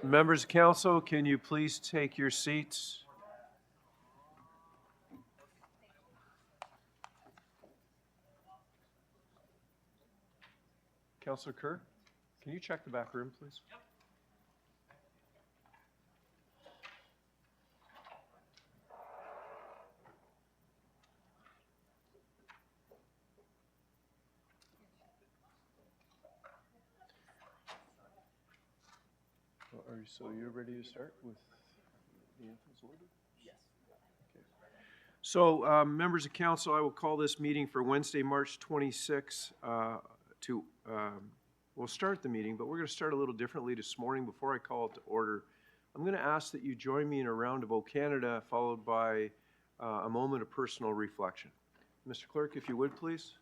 Members of council, can you please take your seats? Councillor Kerr, can you check the back room, please? So you're ready to start with the anthems order? Yes. Okay. So, members of council, I will call this meeting for Wednesday, March 26th we'll start the meeting, but we're going to start a little differently this morning. Before I call it to order, I'm going to ask that you join me in a round of O Canada, followed by a moment of personal reflection. Mr. Clerk, if you would, please.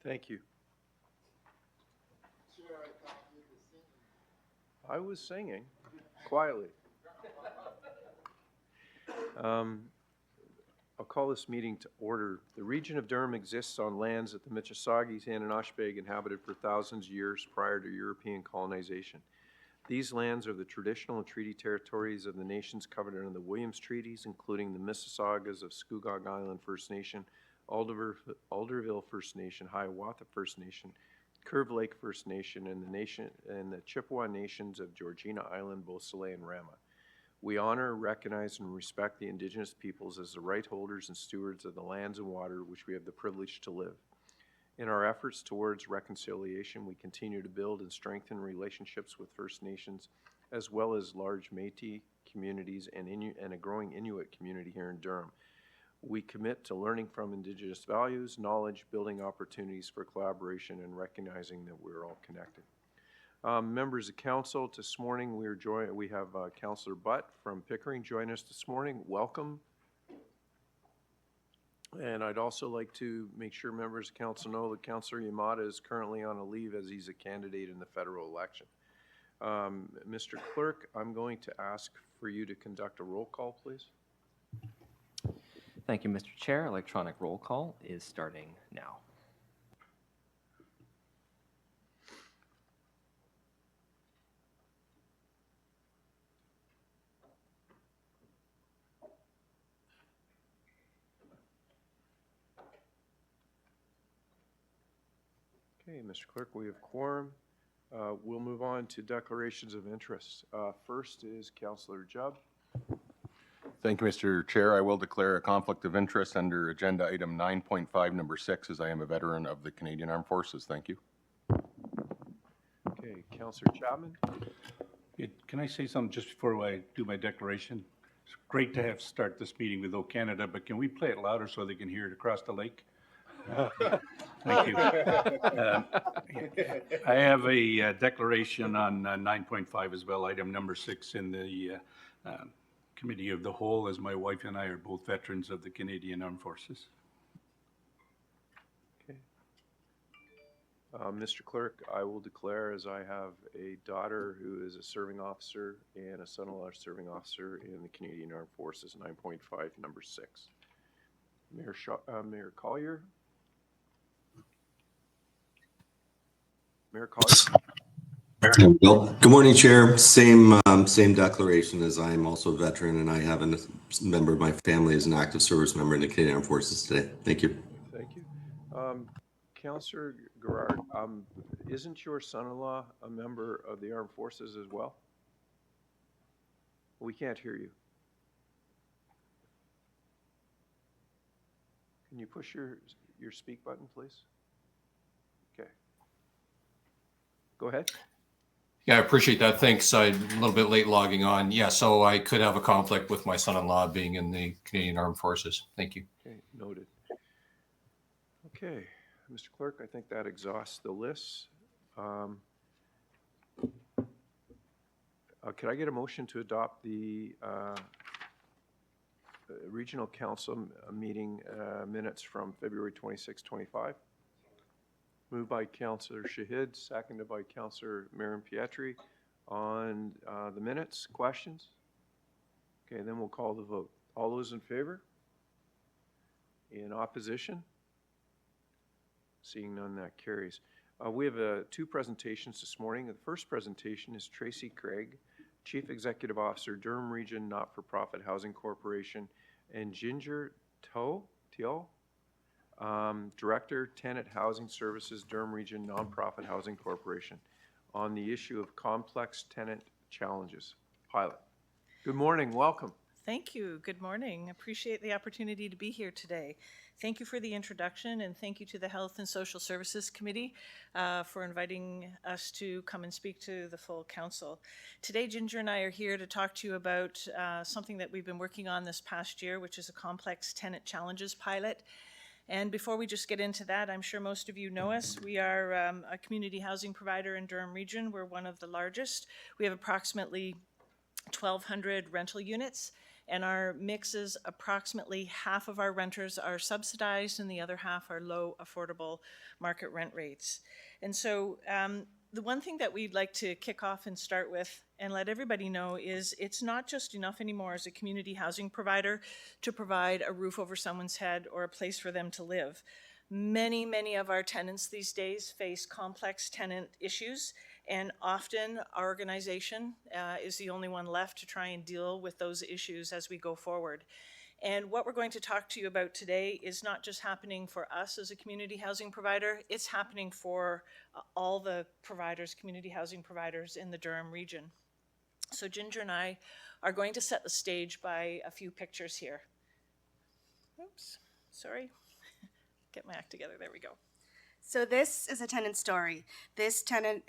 Thank you. I was singing quietly. I'll call this meeting to order. The region of Durham exists on lands that the Mississaugas and Anishinaabeg inhabited for thousands of years prior to European colonization. These lands are the traditional and treaty territories of the nations covered under the Williams Treaties, including the Mississaugas of Scugog Island First Nation, Alderville First Nation, Hiawatha First Nation, Curve Lake First Nation, and the Chippewa nations of Georgina Island, Beausoleil, and Rama. We honor, recognize, and respect the Indigenous peoples as the right holders and stewards of the lands and water which we have the privilege to live. In our efforts towards reconciliation, we continue to build and strengthen relationships with First Nations, as well as large Métis communities and a growing Inuit community here in Durham. We commit to learning from Indigenous values, knowledge, building opportunities for collaboration, and recognizing that we're all connected. Members of council, this morning we have Councillor Butt from Pickering join us this morning. Welcome. And I'd also like to make sure members of council know that Councillor Yamada is currently on a leave as he's a candidate in the federal election. Mr. Clerk, I'm going to ask for you to conduct a roll call, please. Thank you, Mr. Chair. Electronic roll call is starting now. Okay, Mr. Clerk, we have quorum. We'll move on to declarations of interest. First is Councillor Jubb. Thank you, Mr. Chair. I will declare a conflict of interest under agenda item 9.5, number 6, as I am a veteran of the Canadian Armed Forces. Thank you. Okay, Councillor Chapman. Can I say something just before I do my declaration? It's great to have start this meeting with O Canada, but can we play it louder so they can hear it across the lake? Thank you. I have a declaration on 9.5 as well, item number 6 in the Committee of the Whole, as my wife and I are both veterans of the Canadian Armed Forces. Mr. Clerk, I will declare, as I have a daughter who is a serving officer and a son-in-law serving officer in the Canadian Armed Forces, 9.5, number 6. Mayor Collier? Mayor Collier? Bill. Good morning, Chair. Same declaration, as I am also a veteran and I have a member of my family as an active service member in the Canadian Armed Forces today. Thank you. Thank you. Councillor Gerard, isn't your son-in-law a member of the Armed Forces as well? We can't hear you. Can you push your speak button, please? Okay. Go ahead. Yeah, I appreciate that. Thanks. I'm a little bit late logging on. Yeah, so I could have a conflict with my son-in-law being in the Canadian Armed Forces. Thank you. Okay, noted. Okay, Mr. Clerk, I think that exhausts the list. Could I get a motion to adopt the Regional Council meeting minutes from February 26, 25? Moved by Councillor Shahid, seconded by Councillor Maren Pietri. On the minutes, questions? Okay, then we'll call the vote. All those in favor? In opposition? Seeing none, that carries. We have 2 presentations this morning. The first presentation is Tracy Craig, Chief Executive Officer, Durham Region Not-for-Profit Housing Corporation, and Ginger Teal, Director, Tenant Housing Services, Durham Region Nonprofit Housing Corporation, on the issue of complex tenant challenges pilot. Good morning, welcome. Thank you. Good morning. Appreciate the opportunity to be here today. Thank you for the introduction, and thank you to the Health and Social Services Committee for inviting us to come and speak to the full council. Today, Ginger and I are here to talk to you about something that we've been working on this past year, which is a complex tenant challenges pilot. And before we just get into that, I'm sure most of you know us. We are a community housing provider in Durham Region. We're one of the largest. We have approximately 1,200 rental units, and our mix is approximately half of our renters are subsidized and the other half are low affordable market rent rates. And so the one thing that we'd like to kick off and start with and let everybody know is it's not just enough anymore as a community housing provider to provide a roof over someone's head or a place for them to live. Many of our tenants these days face complex tenant issues, and often our organization is the only one left to try and deal with those issues as we go forward. And what we're going to talk to you about today is not just happening for us as a community housing provider, it's happening for all the providers, community housing providers in the Durham region. So Ginger and I are going to set the stage by a few pictures here. Oops, sorry. Get my act together, there we go. So this is a tenant story. This tenant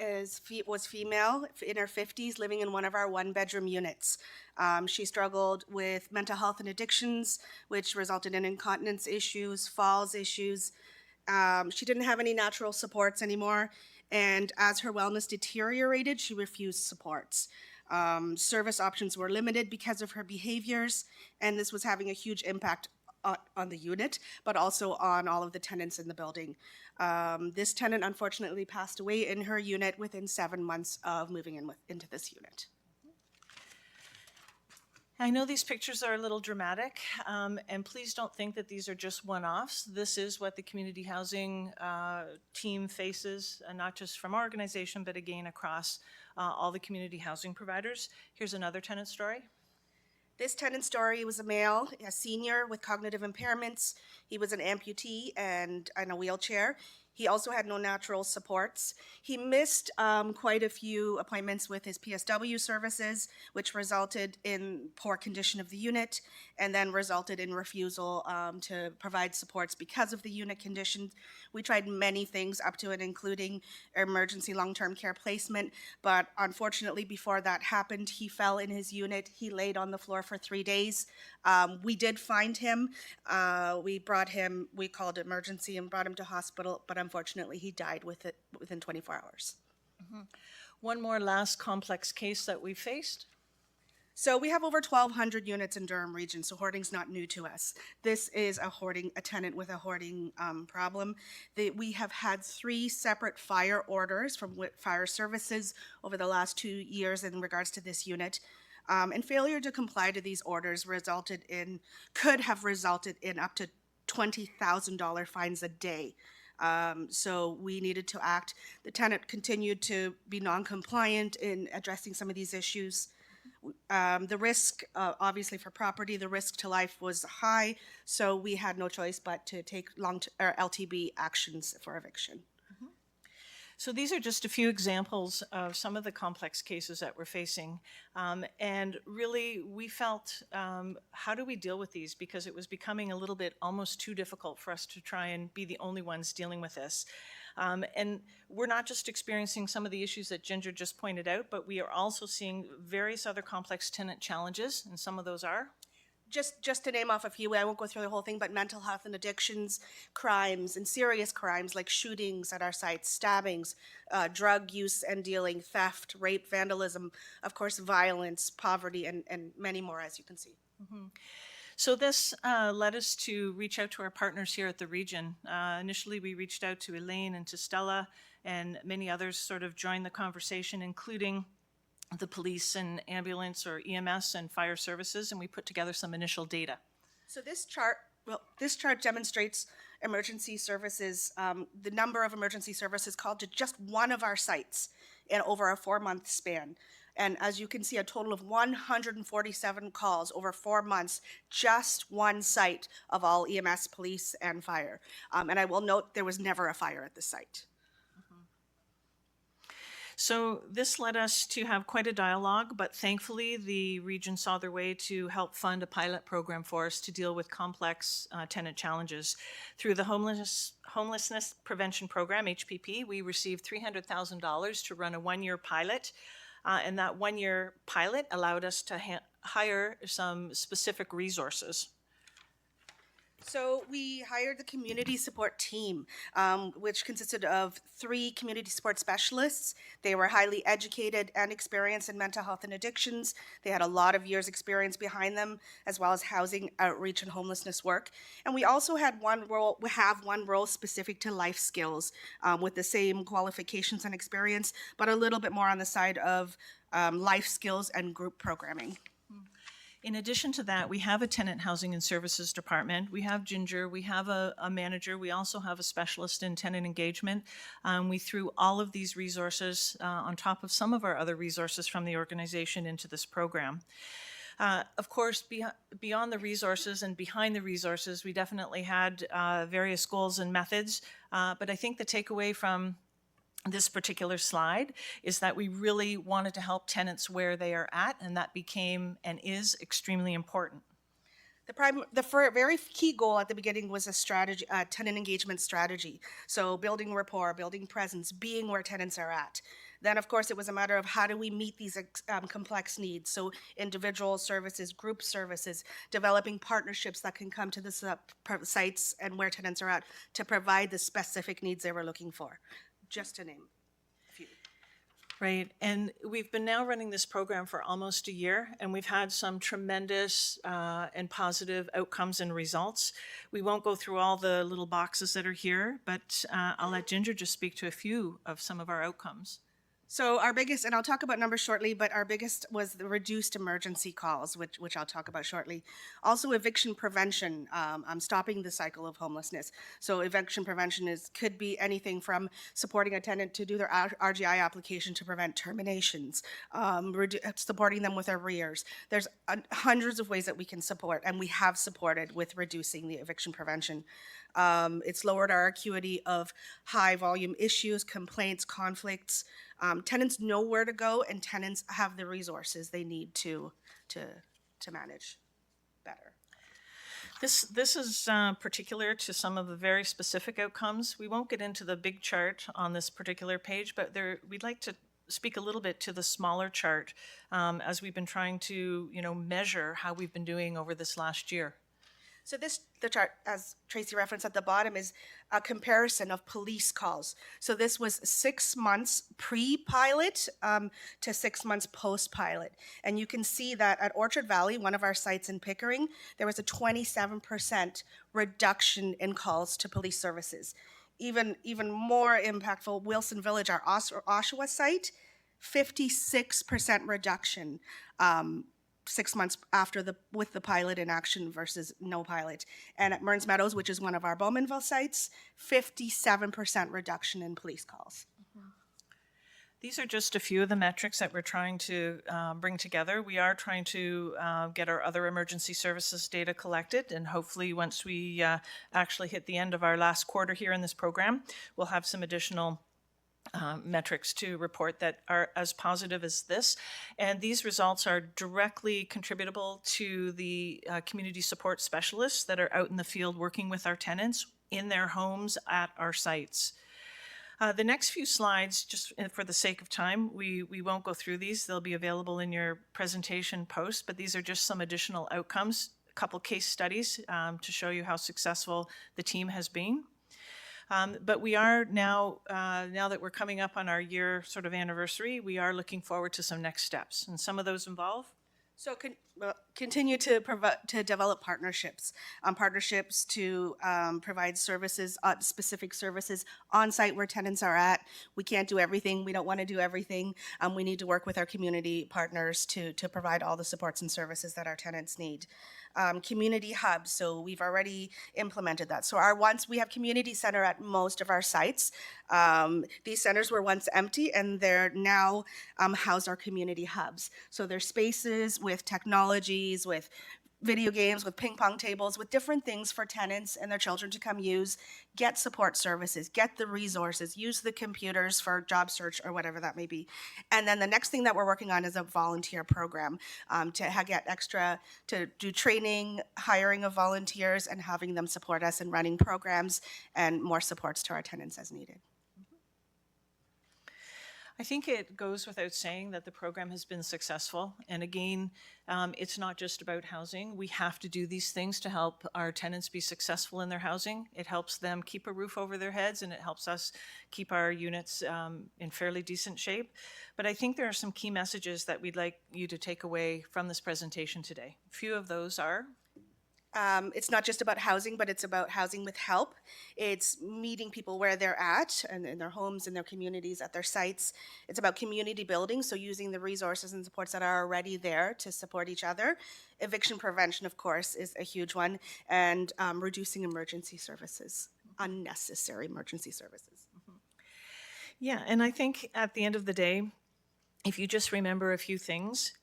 was female, in her 50s, living in one of our 1-bedroom units. She struggled with mental health and addictions, which resulted in incontinence issues, falls issues. She didn't have any natural supports anymore, and as her wellness deteriorated, she refused supports. Service options were limited because of her behaviors, and this was having a huge impact on the unit, but also on all of the tenants in the building. This tenant unfortunately passed away in her unit within 7 months of moving into this unit. I know these pictures are a little dramatic, and please don't think that these are just one-offs. This is what the community housing team faces, not just from our organization, but again across all the community housing providers. Here's another tenant story. This tenant story was a male, a senior with cognitive impairments. He was an amputee and in a wheelchair. He also had no natural supports. He missed quite a few appointments with his PSW services, which resulted in poor condition of the unit and then resulted in refusal to provide supports because of the unit condition. We tried many things up to and including emergency long-term care placement, but unfortunately before that happened, he fell in his unit. He laid on the floor for 3 days. We did find him. We called emergency and brought him to hospital, but unfortunately he died within 24 hours. One more last complex case that we faced. So we have over 1,200 units in Durham Region, so hoarding's not new to us. This is a tenant with a hoarding problem. We have had 3 separate fire orders from fire services over the last 2 years in regards to this unit. And failure to comply to these orders could have resulted in up to $20,000 fines a day. So we needed to act. The tenant continued to be non-compliant in addressing some of these issues. The risk, obviously for property, the risk to life was high, so we had no choice but to take LTB actions for eviction. So these are just a few examples of some of the complex cases that we're facing. And really, we felt, how do we deal with these? Because it was becoming a little bit almost too difficult for us to try and be the only ones dealing with this. And we're not just experiencing some of the issues that Ginger just pointed out, but we are also seeing various other complex tenant challenges, and some of those are? Just to name off a few, I won't go through the whole thing, but mental health and addictions, crimes, and serious crimes like shootings at our sites, stabbings, drug use and dealing, theft, rape, vandalism, of course, violence, poverty, and many more, as you can see. So this led us to reach out to our partners here at the region. Initially, we reached out to Elaine and to Stella, and many others sort of joined the conversation, including the police and ambulance or EMS and fire services, and we put together some initial data. So this chart demonstrates emergency services, the number of emergency services called to just one of our sites in over a 4-month span. And as you can see, a total of 147 calls over 4 months, just one site of all EMS, police, and fire. And I will note there was never a fire at the site. So this led us to have quite a dialogue, but thankfully the region saw their way to help fund a pilot program for us to deal with complex tenant challenges. Through the Homelessness Prevention Program, HPP, we received $300,000 to run a 1-year pilot. And that 1-year pilot allowed us to hire some specific resources. So we hired the community support team, which consisted of 3 community support specialists. They were highly educated and experienced in mental health and addictions. They had a lot of years experience behind them, as well as housing, outreach, and homelessness work. And we also had one role specific to life skills with the same qualifications and experience, but a little bit more on the side of life skills and group programming. In addition to that, we have a tenant housing and services department. We have Ginger, we have a manager, we also have a specialist in tenant engagement. We threw all of these resources on top of some of our other resources from the organization into this program. Of course, beyond the resources and behind the resources, we definitely had various goals and methods, but I think the takeaway from this particular slide is that we really wanted to help tenants where they are at, and that became and is extremely important. The very key goal at the beginning was a strategy, tenant engagement strategy. So building rapport, building presence, being where tenants are at. Then, of course, it was a matter of how do we meet these complex needs. So individual services, group services, developing partnerships that can come to the sites and where tenants are at to provide the specific needs they were looking for. Just to name a few. Right, and we've been now running this program for almost a year, and we've had some tremendous and positive outcomes and results. We won't go through all the little boxes that are here, but I'll let Ginger just speak to a few of some of our outcomes. So our biggest, and I'll talk about numbers shortly, but our biggest was the reduced emergency calls, which I'll talk about shortly. Also, eviction prevention, stopping the cycle of homelessness. So eviction prevention could be anything from supporting a tenant to do their RGI application to prevent terminations, supporting them with arrears. There's hundreds of ways that we can support, and we have supported with reducing the eviction prevention. It's lowered our acuity of high volume issues, complaints, conflicts. Tenants know where to go, and tenants have the resources they need to manage better. This is particular to some of the very specific outcomes. We won't get into the big chart on this particular page, but we'd like to speak a little bit to the smaller chart as we've been trying to, measure how we've been doing over this last year. So the chart, as Tracy referenced at the bottom, is a comparison of police calls. So this was 6 months pre-pilot to 6 months post-pilot. And you can see that at Orchard Valley, one of our sites in Pickering, there was a 27% reduction in calls to police services. Even more impactful, Wilson Village, our Oshawa site, 56% reduction 6 months with the pilot in action versus no pilot. And at Mearns Meadows, which is one of our Bowmanville sites, 57% reduction in police calls. These are just a few of the metrics that we're trying to bring together. We are trying to get our other emergency services data collected, and hopefully once we actually hit the end of our last quarter here in this program, we'll have some additional metrics to report that are as positive as this. And these results are directly contributable to the community support specialists that are out in the field working with our tenants in their homes at our sites. The next few slides, just for the sake of time, we won't go through these. They'll be available in your presentation post, but these are just some additional outcomes, a couple case studies to show you how successful the team has been. But we are now that we're coming up on our year sort of anniversary, we are looking forward to some next steps. And some of those involve? So continue to develop partnerships, partnerships to provide services, specific services on site where tenants are at. We can't do everything. We don't want to do everything. We need to work with our community partners to provide all the supports and services that our tenants need. Community hubs, so we've already implemented that. So we have community center at most of our sites. These centers were once empty, and they're now house our community hubs. So they're spaces with technologies, with video games, with ping pong tables, with different things for tenants and their children to come use, get support services, get the resources, use the computers for job search or whatever that may be. And then the next thing that we're working on is a volunteer program to get extra, to do training, hiring of volunteers, and having them support us in running programs and more supports to our tenants as needed. I think it goes without saying that the program has been successful. And again, it's not just about housing. We have to do these things to help our tenants be successful in their housing. It helps them keep a roof over their heads, and it helps us keep our units in fairly decent shape. But I think there are some key messages that we'd like you to take away from this presentation today. A few of those are: it's not just about housing, but it's about housing with help. It's meeting people where they're at and in their homes, in their communities, at their sites. It's about community building, so using the resources and supports that are already there to support each other. Eviction prevention, of course, is a huge one, and reducing emergency services, unnecessary emergency services. Yeah, and I think at the end of the day, if you just remember a few things,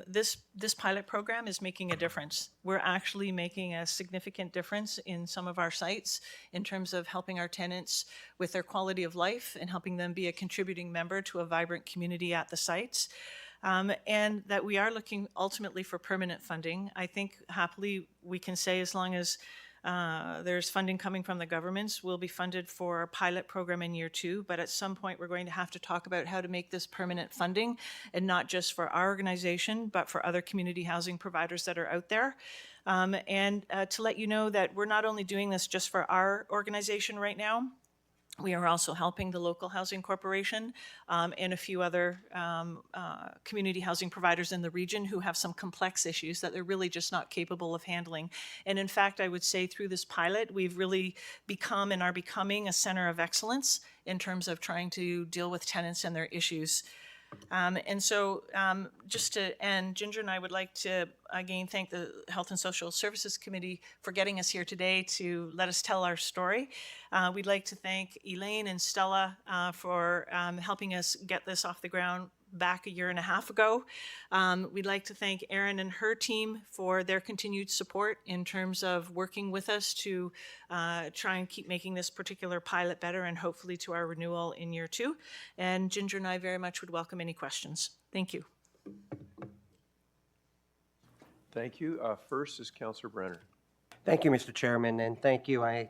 this pilot program is making a difference. We're actually making a significant difference in some of our sites in terms of helping our tenants with their quality of life and helping them be a contributing member to a vibrant community at the sites. And that we are looking ultimately for permanent funding. I think happily we can say, as long as there's funding coming from the governments, we'll be funded for a pilot program in year 2, but at some point we're going to have to talk about how to make this permanent funding, and not just for our organization, but for other community housing providers that are out there. And to let you know that we're not only doing this just for our organization right now, We are also helping the local housing corporation and a few other community housing providers in the region who have some complex issues that they're really just not capable of handling. And in fact, I would say through this pilot, we've really become and are becoming a center of excellence in terms of trying to deal with tenants and their issues. Just to end, Ginger and I would like to again thank the Health and Social Services Committee for getting us here today to let us tell our story. We'd like to thank Elaine and Stella for helping us get this off the ground back a year and a half ago. We'd like to thank Erin and her team for their continued support in terms of working with us to try and keep making this particular pilot better and hopefully to our renewal in year 2. And Ginger and I very much would welcome any questions. Thank you. Thank you. First is Councillor Brenner. Thank you, Mr. Chairman, and thank you. I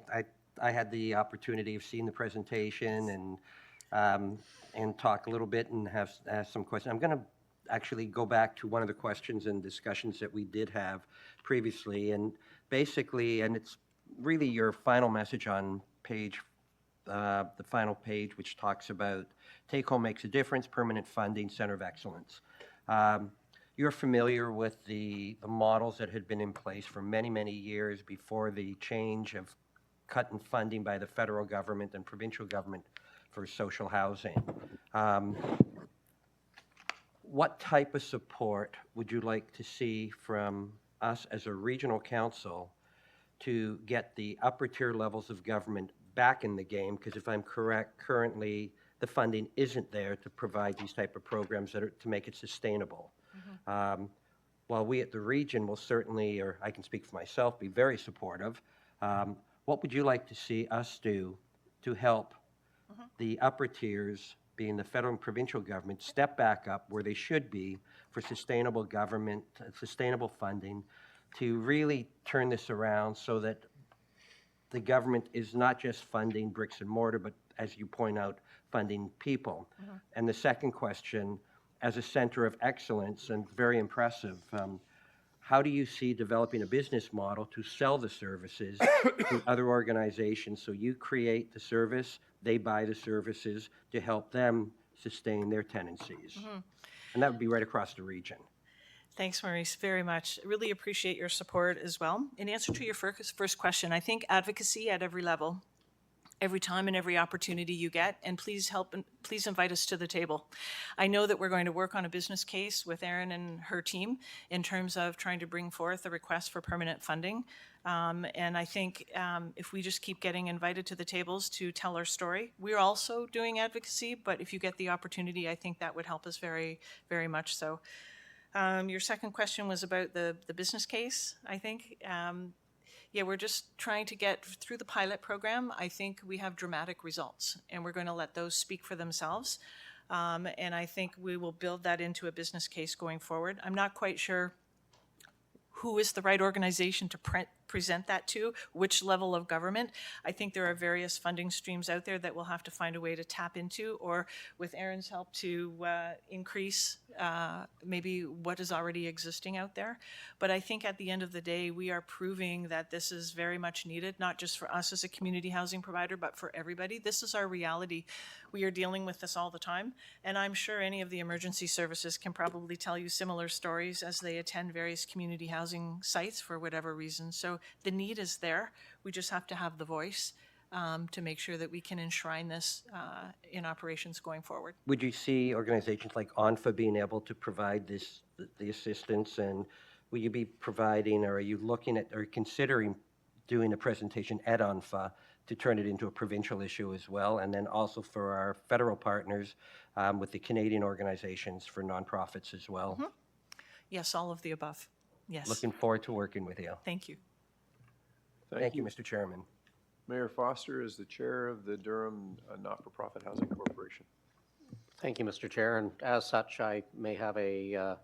had the opportunity of seeing the presentation and talk a little bit and ask some questions. I'm going to actually go back to one of the questions and discussions that we did have previously, and basically, and it's really your final message on the final page, which talks about take home makes a difference, permanent funding, center of excellence. You're familiar with the models that had been in place for many, many years before the change of cut in funding by the federal government and provincial government for social housing. What type of support would you like to see from us as a regional council to get the upper tier levels of government back in the game? Because if I'm correct, currently the funding isn't there to provide these type of programs to make it sustainable. While we at the region will certainly, or I can speak for myself, be very supportive, what would you like to see us do to help the upper tiers, being the federal and provincial government, step back up where they should be for sustainable government, sustainable funding, to really turn this around so that the government is not just funding bricks and mortar, but as you point out, funding people? And the second question, as a center of excellence and very impressive, how do you see developing a business model to sell the services to other organizations? So you create the service, they buy the services to help them sustain their tenancies. And that would be right across the region. Thanks, Maurice, very much. Really appreciate your support as well. In answer to your first question, I think advocacy at every level, every time and every opportunity you get, and please invite us to the table. I know that we're going to work on a business case with Erin and her team in terms of trying to bring forth a request for permanent funding. And I think if we just keep getting invited to the tables to tell our story, we're also doing advocacy, but if you get the opportunity, I think that would help us very, very much so. Your second question was about the business case, I think. Yeah, we're just trying to get through the pilot program. I think we have dramatic results, and we're going to let those speak for themselves. And I think we will build that into a business case going forward. I'm not quite sure who is the right organization to present that to, which level of government. I think there are various funding streams out there that we'll have to find a way to tap into, or with Erin's help to increase maybe what is already existing out there. But I think at the end of the day, we are proving that this is very much needed, not just for us as a community housing provider, but for everybody. This is our reality. We are dealing with this all the time, and I'm sure any of the emergency services can probably tell you similar stories as they attend various community housing sites for whatever reason. So the need is there. We just have to have the voice to make sure that we can enshrine this in operations going forward. Would you see organizations like ONFA being able to provide the assistance, and will you be providing, or are you looking at or considering doing a presentation at ONFA to turn it into a provincial issue as well? And then also for our federal partners with the Canadian organizations for nonprofits as well? Yes, all of the above. Yes. Looking forward to working with you. Thank you. Thank you, Mr. Chairman. Mayor Foster is the chair of the Durham Not-for-Profit Housing Corporation. Thank you, Mr. Chair, and as such, I may have a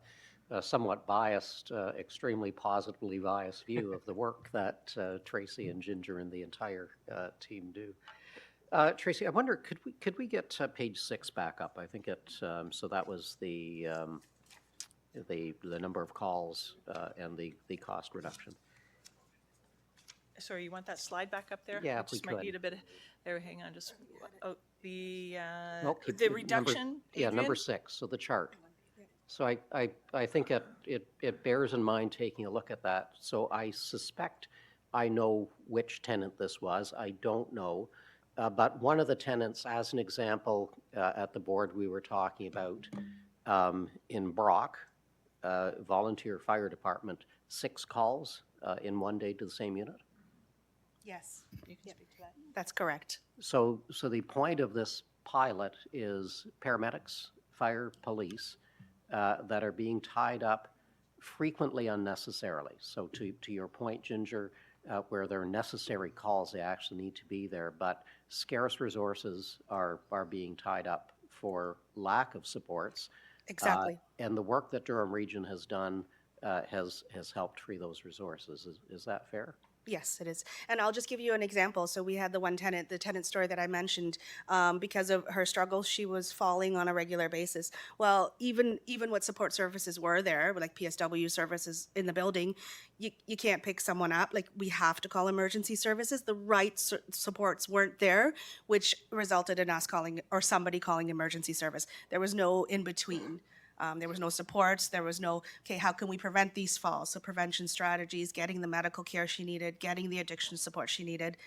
somewhat biased, extremely positively biased view of the work that Tracy and Ginger and the entire team do. Tracy, I wonder, could we get page 6 back up? I think so that was the number of calls and the cost reduction. sorry, you want that slide back up there? Yeah, I if we just might could. need a bit of, there, hang on, just, oh, No, keep- the number- reduction, Yeah, number Adrian? 6, so the chart. So I think it bears in mind taking a look at that. So I suspect I know which tenant this was. I don't know. But one of the tenants, as an example, at the board we were talking about, in Brock, volunteer fire department, 6 calls in one day to the same unit. Yes, You can speak to that. that's correct. So the point of this pilot is paramedics, fire, police, that are being tied up frequently unnecessarily. So to your point, Ginger, where there are necessary calls, they actually need to be there, but scarce resources are being tied up for lack of supports. Exactly. And the work that Durham Region has done has helped free those resources. Is that fair? Yes, it is. And I'll just give you an example. So we had the one tenant, the tenant story that I mentioned, because of her struggles, she was falling on a regular basis. Well, even what support services were there, like PSW services in the building, you can't pick someone up. Like, we have to call emergency services. The right supports weren't there, which resulted in us calling, or somebody calling emergency service. There was no in between. There was no supports. There was no, okay, how can we prevent these falls? So prevention strategies, getting the medical care she needed, getting the addiction support she needed.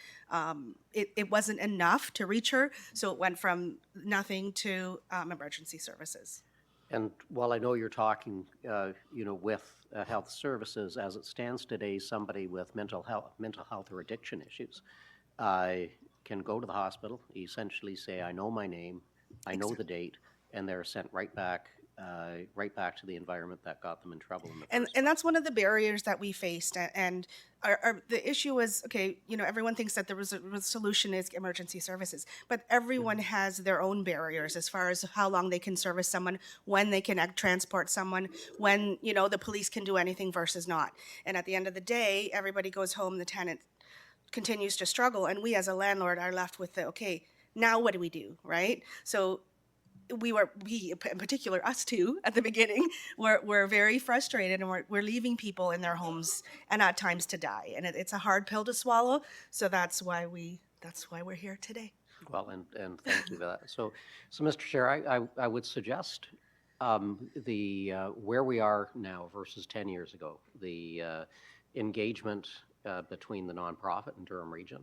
It wasn't enough to reach her, so it went from nothing to emergency services. And while I know you're talking, with health services, as it stands today, somebody with mental health or addiction issues can go to the hospital, essentially say, I know my name, I know the date, and they're sent right back to the environment that got them in trouble in the first And that's one of the barriers that we faced. And the issue was, okay, everyone thinks that the solution is emergency services, but everyone has their own barriers as far as how long they can service someone, when they can transport someone, when, the police can do anything versus not. And at the end of the day, everybody goes home, the tenant continues to struggle, and we as a landlord are left with okay, now what do we do, right? So we, in particular, us two, at the beginning, we're very frustrated, and we're leaving people in their homes, and at times to die. And it's a hard pill to swallow. So that's why we're here today. Well, and thank you for that. So Mr. Chair, I would suggest where we are now versus 10 years ago, the engagement between the nonprofit and Durham Region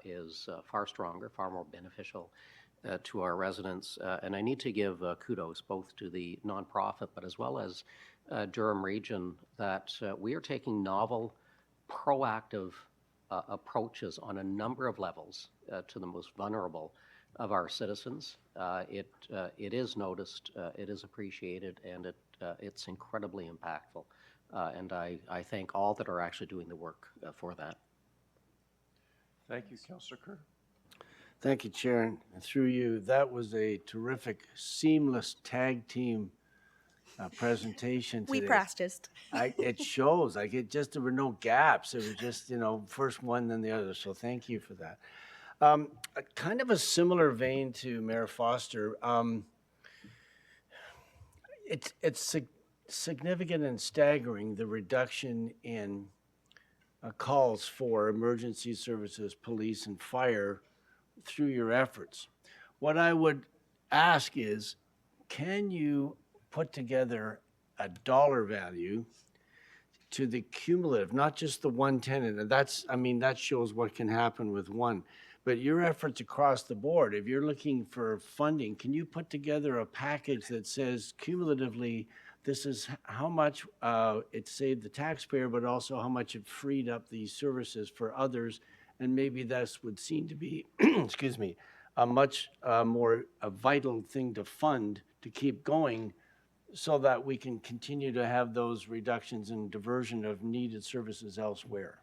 is far stronger, far more beneficial to our residents. And I need to give kudos both to the nonprofit, but as well as Durham Region, that we are taking novel, proactive approaches on a number of levels to the most vulnerable of our citizens. It is noticed, it is appreciated, and it's incredibly impactful. And I thank all that are actually doing the work for that. Thank you, Councillor Kerr. Thank you, Chair, and through you, that was a terrific, seamless tag team presentation today. We practiced. It shows, there were no gaps. It was just, first one, then the other, so thank you for that. Kind of a similar vein to Mayor Foster. It's significant and staggering, the reduction in calls for emergency services, police, and fire through your efforts. What I would ask is, can you put together a dollar value to the cumulative, not just the one tenant, and that shows what can happen with one, but your efforts across the board. If you're looking for funding, can you put together a package that says cumulatively, this is how much it saved the taxpayer, but also how much it freed up these services for others, and maybe this would seem to be, excuse me, a much more vital thing to fund to keep going, so that we can continue to have those reductions in diversion of needed services elsewhere.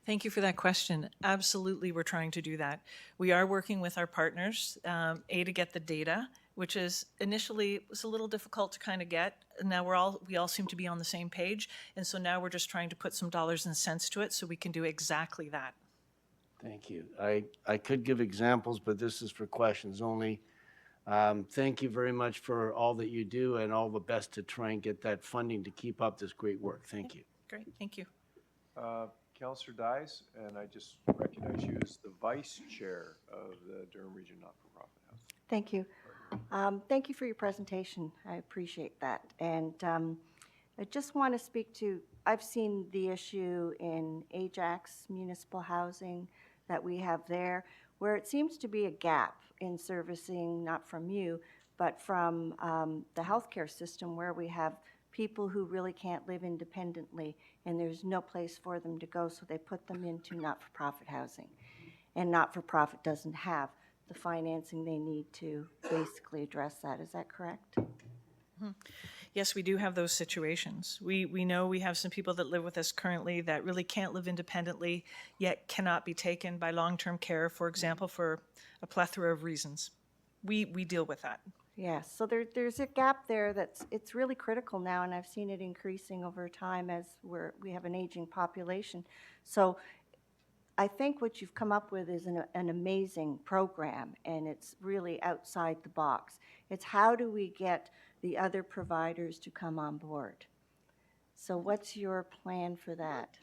Thank you for that question. Absolutely, we're trying to do that. We are working with our partners, to get the data, which is initially was a little difficult to kind of get. Now we all seem to be on the same page, and so now we're just trying to put some dollars and cents to it so we can do exactly that. Thank you. I could give examples, but this is for questions only. Thank you very much for all that you do, and all the best to try and get that funding to keep up this great work. Thank you. Great, thank you. Counselor Dyes, and I just recognize you as the Vice Chair of the Durham Region Not-for-Profit House. Thank you. Thank you for your presentation. I appreciate that. And I just want to speak to, I've seen the issue in Ajax Municipal Housing that we have there, where it seems to be a gap in servicing, not from you, but from the healthcare system, where we have people who really can't live independently and there's no place for them to go, so they put them into not-for-profit housing. And not-for-profit doesn't have the financing they need to basically address that. Is that correct? Yes, we do have those situations. We know we have some people that live with us currently that really can't live independently, yet cannot be taken by long-term care, for example, for a plethora of reasons. We deal with that. Yes, so there's a gap there it's really critical now, and I've seen it increasing over time as we have an aging population. So I think what you've come up with is an amazing program, and it's really outside the box. It's how do we get the other providers to come on board? So what's your plan for that?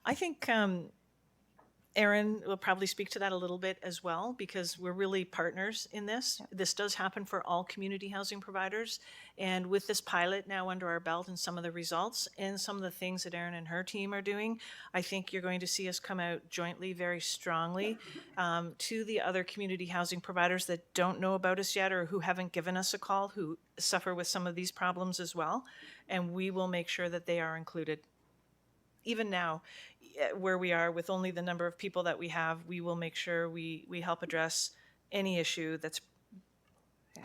I think Erin will probably speak to that a little bit as well, because we're really partners in this. This does happen for all community housing providers. And with this pilot now under our belt and some of the results and some of the things that Erin and her team are doing, I think you're going to see us come out jointly very strongly to the other community housing providers that don't know about us yet or who haven't given us a call, who suffer with some of these problems as well. And we will make sure that they are included. Even now, where we are with only the number of people that we have, we will make sure we help address any issue that's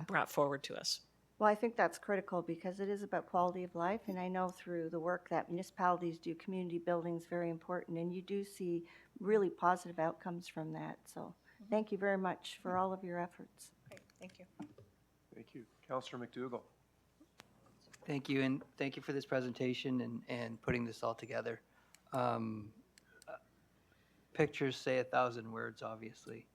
brought forward to us. Well, I think that's critical because it is about quality of life, and I know through the work that municipalities do, community building is very important, and you do see really positive outcomes from that. So thank you very much for all of your efforts. Great. Thank you. Thank you. Counselor McDougall. Thank you, and thank you for this presentation and putting this all together. Pictures say 1,000 words, obviously.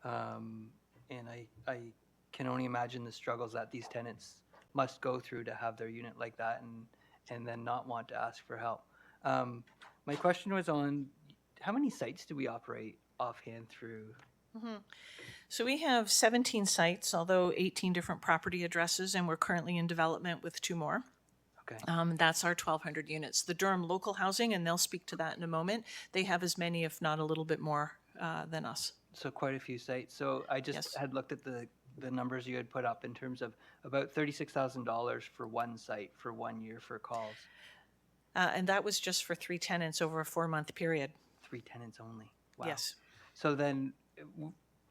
And I can only imagine the struggles that these tenants must go through to have their unit like that and then not want to ask for help. My question was on how many sites do we operate offhand through? So we have 17 sites, although 18 different property addresses, and we're currently in development with 2 more. Okay. That's our 1,200 units. The Durham Local Housing, and they'll speak to that in a moment, they have as many, if not a little bit more, than us. So quite a few sites. So I just Yes. had looked at the numbers you had put up in terms of about $36,000 for one site for 1 year for calls. And that was just for 3 tenants over a 4-month period. 3 tenants only. Wow. Yes. So then,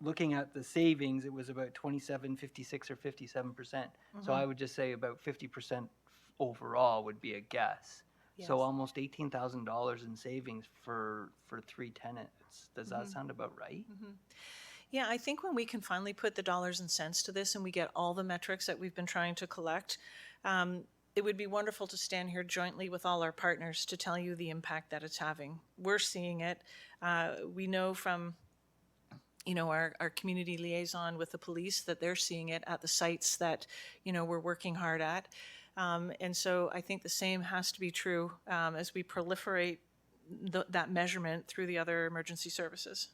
looking at the savings, it was about 27, 56, or 57%. So I would just say about 50% overall would be a guess. Yes. So almost $18,000 in savings for 3 tenants. Does that sound about right? Yeah, I think when we can finally put the dollars and cents to this and we get all the metrics that we've been trying to collect, it would be wonderful to stand here jointly with all our partners to tell you the impact that it's having. We're seeing it. We know from our community liaison with the police that they're seeing it at the sites that, we're working hard at. And so I think the same has to be true as we proliferate that measurement through the other emergency services.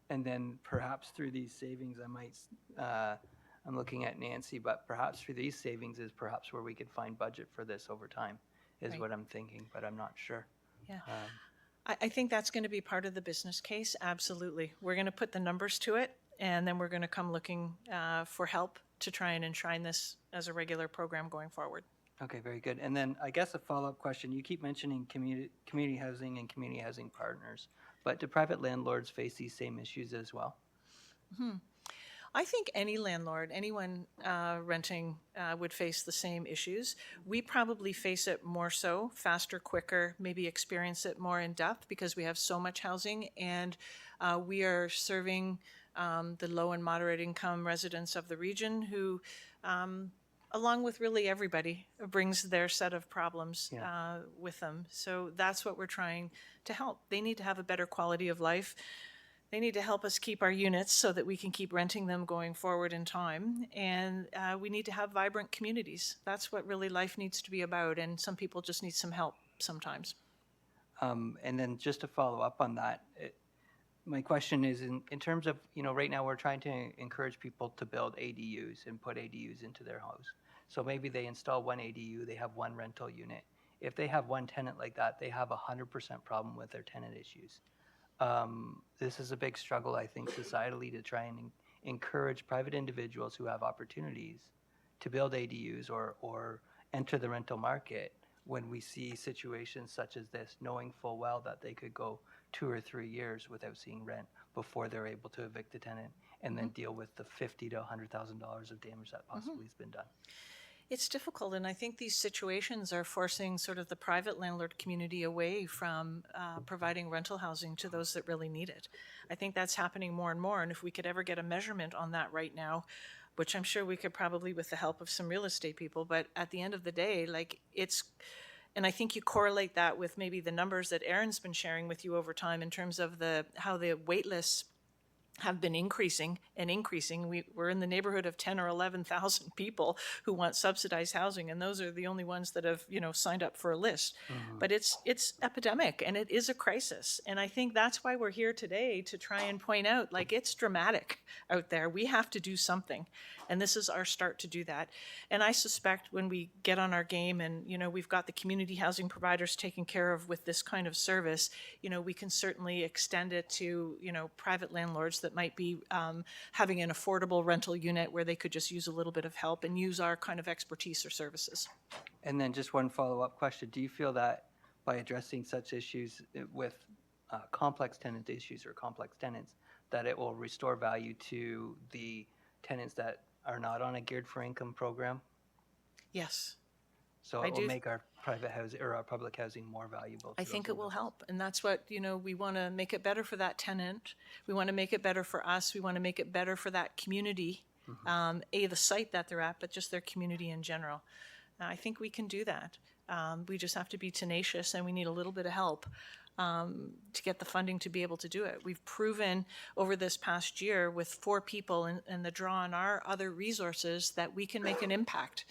And then perhaps through these savings, I'm looking at Nancy, but perhaps through these savings is perhaps where we could find budget for this over time, is Right. what I'm thinking, but I'm not sure. Yeah. I think that's going to be part of the business case, absolutely. We're going to put the numbers to it, and then we're going to come looking for help to try and enshrine this as a regular program going forward. Okay, very good. And then I guess a follow-up question, you keep mentioning community housing and community housing partners, but do private landlords face these same issues as well? I think any landlord, anyone renting would face the same issues. We probably face it more so, faster, quicker, maybe experience it more in depth because we have so much housing, and we are serving the low and moderate income residents of the region who, along with really everybody, brings their set of problems with them. So that's what we're trying to help. They need to have a better quality of life. They need to help us keep our units so that we can keep renting them going forward in time. And we need to have vibrant communities. That's what really life needs to be about. And some people just need some help sometimes. And then just to follow up on that, my question is in terms of, right now we're trying to encourage people to build ADUs and put ADUs into their house. So maybe they install one ADU, they have one rental unit. If they have one tenant like that, they have 100% problem with their tenant issues. This is a big struggle, I think, societally to try and encourage private individuals who have opportunities to build ADUs or enter the rental market when we see situations such as this, knowing full well that they could go 2 or 3 years without seeing rent before they're able to evict the tenant and then deal with the $50,000 to $100,000 of damage that possibly has been done. It's difficult, and I think these situations are forcing sort of the private landlord community away from providing rental housing to those that really need it. I think that's happening more and more, and if we could ever get a measurement on that right now, which I'm sure we could probably with the help of some real estate people, but at the end of the day, like and I think you correlate that with maybe the numbers that Aaron's been sharing with you over time in terms of how the wait lists have been increasing and increasing. We're in the neighborhood of 10 or 11,000 people who want subsidized housing, and those are the only ones that have, signed up for a list. But it's epidemic, and it is a crisis. And I think that's why we're here today, to try and point out, like, it's dramatic out there. We have to do something, and this is our start to do that. And I suspect when we get on our game and, we've got the community housing providers taken care of with this kind of service, we can certainly extend it to, private landlords that might be having an affordable rental unit where they could just use a little bit of help and use our kind of expertise or services. And then just one follow-up question. Do you feel that by addressing such issues with complex tenant issues or complex tenants, that it will restore value to the tenants that are not on a geared for income program? Yes. So it will make our private housing or our public housing more valuable. I think it will help. And that's what, we want to make it better for that tenant. We want to make it better for us. We want to make it better for that community, the site that they're at, but just their community in general. I think we can do that. We just have to be tenacious, and we need a little bit of help to get the funding to be able to do it. We've proven over this past year with 4 people and the draw on our other resources that we can make an impact.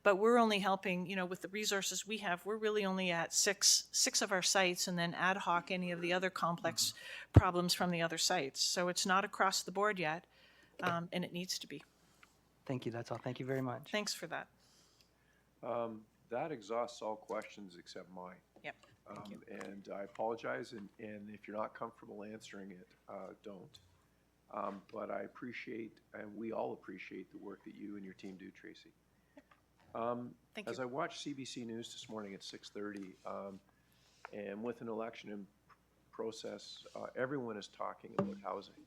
But we're only helping, with the resources we have, we're really only at six of our sites, and then ad hoc any of the other complex problems from the other sites. So it's not across the board yet, and it needs to be. Thank you. That's all. Thank you very much. Thanks for that. That exhausts all questions except mine. Yep. Thank you. And I apologize, and if you're not comfortable answering it, don't. But I appreciate, and we all appreciate the work that you and your team do, Tracy. Thank As you. I watched CBC News this morning at 6:30, and with an election in process, everyone is talking about housing.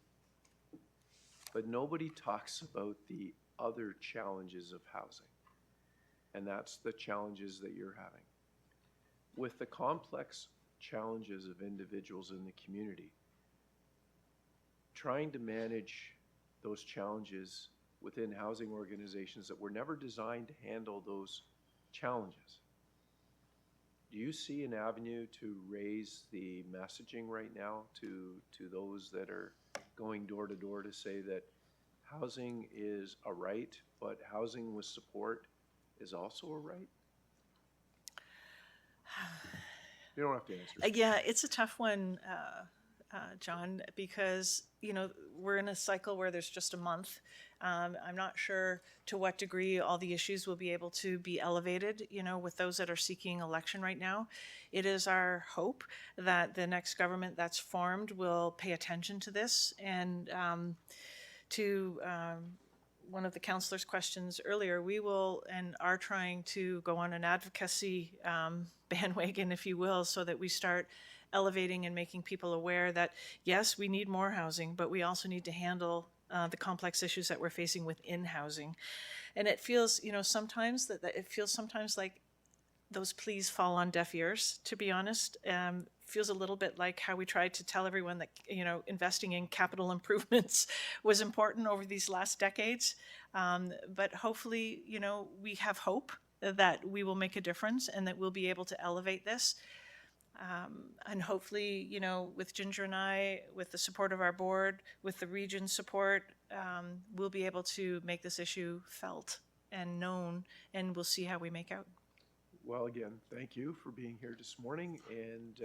But nobody talks about the other challenges of housing. And that's the challenges that you're having. With the complex challenges of individuals in the community, trying to manage those challenges within housing organizations that were never designed to handle those challenges. Do you see an avenue to raise the messaging right now to those that are going door to door to say that housing is a right, but housing with support is also a right? You don't have to answer. Yeah, it's a tough one, John, because, we're in a cycle where there's just a month. I'm not sure to what degree all the issues will be able to be elevated, with those that are seeking election right now. It is our hope that the next government that's formed will pay attention to this. And to one of the councillor's questions earlier, we will and are trying to go on an advocacy bandwagon, if you will, so that we start elevating and making people aware that, yes, we need more housing, but we also need to handle the complex issues that we're facing within housing. And it feels, sometimes that it feels sometimes like those pleas fall on deaf ears, to be honest. Feels a little bit like how we tried to tell everyone that, investing in capital improvements was important over these last decades. But hopefully, we have hope that we will make a difference and that we'll be able to elevate this. And hopefully, with Ginger and I, with the support of our board, with the region's support, we'll be able to make this issue felt and known, and we'll see how we make out. Well, again, thank you for being here this morning, and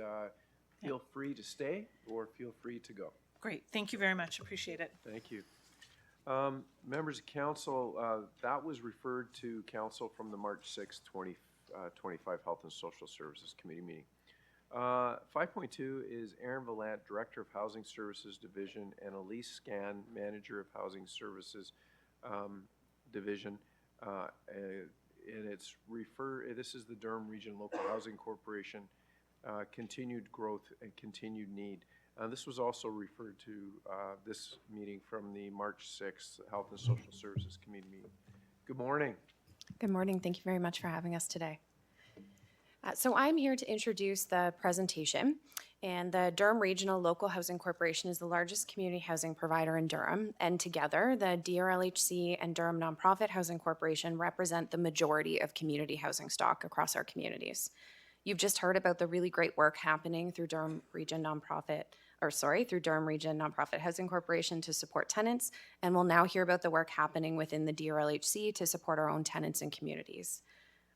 feel free to stay or feel free to go. Great, thank you very much, appreciate it. Thank you. Members of council, that was referred to council from the March 6, 2025 Health and Social Services Committee meeting. 5.2 is Aaron Vallant, Director of Housing Services Division, and Elise Scan, Manager of Housing Services Division. And it's this is the Durham Region Local Housing Corporation, continued growth and continued need. This was also referred to this meeting from the March 6th Health and Social Services Committee meeting. Good morning. Good morning. Thank you very much for having us today. So I'm here to introduce the presentation, and the Durham Regional Local Housing Corporation is the largest community housing provider in Durham, and together the DRLHC and Durham Nonprofit Housing Corporation represent the majority of community housing stock across our communities. You've just heard about the really great work happening through Durham Region Nonprofit Housing Corporation to support tenants, and we'll now hear about the work happening within the DRLHC to support our own tenants and communities.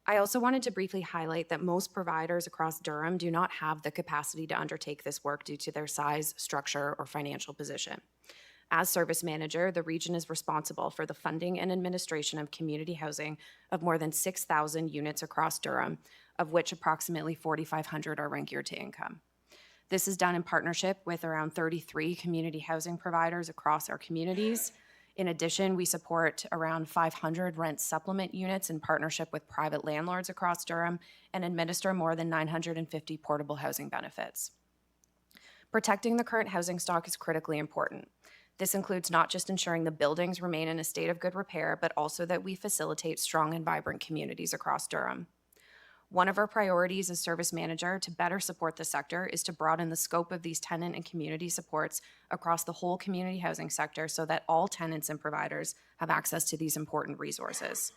I also wanted to briefly highlight that most providers across Durham do not have the capacity to undertake this work due to their size, structure, or financial position. As service manager, the region is responsible for the funding and administration of community housing of more than 6,000 units across Durham, of which approximately 4,500 are rent geared to income. This is done in partnership with around 33 community housing providers across our communities. In addition, we support around 500 rent supplement units in partnership with private landlords across Durham and administer more than 950 portable housing benefits. Protecting the current housing stock is critically important. This includes not just ensuring the buildings remain in a state of good repair, but also that we facilitate strong and vibrant communities across Durham. One of our priorities as service manager to better support the sector is to broaden the scope of these tenant and community supports across the whole community housing sector so that all tenants and providers have access to these important resources.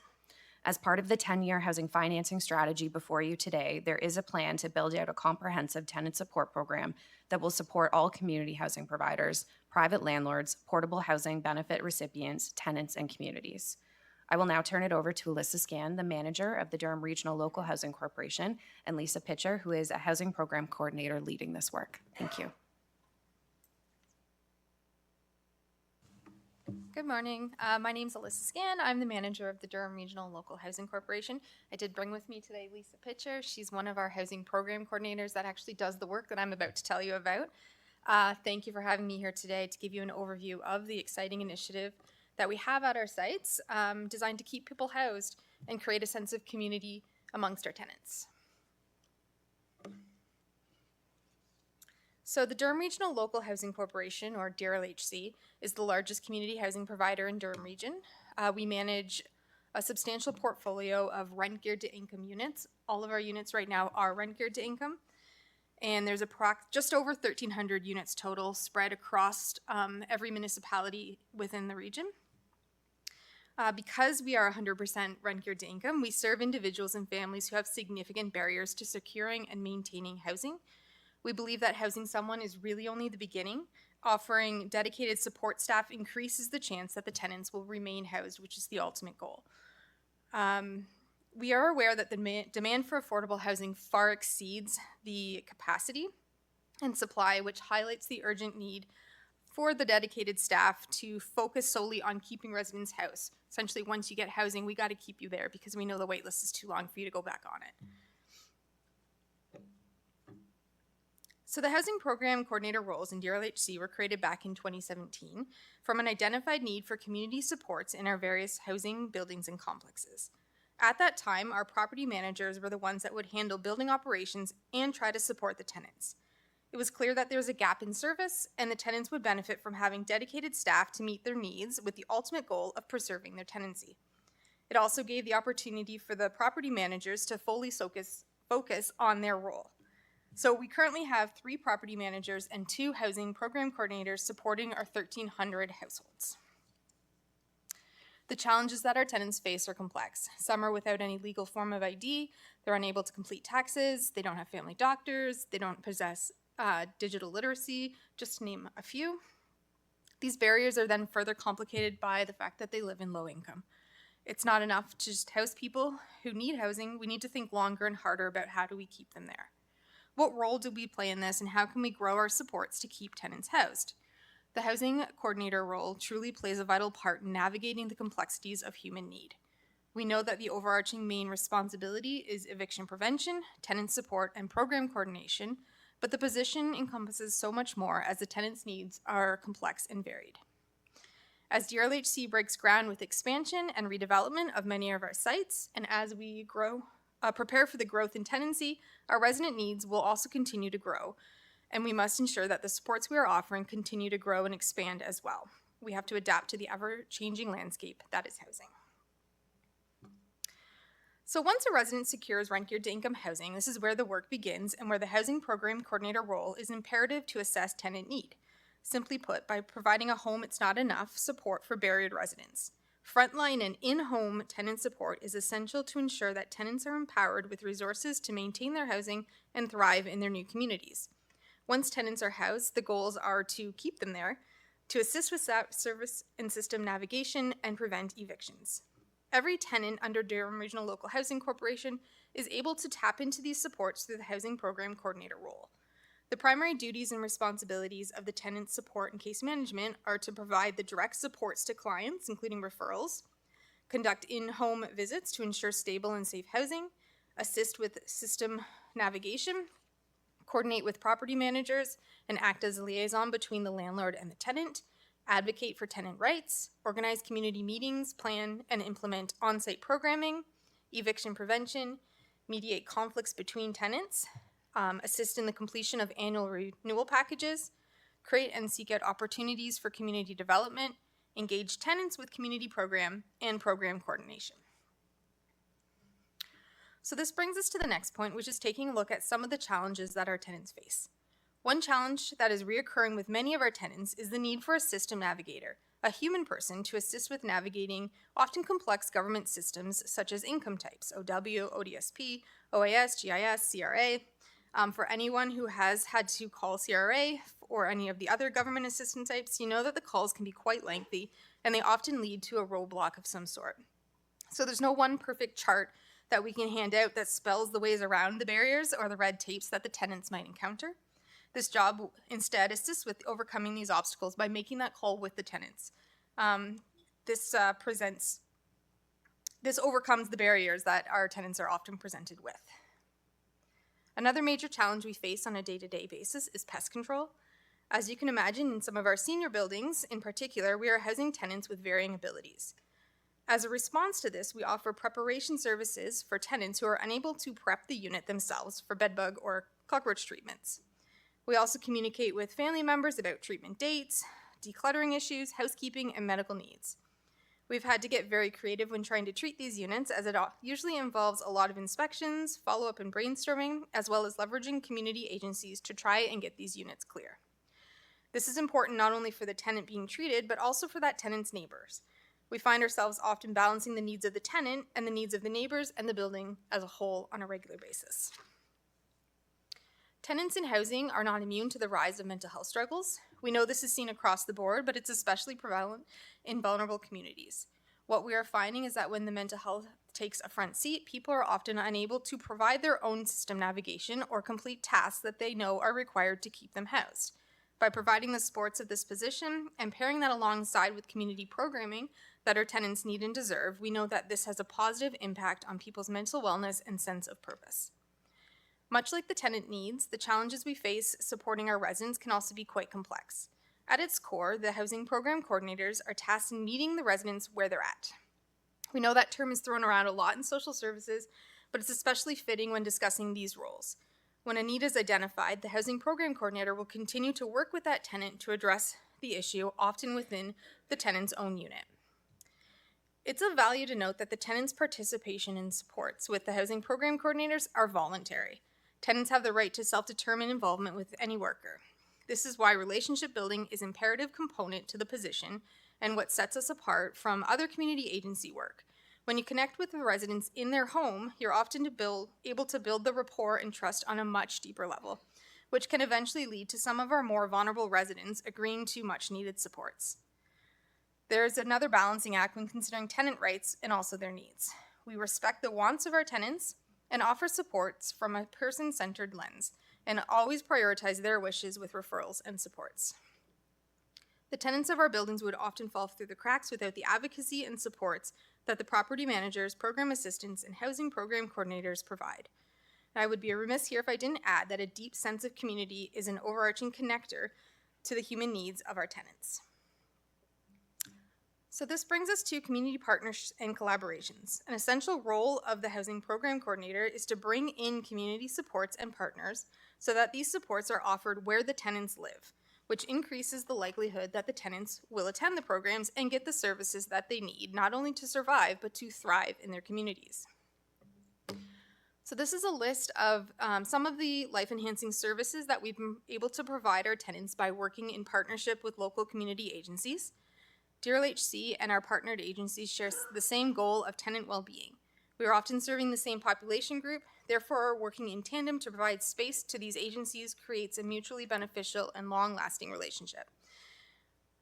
As part of the 10-year housing financing strategy before you today, there is a plan to build out a comprehensive tenant support program that will support all community housing providers, private landlords, portable housing benefit recipients, tenants, and communities. I will now turn it over to Alyssa Scan, the manager of the Durham Regional Local Housing Corporation, and Lisa Pitcher, who is a housing program coordinator leading this work. Thank you. Good morning. My name is Alyssa Scan. I'm the manager of the Durham Regional Local Housing Corporation. I did bring with me today Lisa Pitcher. She's one of our housing program coordinators that actually does the work that I'm about to tell you about. Thank you for having me here today to give you an overview of the exciting initiative that we have at our sites, designed to keep people housed and create a sense of community amongst our tenants. So the Durham Regional Local Housing Corporation, or DRLHC, is the largest community housing provider in Durham Region. We manage a substantial portfolio of rent geared to income units. All of our units right now are rent geared to income. And there's just over 1,300 units total spread across every municipality within the region. Because we are 100% rent geared to income, we serve individuals and families who have significant barriers to securing and maintaining housing. We believe that housing someone is really only the beginning. Offering dedicated support staff increases the chance that the tenants will remain housed, which is the ultimate goal. We are aware that the demand for affordable housing far exceeds the capacity and supply, which highlights the urgent need for the dedicated staff to focus solely on keeping residents housed. Essentially, once you get housing, we got to keep you there because we know the wait list is too long for you to go back on it. So the housing program coordinator roles in DRLHC were created back in 2017 from an identified need for community supports in our various housing buildings and complexes. At that time, our property managers were the ones that would handle building operations and try to support the tenants. It was clear that there was a gap in service, and the tenants would benefit from having dedicated staff to meet their needs with the ultimate goal of preserving their tenancy. It also gave the opportunity for the property managers to fully focus on their role. So we currently have 3 property managers and 2 housing program coordinators supporting our 1,300 households. The challenges that our tenants face are complex. Some are without any legal form of ID, they're unable to complete taxes, they don't have family doctors, they don't possess digital literacy, just to name a few. These barriers are then further complicated by the fact that they live in low income. It's not enough to just house people who need housing. We need to think longer and harder about how do we keep them there. What role do we play in this, and how can we grow our supports to keep tenants housed? The housing coordinator role truly plays a vital part in navigating the complexities of human need. We know that the overarching main responsibility is eviction prevention, tenant support, and program coordination, but the position encompasses so much more as the tenants' needs are complex and varied. As DRLHC breaks ground with expansion and redevelopment of many of our sites, and as we prepare for the growth in tenancy, our resident needs will also continue to grow, and we must ensure that the supports we are offering continue to grow and expand as well. We have to adapt to the ever-changing landscape that is housing. So once a resident secures rent-geared income housing, this is where the work begins and where the housing program coordinator role is imperative to assess tenant need. Simply put, by providing a home it's not enough support for barriered residents. Frontline and in-home tenant support is essential to ensure that tenants are empowered with resources to maintain their housing and thrive in their new communities. Once tenants are housed, the goals are to keep them there, to assist with service and system navigation, and prevent evictions. Every tenant under Durham Regional Local Housing Corporation is able to tap into these supports through the housing program coordinator role. The primary duties and responsibilities of the tenant support and case management are to provide the direct supports to clients, including referrals, conduct in-home visits to ensure stable and safe housing, assist with system navigation, coordinate with property managers, and act as a liaison between the landlord and the tenant, advocate for tenant rights, organize community meetings, plan and implement on-site programming, eviction prevention, mediate conflicts between tenants, assist in the completion of annual renewal packages, create and seek out opportunities for community development, engage tenants with community program and program coordination. So this brings us to the next point, which is taking a look at some of the challenges that our tenants face. One challenge that is reoccurring with many of our tenants is the need for a system navigator, a human person to assist with navigating often complex government systems such as income types, OW, ODSP, OAS, GIS, CRA. For anyone who has had to call CRA or any of the other government assistance types, you know that the calls can be quite lengthy and they often lead to a roadblock of some sort. So there's no one perfect chart that we can hand out that spells the ways around the barriers or the red tapes that the tenants might encounter. This job instead assists with overcoming these obstacles by making that call with the tenants. This overcomes the barriers that our tenants are often presented with. Another major challenge we face on a day-to-day basis is pest control. As you can imagine, in some of our senior buildings in particular, we are housing tenants with varying abilities. As a response to this, we offer preparation services for tenants who are unable to prep the unit themselves for bedbug or cockroach treatments. We also communicate with family members about treatment dates, decluttering issues, housekeeping, and medical needs. We've had to get very creative when trying to treat these units, as it usually involves a lot of inspections, follow-up and brainstorming, as well as leveraging community agencies to try and get these units clear. This is important not only for the tenant being treated, but also for that tenant's neighbors. We find ourselves often balancing the needs of the tenant and the needs of the neighbors and the building as a whole on a regular basis. Tenants in housing are not immune to the rise of mental health struggles. We know this is seen across the board, but it's especially prevalent in vulnerable communities. What we are finding is that when the mental health takes a front seat, people are often unable to provide their own system navigation or complete tasks that they know are required to keep them housed. By providing the supports of this position and pairing that alongside with community programming that our tenants need and deserve, we know that this has a positive impact on people's mental wellness and sense of purpose. Much like the tenant needs, the challenges we face supporting our residents can also be quite complex. At its core, the housing program coordinators are tasked in meeting the residents where they're at. We know that term is thrown around a lot in social services, but it's especially fitting when discussing these roles. When a need is identified, the housing program coordinator will continue to work with that tenant to address the issue, often within the tenant's own unit. It's of value to note that the tenant's participation in supports with the housing program coordinators are voluntary. Tenants have the right to self-determine involvement with any worker. This is why relationship building is an imperative component to the position and what sets us apart from other community agency work. When you connect with the residents in their home, you're often able to build the rapport and trust on a much deeper level, which can eventually lead to some of our more vulnerable residents agreeing to much needed supports. There's another balancing act when considering tenant rights and also their needs. We respect the wants of our tenants and offer supports from a person-centered lens, and always prioritize their wishes with referrals and supports. The tenants of our buildings would often fall through the cracks without the advocacy and supports that the property managers, program assistants, and housing program coordinators provide. And I would be remiss here if I didn't add that a deep sense of community is an overarching connector to the human needs of our tenants. So this brings us to community partnerships and collaborations. An essential role of the housing program coordinator is to bring in community supports and partners so that these supports are offered where the tenants live, which increases the likelihood that the tenants will attend the programs and get the services that they need, not only to survive, but to thrive in their communities. So this is a list of some of the life-enhancing services that we've been able to provide our tenants by working in partnership with local community agencies. DRLHC and our partnered agencies share the same goal of tenant well-being. We are often serving the same population group, therefore working in tandem to provide space to these agencies creates a mutually beneficial and long-lasting relationship.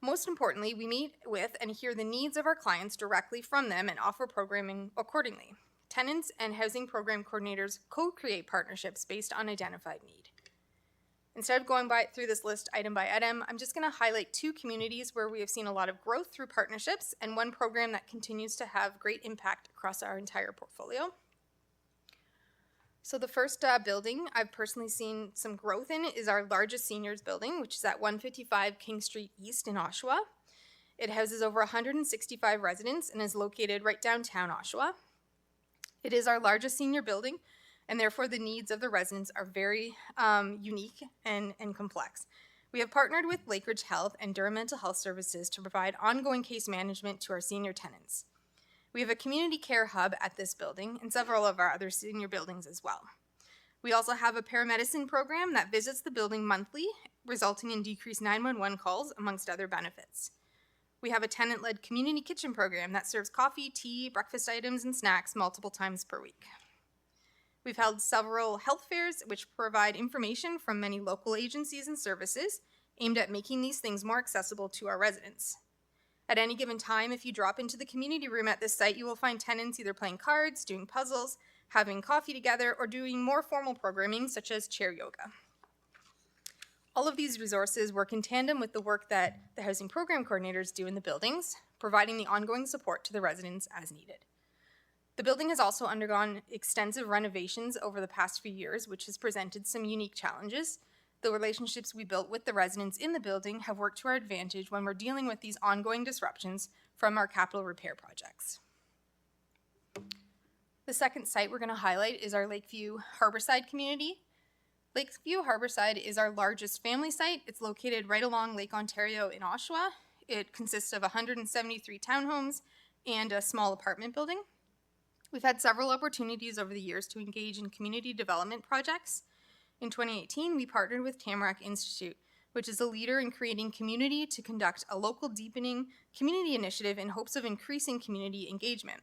Most importantly, we meet with and hear the needs of our clients directly from them and offer programming accordingly. Tenants and housing program coordinators co-create partnerships based on identified need. Instead of going through this list item by item, I'm just going to highlight 2 communities where we have seen a lot of growth through partnerships and one program that continues to have great impact across our entire portfolio. So the first building I've personally seen some growth in is our largest seniors building, which is at 155 King Street East in Oshawa. It houses over 165 residents and is located right downtown Oshawa. It is our largest senior building, and therefore the needs of the residents are very unique and complex. We have partnered with Lakeridge Health and Durham Mental Health Services to provide ongoing case management to our senior tenants. We have a community care hub at this building and several of our other senior buildings as well. We also have a paramedicine program that visits the building monthly, resulting in decreased 911 calls, amongst other benefits. We have a tenant-led community kitchen program that serves coffee, tea, breakfast items, and snacks multiple times per week. We've held several health fairs which provide information from many local agencies and services aimed at making these things more accessible to our residents. At any given time, if you drop into the community room at this site, you will find tenants either playing cards, doing puzzles, having coffee together, or doing more formal programming such as chair yoga. All of these resources work in tandem with the work that the housing program coordinators do in the buildings, providing the ongoing support to the residents as needed. The building has also undergone extensive renovations over the past few years, which has presented some unique challenges. The relationships we built with the residents in the building have worked to our advantage when we're dealing with these ongoing disruptions from our capital repair projects. The second site we're going to highlight is our Lakeview Harborside community. Lakeview Harborside is our largest family site. It's located right along Lake Ontario in Oshawa. It consists of 173 townhomes and a small apartment building. We've had several opportunities over the years to engage in community development projects. In 2018, we partnered with Tamarack Institute, which is a leader in creating community to conduct a local deepening community initiative in hopes of increasing community engagement.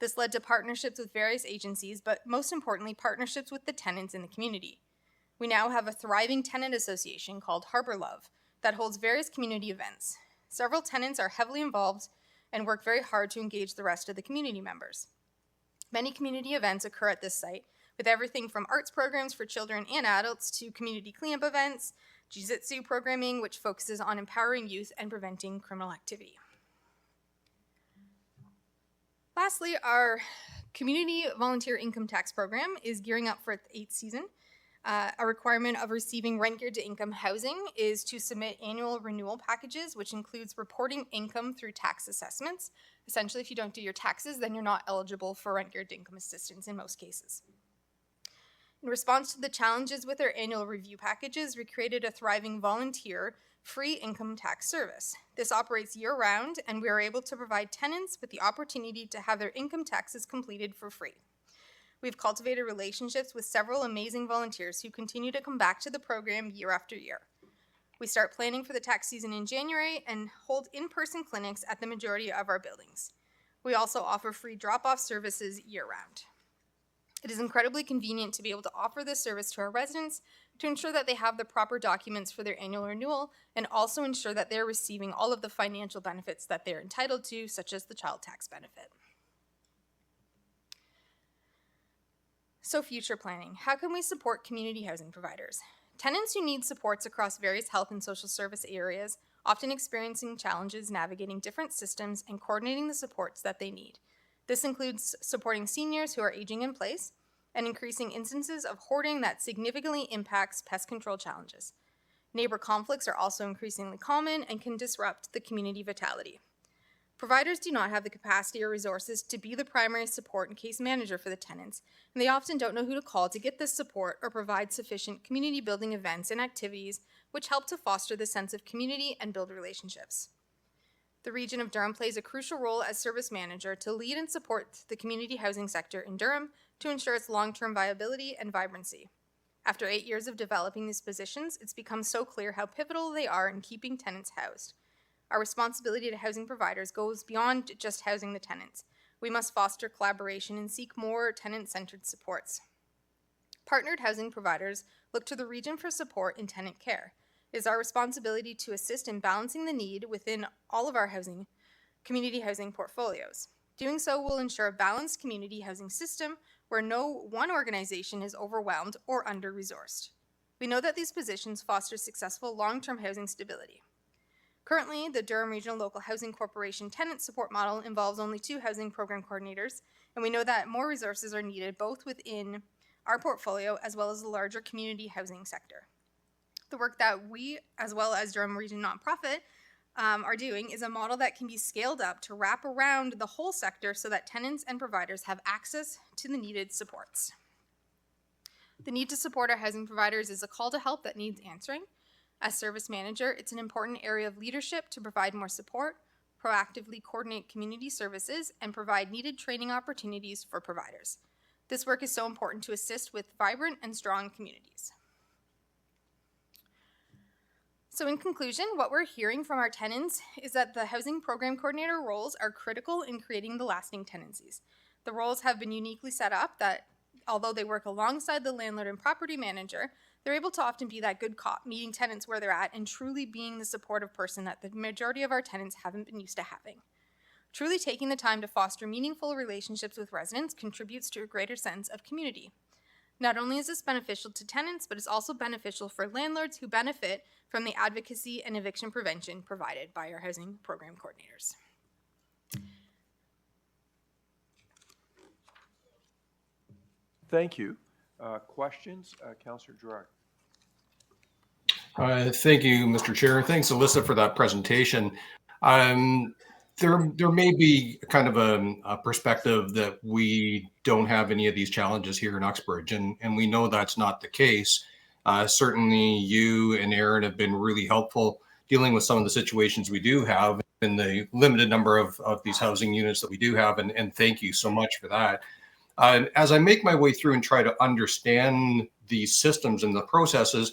This led to partnerships with various agencies, but most importantly, partnerships with the tenants in the community. We now have a thriving tenant association called Harbor Love that holds various community events. Several tenants are heavily involved and work very hard to engage the rest of the community members. Many community events occur at this site, with everything from arts programs for children and adults to community cleanup events, jiu-jitsu programming, which focuses on empowering youth and preventing criminal activity. Lastly, our community volunteer income tax program is gearing up for its 8th season. A requirement of receiving rent geared to income housing is to submit annual renewal packages, which includes reporting income through tax assessments. Essentially, if you don't do your taxes, then you're not eligible for rent geared to income assistance in most cases. In response to the challenges with our annual review packages, we created a thriving volunteer free income tax service. This operates year-round, and we are able to provide tenants with the opportunity to have their income taxes completed for free. We've cultivated relationships with several amazing volunteers who continue to come back to the program year after year. We start planning for the tax season in January and hold in-person clinics at the majority of our buildings. We also offer free drop-off services year-round. It is incredibly convenient to be able to offer this service to our residents to ensure that they have the proper documents for their annual renewal and also ensure that they're receiving all of the financial benefits that they're entitled to, such as the child tax benefit. So future planning. How can we support community housing providers? Tenants who need supports across various health and social service areas, often experiencing challenges navigating different systems and coordinating the supports that they need. This includes supporting seniors who are aging in place and increasing instances of hoarding that significantly impacts pest control challenges. Neighbor conflicts are also increasingly common and can disrupt the community vitality. Providers do not have the capacity or resources to be the primary support and case manager for the tenants, and they often don't know who to call to get this support or provide sufficient community building events and activities which help to foster the sense of community and build relationships. The Region of Durham plays a crucial role as service manager to lead and support the community housing sector in Durham to ensure its long-term viability and vibrancy. After 8 years of developing these positions, it's become so clear how pivotal they are in keeping tenants housed. Our responsibility to housing providers goes beyond just housing the tenants. We must foster collaboration and seek more tenant-centered supports. Partnered housing providers look to the region for support in tenant care. It is our responsibility to assist in balancing the need within all of our community housing portfolios. Doing so will ensure a balanced community housing system where no one organization is overwhelmed or under-resourced. We know that these positions foster successful long-term housing stability. Currently, the Durham Regional Local Housing Corporation tenant support model involves only 2 housing program coordinators, and we know that more resources are needed both within our portfolio as well as the larger community housing sector. The work that we, as well as Durham Region Nonprofit, are doing is a model that can be scaled up to wrap around the whole sector so that tenants and providers have access to the needed supports. The need to support our housing providers is a call to help that needs answering. As service manager, it's an important area of leadership to provide more support, proactively coordinate community services, and provide needed training opportunities for providers. This work is so important to assist with vibrant and strong communities. So in conclusion, what we're hearing from our tenants is that the housing program coordinator roles are critical in creating the lasting tenancies. The roles have been uniquely set up that although they work alongside the landlord and property manager, they're able to often be that good cop, meeting tenants where they're at and truly being the supportive person that the majority of our tenants haven't been used to having. Truly taking the time to foster meaningful relationships with residents contributes to a greater sense of community. Not only is this beneficial to tenants, but it's also beneficial for landlords who benefit from the advocacy and eviction prevention provided by our housing program coordinators. Thank you. Questions? Councillor Gerard. Thank you, Mr. Chair. Thanks, Alyssa, for that presentation. There may be kind of a perspective that we don't have any of these challenges here in Uxbridge, and we know that's not the case. Certainly, you and Aaron have been really helpful dealing with some of the situations we do have in the limited number of these housing units that we do have, and thank you so much for that. As I make my way through and try to understand these systems and the processes,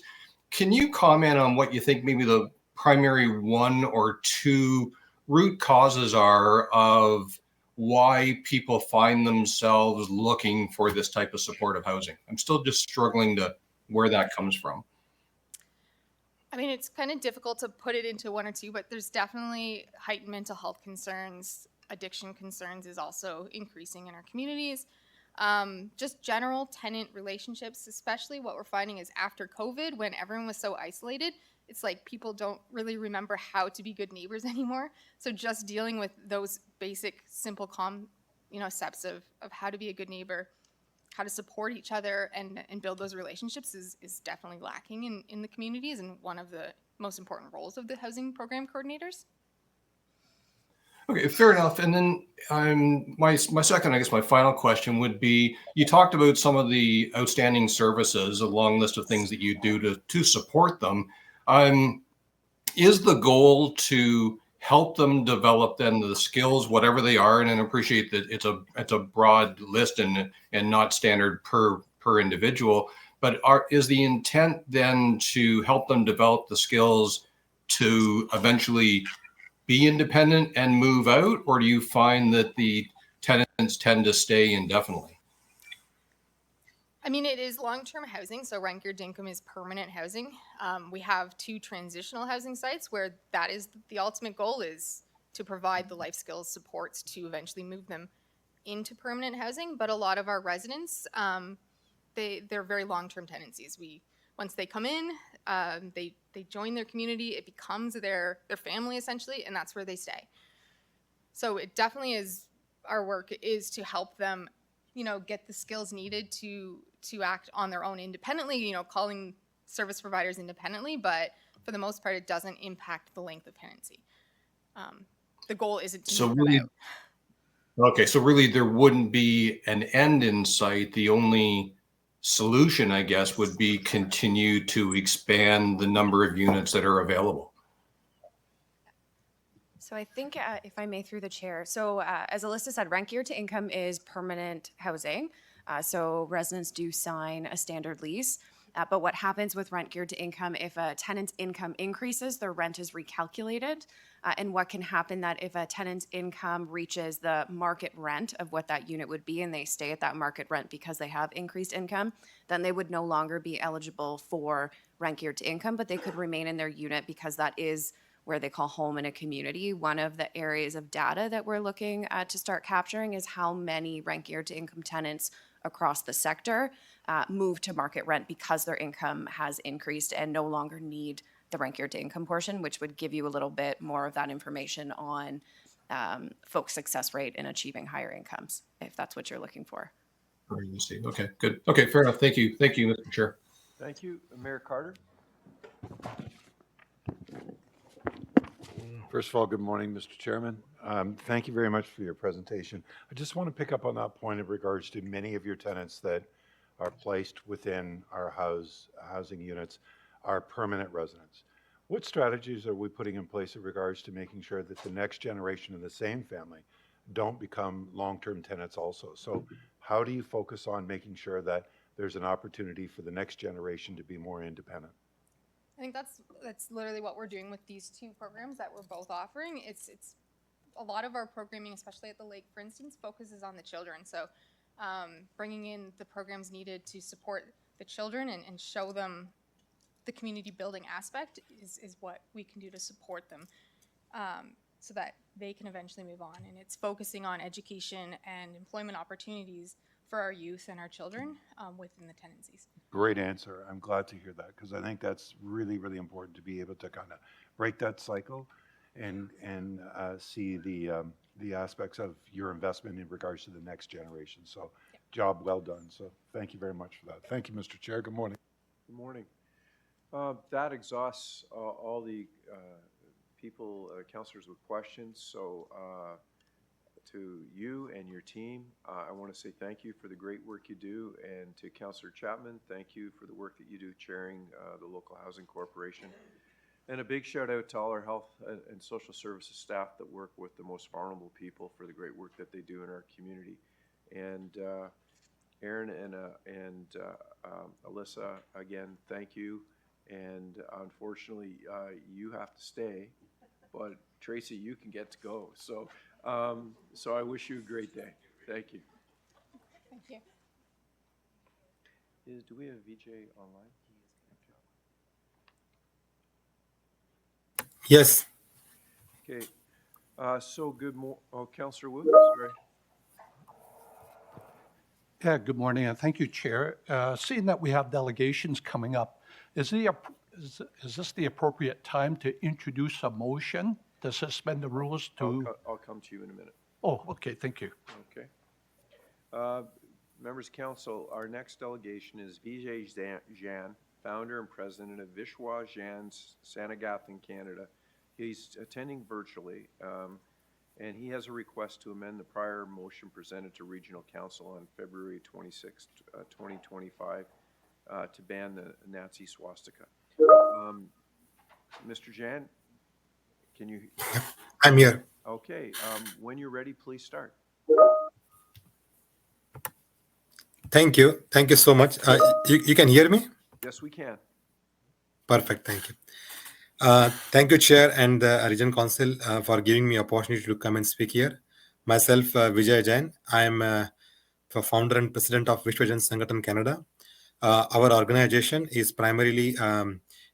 can you comment on what you think maybe the primary 1 or 2 root causes are of why people find themselves looking for this type of supportive housing? I'm still just struggling to where that comes from. I mean, it's kind of difficult to put it into 1 or 2, but there's definitely heightened mental health concerns. Addiction concerns is also increasing in our communities. Just general tenant relationships, especially what we're finding is after COVID, when everyone was so isolated, it's like people don't really remember how to be good neighbors anymore. So just dealing with those basic, simple, steps of how to be a good neighbor, how to support each other and build those relationships is definitely lacking in the communities and one of the most important roles of the housing program coordinators. Okay, fair enough. And then my second, I guess my final question would be, you talked about some of the outstanding services, a long list of things that you do to support them. Is the goal to help them develop then the skills, whatever they are, and I appreciate that it's a broad list and not standard per individual, but is the intent then to help them develop the skills to eventually be independent and move out, or do you find that the tenants tend to stay indefinitely? I mean, it is long-term housing, so Rentgear Dinkum is permanent housing. We have 2 transitional housing sites where that is the ultimate goal, is to provide the life skills supports to eventually move them into permanent housing. But a lot of our residents, they're very long-term tenancies. Once they come in, they join their community. It becomes their family essentially, and that's where they stay. So it definitely is, our work is to help them, get the skills needed to act on their own independently, calling service providers independently, but for the most part, it doesn't impact the length of tenancy. The goal isn't to move them out. Okay, so really there wouldn't be an end in sight. The only solution, I guess, would be continue to expand the number of units that are available. So I think, if I may, through the chair. So as Alyssa said, rent geared to income is permanent housing. So residents do sign a standard lease. But what happens with rent geared to income, if a tenant's income increases, their rent is recalculated. And what can happen that if a tenant's income reaches the market rent of what that unit would be, and they stay at that market rent because they have increased income, then they would no longer be eligible for rent geared to income, but they could remain in their unit because that is where they call home in a community. One of the areas of data that we're looking at to start capturing is how many rent geared to income tenants across the sector move to market rent because their income has increased and no longer need the rent geared to income portion, which would give you a little bit more of that information on folks' success rate in achieving higher incomes, if that's what you're looking for. Okay, good. Okay, fair enough. Thank you, Mr. Chair. Thank you. Mayor Carter? First of all, good morning, Mr. Chairman. Thank you very much for your presentation. I just want to pick up on that point in regards to many of your tenants that are placed within our housing units are permanent residents. What strategies are we putting in place in regards to making sure that the next generation in the same family don't become long-term tenants also? So how do you focus on making sure that there's an opportunity for the next generation to be more independent? I think that's literally what we're doing with these 2 programs that we're both offering. It's a lot of our programming, especially at the Lake, for instance, focuses on the children. So bringing in the programs needed to support the children and show them the community building aspect is what we can do to support them so that they can eventually move on. And it's focusing on education and employment opportunities for our youth and our children within the tenancies. Great answer. I'm glad to hear that, because I think that's really, really important to be able to kind of break that cycle and see the aspects of your investment in regards to the next generation. So job well done. So thank you very much for that. Thank you, Mr. Chair. Good morning. Good morning. That exhausts all the people, councillors with questions. So to you and your team, I want to say thank you for the great work you do, and to Councillor Chapman, thank you for the work that you do chairing the Local Housing Corporation. And a big shout out to all our health and social services staff that work with the most vulnerable people for the great work that they do in our community. And Aaron and Alyssa, again, thank you. And unfortunately, you have to stay, but Tracy, you can get to go. So I wish you a great day. Thank you. Thank you. Do we have VJ online? Yes. Okay. So good morning. Oh, Councillor Wood, sorry. Yeah, good morning, and thank you, Chair. Seeing that we have delegations coming up, is this the appropriate time to introduce a motion to suspend the rules to? I'll come to you in a minute. Oh, okay, thank you. Okay. Members of Council, our next delegation is Vijay Jain, founder and president of Vishwa Jain Sanagathan, Canada. He's attending virtually, and he has a request to amend the prior motion presented to Regional Council on February 26, 2025, to ban the Nazi swastika. Mr. Jain, can you? I'm here. Okay. When you're ready, please start. Thank you. Thank you so much. You can hear me? Yes, we can. Perfect. Thank you. Thank you, Chair and Region Council, for giving me opportunity to come and speak here. Myself, Vijay Jain. I am the founder and president of Vishwa Jain Sangatan Canada. Our organization is primarily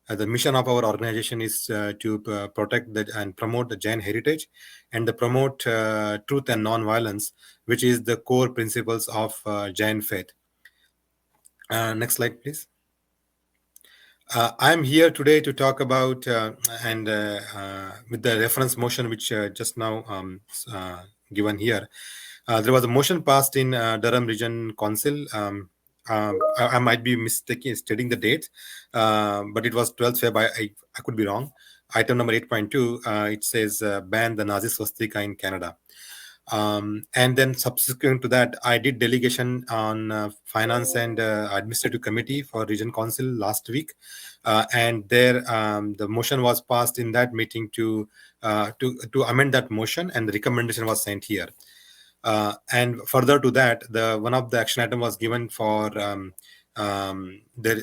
the mission of our organization is to protect and promote the Jain heritage and to promote truth and non-violence, which is the core principles of Jain faith. Next slide, please. I'm here today to talk about with the reference motion which just now given here. There was a motion passed in Durham Region Council. I might be mistaken stating the date, but it was 12th February. I could be wrong. Item number 8.2, it says ban the Nazi swastika in Canada. And then subsequent to that, I did delegation on Finance and Administrative Committee for Region Council last week. And there, the motion was passed in that meeting to amend that motion, and the recommendation was sent here. And further to that, one of the action item was given for the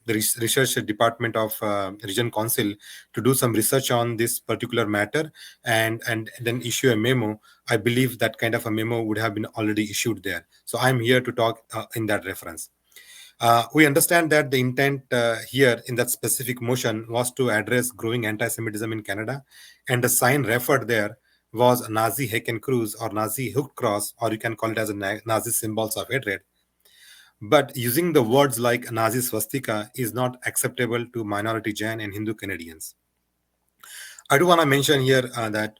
research department of Region Council to do some research on this particular matter and then issue a memo. I believe that kind of a memo would have been already issued there. So I'm here to talk in that reference. We understand that the intent here in that specific motion was to address growing anti-Semitism in Canada, and the sign referred there was Nazi Hakenkreuz or Nazi hooked cross, or you can call it as a Nazi symbols of hatred. But using the words like Nazi swastika is not acceptable to minority Jain and Hindu Canadians. I do want to mention here that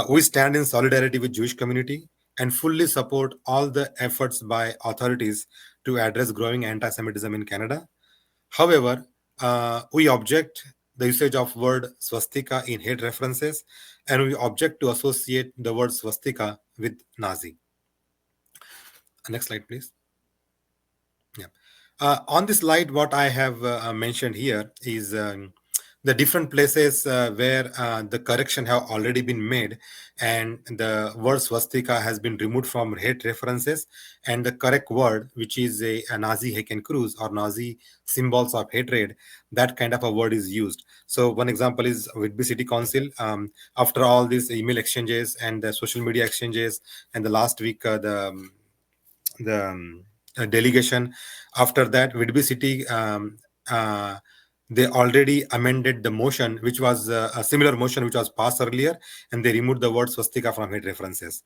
we stand in solidarity with Jewish community and fully support all the efforts by authorities to address growing anti-Semitism in Canada. However, we object the usage of word swastika in hate references, and we object to associate the word swastika with Nazi. Next slide, please. Yeah. On this slide, what I have mentioned here is the different places where the correction have already been made, and the word swastika has been removed from hate references, and the correct word, which is a Nazi Hakenkreuz or Nazi symbols of hatred, that kind of a word is used. So one example is Whitby City Council. After all these email exchanges and the social media exchanges, and the last week the delegation, after that Whitby City they already amended the motion, which was a similar motion which was passed earlier, and they removed the word swastika from hate references.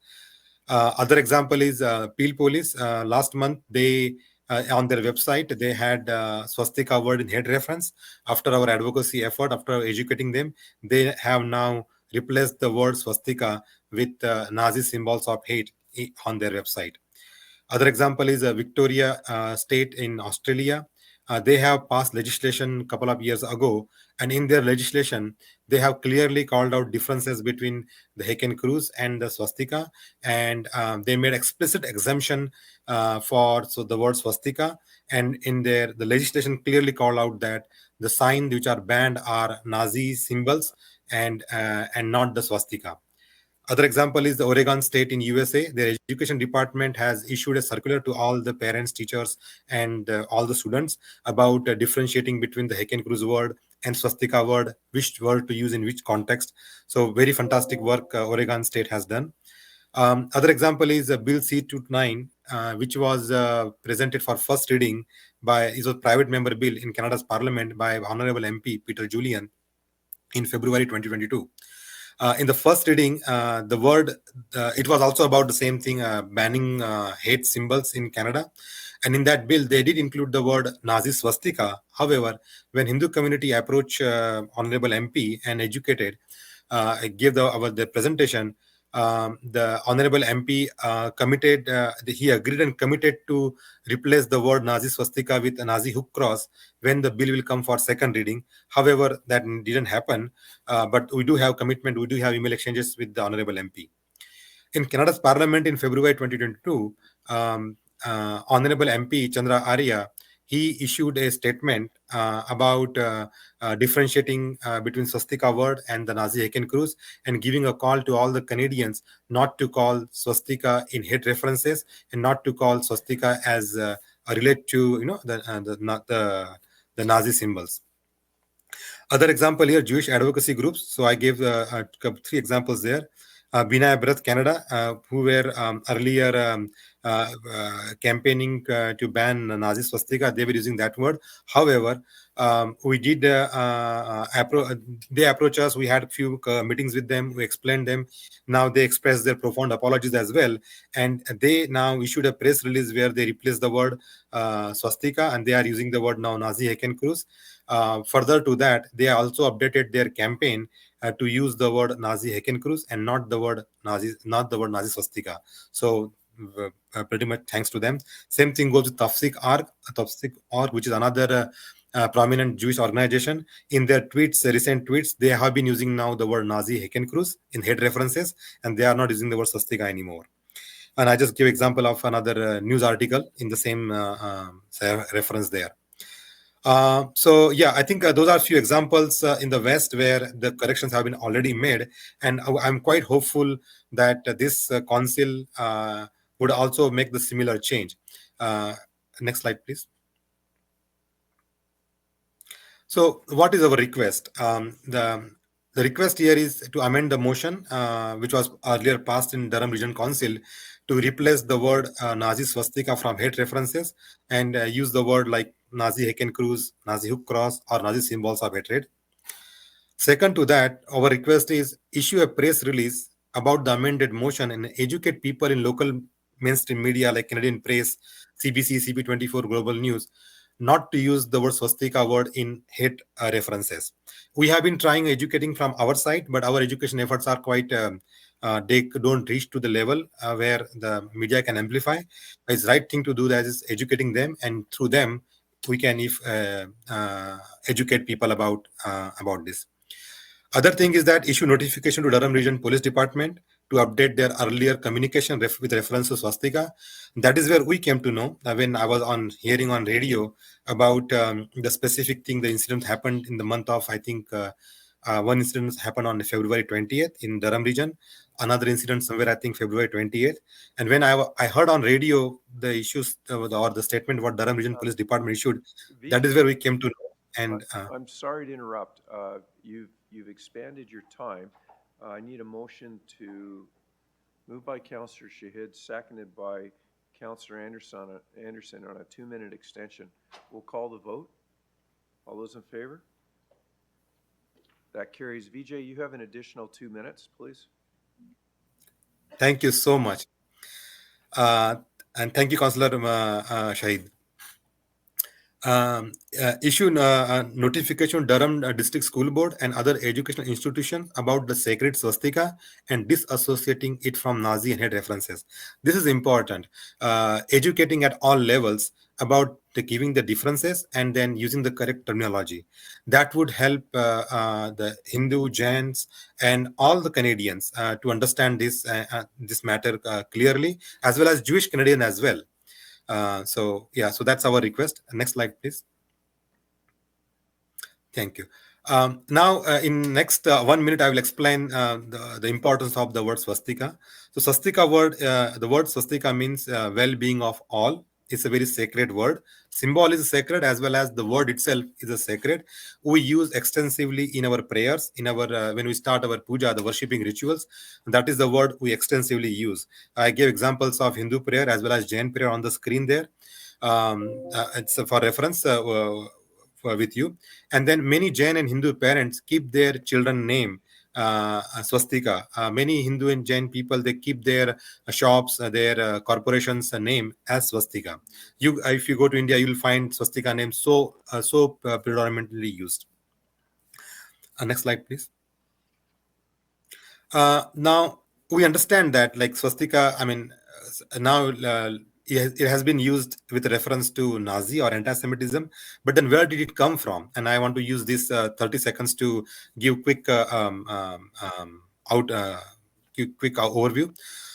Other example is Peel Police. Last month, they on their website, they had swastika word in hate reference. After our advocacy effort, after educating them, they have now replaced the word swastika with Nazi symbols of hate on their website. Other example is Victoria State in Australia. They have passed legislation a couple of years ago, and in their legislation, they have clearly called out differences between the Hakenkreuz and the swastika, and they made explicit exemption for the word swastika, and in the legislation clearly called out that the signs which are banned are Nazi symbols and not the swastika. Other example is the Oregon State in USA. Their education department has issued a circular to all the parents, teachers, and all the students about differentiating between the Hakenkreuz word and swastika word, which word to use in which context. So very fantastic work Oregon State has done. Other example is Bill C-229, which was presented for first reading by, is a private member bill in Canada's Parliament by Honorable MP Peter Julian in February 2022. In the first reading, the word, it was also about the same thing, banning hate symbols in Canada. And in that bill, they did include the word Nazi swastika. However, when Hindu community approached Honorable MP and educated, gave the presentation, the Honorable MP committed, he agreed and committed to replace the word Nazi swastika with a Nazi hook cross when the bill will come for second reading. However, that didn't happen, but we do have commitment, we do have email exchanges with the Honorable MP. In Canada's Parliament in February 2022, Honorable MP Chandra Arya, he issued a statement about differentiating between swastika word and the Nazi Hakenkreuz, and giving a call to all the Canadians not to call swastika in hate references and not to call swastika as relate to the Nazi symbols. Other example here, Jewish advocacy groups. So I gave 3 examples there. Binay Bharat, Canada, who were earlier campaigning to ban Nazi swastika. They were using that word. However, we did they approached us. We had a few meetings with them. We explained them. Now they expressed their profound apologies as well, and they now issued a press release where they replaced the word swastika and they are using the word now Nazi Hakenkreuz. Further to that, they also updated their campaign to use the word Nazi Hakenkreuz and not the word Nazi swastika. So pretty much thanks to them. Same thing goes with Tafsik.org, which is another prominent Jewish organization. In their tweets, recent tweets, they have been using now the word Nazi Hakenkreuz in head references, and they are not using the word swastika anymore. And I just give example of another news article in the same reference there. So yeah, I think those are a few examples in the West where the corrections have been already made, and I'm quite hopeful that this council would also make the similar change. Next slide, please. So what is our request? The request here is to amend the motion, which was earlier passed in Durham Region Council, to replace the word Nazi swastika from hate references and use the word like Nazi Hakenkreuz, Nazi hook cross, or Nazi symbols of hatred. Second to that, our request is issue a press release about the amended motion and educate people in local mainstream media like Canadian Press, CBC, CP24, Global News, not to use the word swastika word in hate references. We have been trying educating from our side, but our education efforts are quite, they don't reach to the level where the media can amplify. It's right thing to do that is educating them, and through them, we can educate people about this. Other thing is that issue notification to Durham Region Police Department to update their earlier communication with reference to swastika. That is where we came to know when I was hearing on radio about the specific thing. The incident happened in the month of, I think, one incident happened on February 20th in Durham region. Another incident somewhere, I think, February 28th. And when I heard on radio the issues or the statement what Durham Region Police Department issued, that is where we came to know. And I'm sorry to interrupt. You've expanded your time. I need a motion to move by Councillor Shahid, seconded by Councillor Anderson on a 2-minute extension. We'll call the vote. All those in favor? That carries. Vijay, you have an additional 2 minutes, please. Thank you so much. And thank you, Councillor Shahid. Issue notification Durham District School Board and other educational institutions about the sacred swastika and disassociating it from Nazi and hate references. This is important. Educating at all levels about giving the differences and then using the correct terminology. That would help the Hindu, Jains, and all the Canadians to understand this matter clearly, as well as Jewish Canadian as well. So that's our request. Next slide, please. Thank you. Now, in next 1 minute, I will explain the importance of the word swastika. So swastika word, the word swastika means well-being of all. It's a very sacred word. Symbol is sacred as well as the word itself is a sacred. We use extensively in our prayers, in our when we start our puja, the worshipping rituals. That is the word we extensively use. I gave examples of Hindu prayer as well as Jain prayer on the screen there. It's for reference with you. And then many Jain and Hindu parents keep their children name swastika. Many Hindu and Jain people, they keep their shops, their corporations name as swastika. If you go to India, you'll find swastika names so predominantly used. Next slide, please. Now we understand that like swastika, I mean, now it has been used with reference to Nazi or anti-Semitism, but then where did it come from? And I want to use this 30 seconds to give quick overview.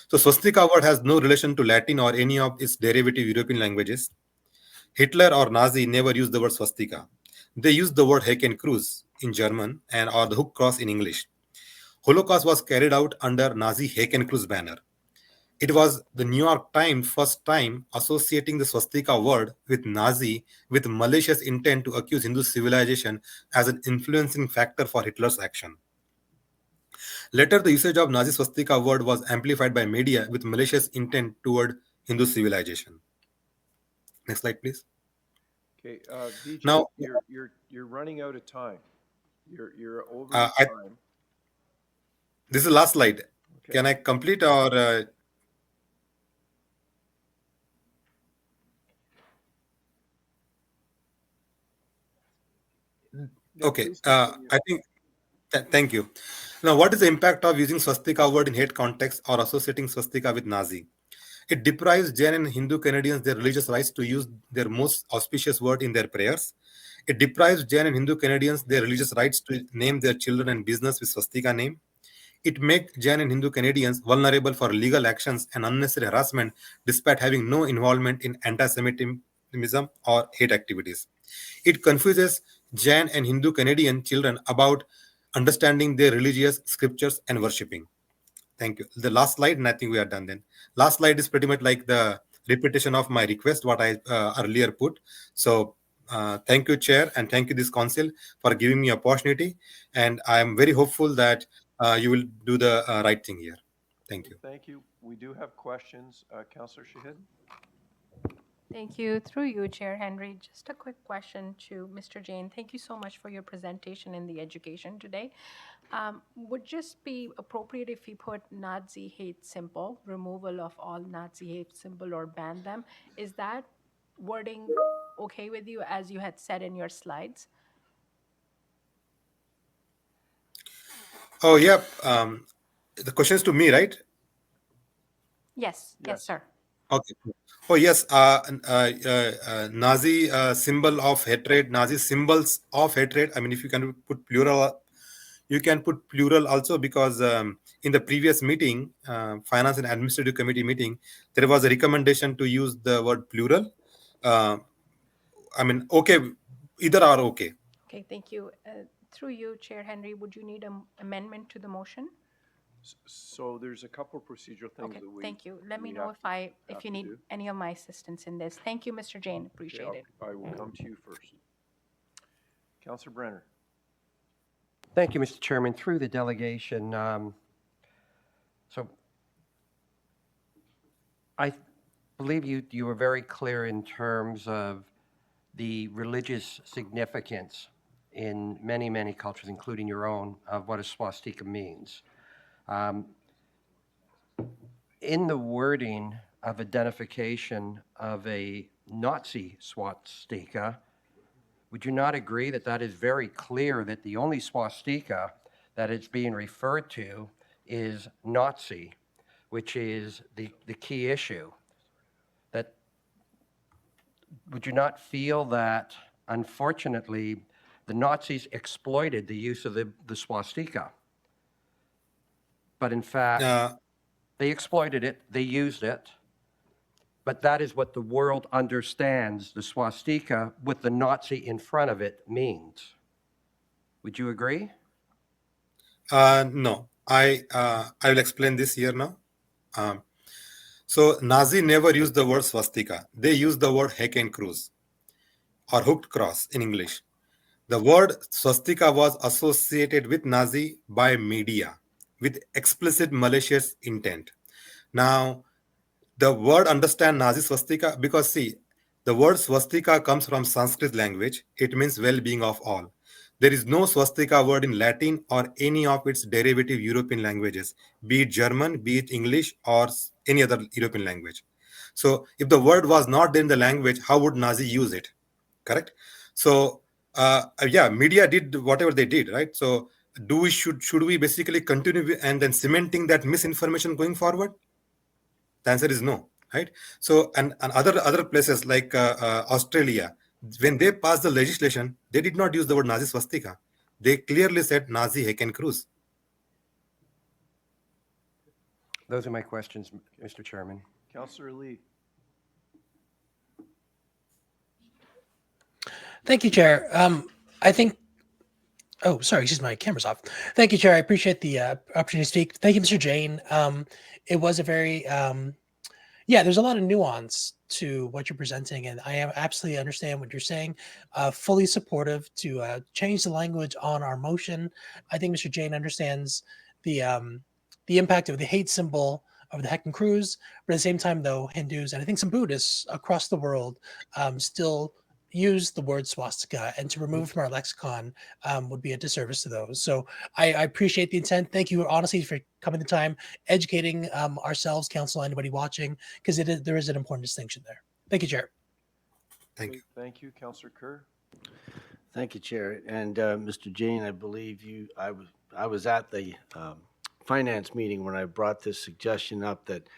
So swastika word has no relation to Latin or any of its derivative European languages. Hitler or Nazi never used the word swastika. They used the word Hakenkreuz in German or the hook cross in English. Holocaust was carried out under Nazi Hakenkreuz banner. It was the New York Times first time associating the swastika word with Nazi with malicious intent to accuse Hindu civilization as an influencing factor for Hitler's action. Later, the usage of Nazi swastika word was amplified by media with malicious intent toward Hindu civilization. Next slide, please. Okay, Vijay, Now, you're running out of time. You're over I, time. this is the last slide. Okay. Can I complete or? Okay, I think, thank you. Now, what is the impact of using swastika word in hate context or associating swastika with Nazi? It deprives Jain and Hindu Canadians their religious rights to use their most auspicious word in their prayers. It deprives Jain and Hindu Canadians their religious rights to name their children and business with swastika name. It makes Jain and Hindu Canadians vulnerable for legal actions and unnecessary harassment despite having no involvement in anti-Semitism or hate activities. It confuses Jain and Hindu Canadian children about understanding their religious scriptures and worshipping. Thank you. The last slide, and I think we are done then. Last slide is pretty much like the repetition of my request, what I earlier put. So thank you, Chair, and thank you, this council, for giving me opportunity. And I am very hopeful that you will do the right thing here. Thank you. Thank you. We do have questions. Councillor Shahid? Thank you. Through you, Chair Henry, just a quick question to Mr. Jain. Thank you so much for your presentation in the education today. Would just be appropriate if we put Nazi hate symbol, removal of all Nazi hate symbol or ban them? Is that wording okay with you as you had said in your slides? Oh, yeah. The question is to me, right? Yes, yes, sir. Okay. Oh, yes. Nazi symbol of hatred, Nazi symbols of hatred. I mean, if you can put plural, you can put plural also, because in the previous meeting, Finance and Administrative Committee meeting, there was a recommendation to use the word plural. I mean, okay, either are okay. Okay, thank you. Through you, Chair Henry, would you need an amendment to the motion? So there's a couple procedural things Okay, that we. thank you. Let me we know have if you to need do. any of my assistance in this. Thank you, Mr. Jain. Okay, Appreciate it. I will come to you first. Councillor Brenner? Thank you, Mr. Chairman. Through the delegation, so I believe you were very clear in terms of the religious significance in many, many cultures, including your own, of what a swastika means. In the wording of identification of a Nazi swastika, would you not agree that that is very clear that the only swastika that it's being referred to is Nazi, which is the key issue? That would you not feel that, unfortunately, the Nazis exploited the use of the swastika? But in fact, they exploited it, they used it, but that is what the world understands the swastika with the Nazi in front of it means. Would you agree? No, I will explain this here now. So Nazi never used the word swastika. They used the word Hakenkreuz or hooked cross in English. The word swastika was associated with Nazi by media with explicit malicious intent. Now, the word understand Nazi swastika, because see, the word swastika comes from Sanskrit language. It means well-being of all. There is no swastika word in Latin or any of its derivative European languages, be it German, be it English, or any other European language. So if the word was not in the language, how would Nazi use it? Correct? So yeah, media did whatever they did, right? So should we basically continue and then cementing that misinformation going forward? The answer is no, right? So and other places like Australia, when they passed the legislation, they did not use the word Nazi swastika. They clearly said Nazi Hakenkreuz. Those are my questions, Mr. Chairman. Councillor Lee? Thank you, Chair. I think, oh, sorry, excuse me, my camera's off. Thank you, Chair. I appreciate the opportunity to speak. Thank you, Mr. Jain. It was a very, yeah, there's a lot of nuance to what you're presenting, and I absolutely understand what you're saying. Fully supportive to change the language on our motion. I think Mr. Jain understands the impact of the hate symbol of the Heckin Cruz, but at the same time, though, Hindus and I think some Buddhists across the world still use the word swastika, and to remove from our lexicon would be a disservice to those. So I appreciate the intent. Thank you, honestly, for coming the time, educating ourselves, council, anybody watching, because there is an important distinction there. Thank you, Chair. Thank you, Councillor Kerr. Thank you, Chair. And Mr. Jane, I believe I was at the finance meeting when I brought this suggestion up that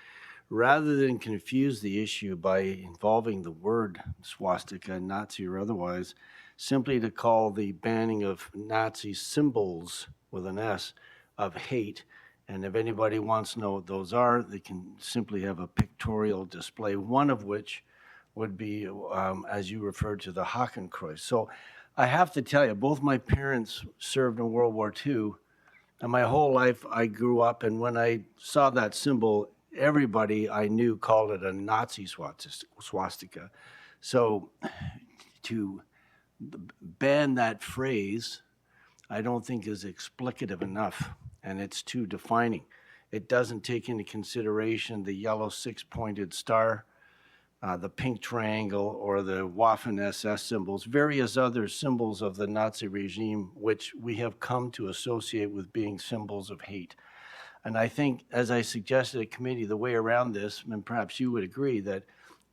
rather than confuse the issue by involving the word swastika, Nazi or otherwise, simply to call the banning of Nazi symbols with an S of hate. And if anybody wants to know what those are, they can simply have a pictorial display, one of which would be, as you referred to, the Hakenkreuz. So I have to tell you, both my parents served in World War II, and my whole life I grew up, and when I saw that symbol, everybody I knew called it a Nazi swastika. So to ban that phrase, I don't think is explicative enough, and it's too defining. It doesn't take into consideration the yellow six-pointed star, the pink triangle, or the Waffen-SS symbols, various other symbols of the Nazi regime, which we have come to associate with being symbols of hate. And I think, as I suggested at committee, the way around this, and perhaps you would agree, that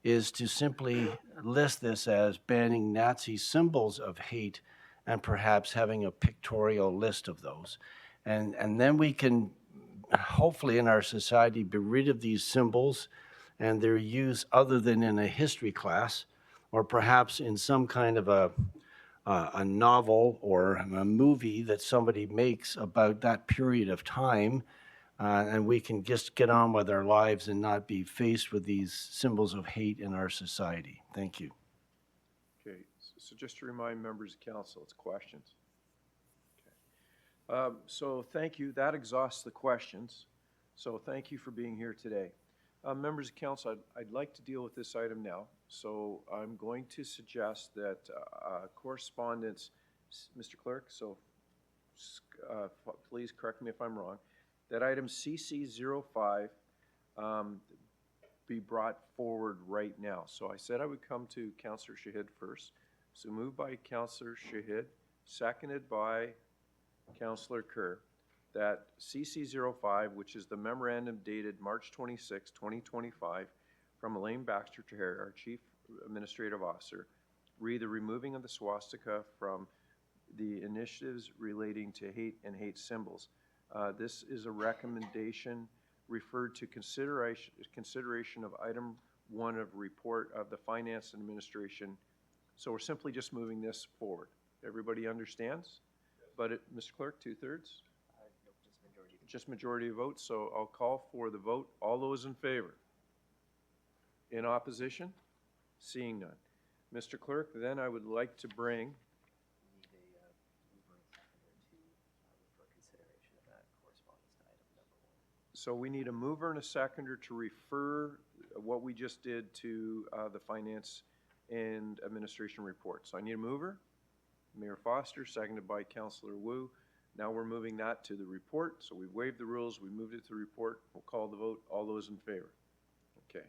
is to simply list this as banning Nazi symbols of hate and perhaps having a pictorial list of those. And then we can, hopefully in our society, be rid of these symbols and their use other than in a history class, or perhaps in some kind of a novel or a movie that somebody makes about that period of time, and we can just get on with our lives and not be faced with these symbols of hate in our society. Thank you. Okay, so just to remind members of council, it's questions. Okay. So thank you. That exhausts the questions. So thank you for being here today. Members of council, I'd like to deal with this item now. So I'm going to suggest that correspondence, Mr. Clerk, so please correct me if I'm wrong, that item CC05 be brought forward right now. So I said I would come to Councillor Shahid first. So moved by Councillor Shahid, seconded by Councillor Kerr, that CC05, which is the memorandum dated March 26, 2025, from Elaine Baxter Tahir, our Chief Administrative Officer, read the removing of the swastika from the initiatives relating to hate and hate symbols. This is a recommendation referred to consideration of item 1 of report of the Finance and Administration. So we're simply just moving this forward. Everybody understands? But Mr. Clerk, 2/3? Just majority of votes, so I'll call for the vote. All those in favor? In opposition? Seeing none. Mr. Clerk, then I would like to bring So we need a mover and a seconder to refer what we just did to the Finance and Administration report. So I need a mover, Mayor Foster, seconded by Councillor Wu. Now we're moving that to the report. So we waived the rules, we moved it to the report. We'll call the vote. All those in favor? Okay.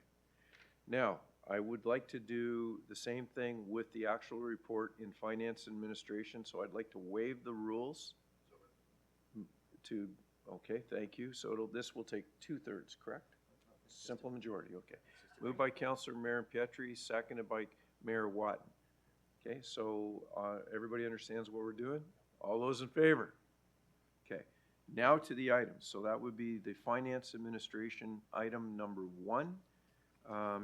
Now, I would like to do the same thing with the actual report in Finance and Administration. So I'd like to waive the rules to, okay, thank you. So this will take 2/3, correct? Simple majority, okay. Moved by Councillor Marin Pietri, seconded by Mayor Watton. Okay, so everybody understands what we're doing? All those in favor? Okay, now to the items. So that would be the Finance Administration item number 1.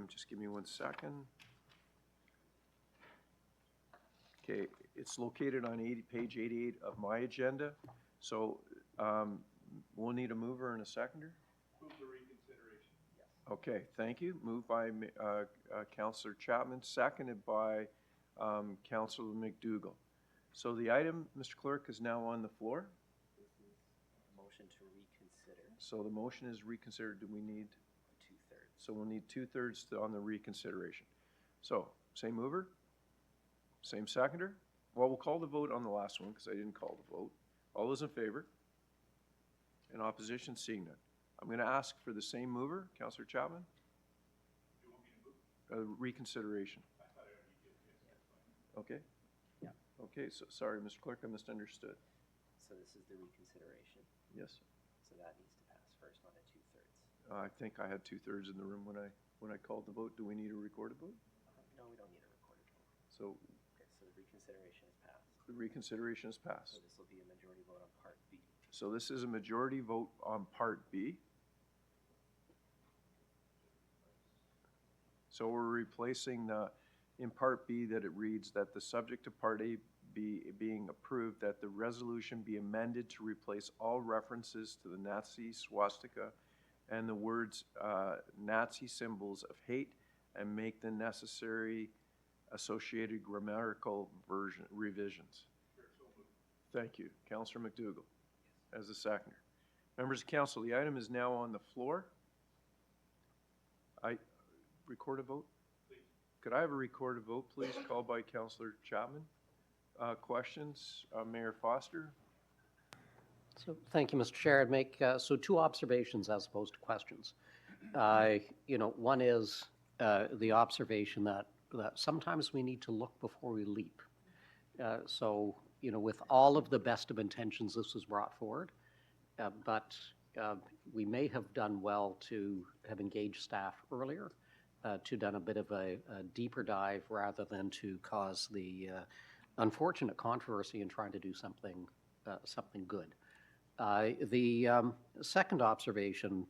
Just give me 1 second. Okay, it's located on page 88 of my agenda. So we'll need a mover and a seconder. Move the reconsideration. Okay, thank you. Moved by Councillor Chapman, seconded by Councillor McDougall. So the item, Mr. Clerk, is now on the floor. This is a motion to reconsider. So the motion is reconsidered. Do we need 2/3? So we'll need 2/3 on the reconsideration. So same mover, same seconder. Well, we'll call the vote on the last one because I didn't call the vote. All those in favor? In opposition, seeing none. I'm going to ask for the same mover, Councillor Chapman. Reconsideration. Okay. Yeah. Okay, so sorry, Mr. Clerk, I misunderstood. So this is the reconsideration. Yes. So that needs to pass first on a 2/3. I think I had 2/3 in the room when I called the vote. Do we need a recorded vote? No, we don't need a recorded vote. So Okay, so the reconsideration is passed. the reconsideration is So passed. this will be a majority vote on Part B. So this is a majority vote on Part B. So we're replacing in Part B that it reads that the subject of Part A being approved, that the resolution be amended to replace all references to the Nazi swastika and the words Nazi symbols of hate and make the necessary associated grammatical revisions. Thank you. Councillor McDougall as the seconder. Members of council, the item is now on the floor. Record a vote? Could I have a recorded vote, please, called by Councillor Chapman? Questions? Mayor Foster? So, thank you, Mr. Chair. I'd make, so 2 observations as opposed to questions. One is the observation that sometimes we need to look before we leap. With all of the best of intentions, this was brought forward, but we may have done well to have engaged staff earlier, to done a bit of a deeper dive rather than to cause the unfortunate controversy in trying to do something good. The second observation,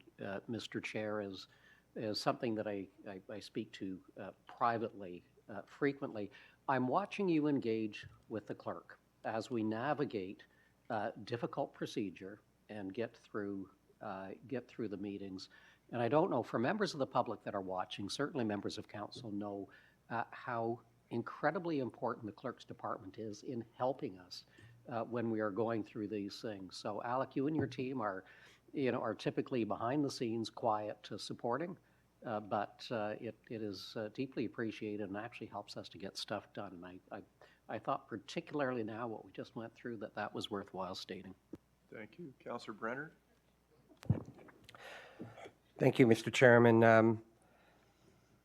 Mr. Chair, is something that I speak to privately frequently. I'm watching you engage with the clerk as we navigate difficult procedure and get through the meetings. And I don't know, for members of the public that are watching, certainly members of council know how incredibly important the clerk's department is in helping us when we are going through these things. So Alec, you and your team are typically behind the scenes, quiet, supporting, but it is deeply appreciated and actually helps us to get stuff done. And I thought particularly now what we just went through that was worthwhile stating. Thank you. Councillor Brenner? Thank you, Mr. Chairman.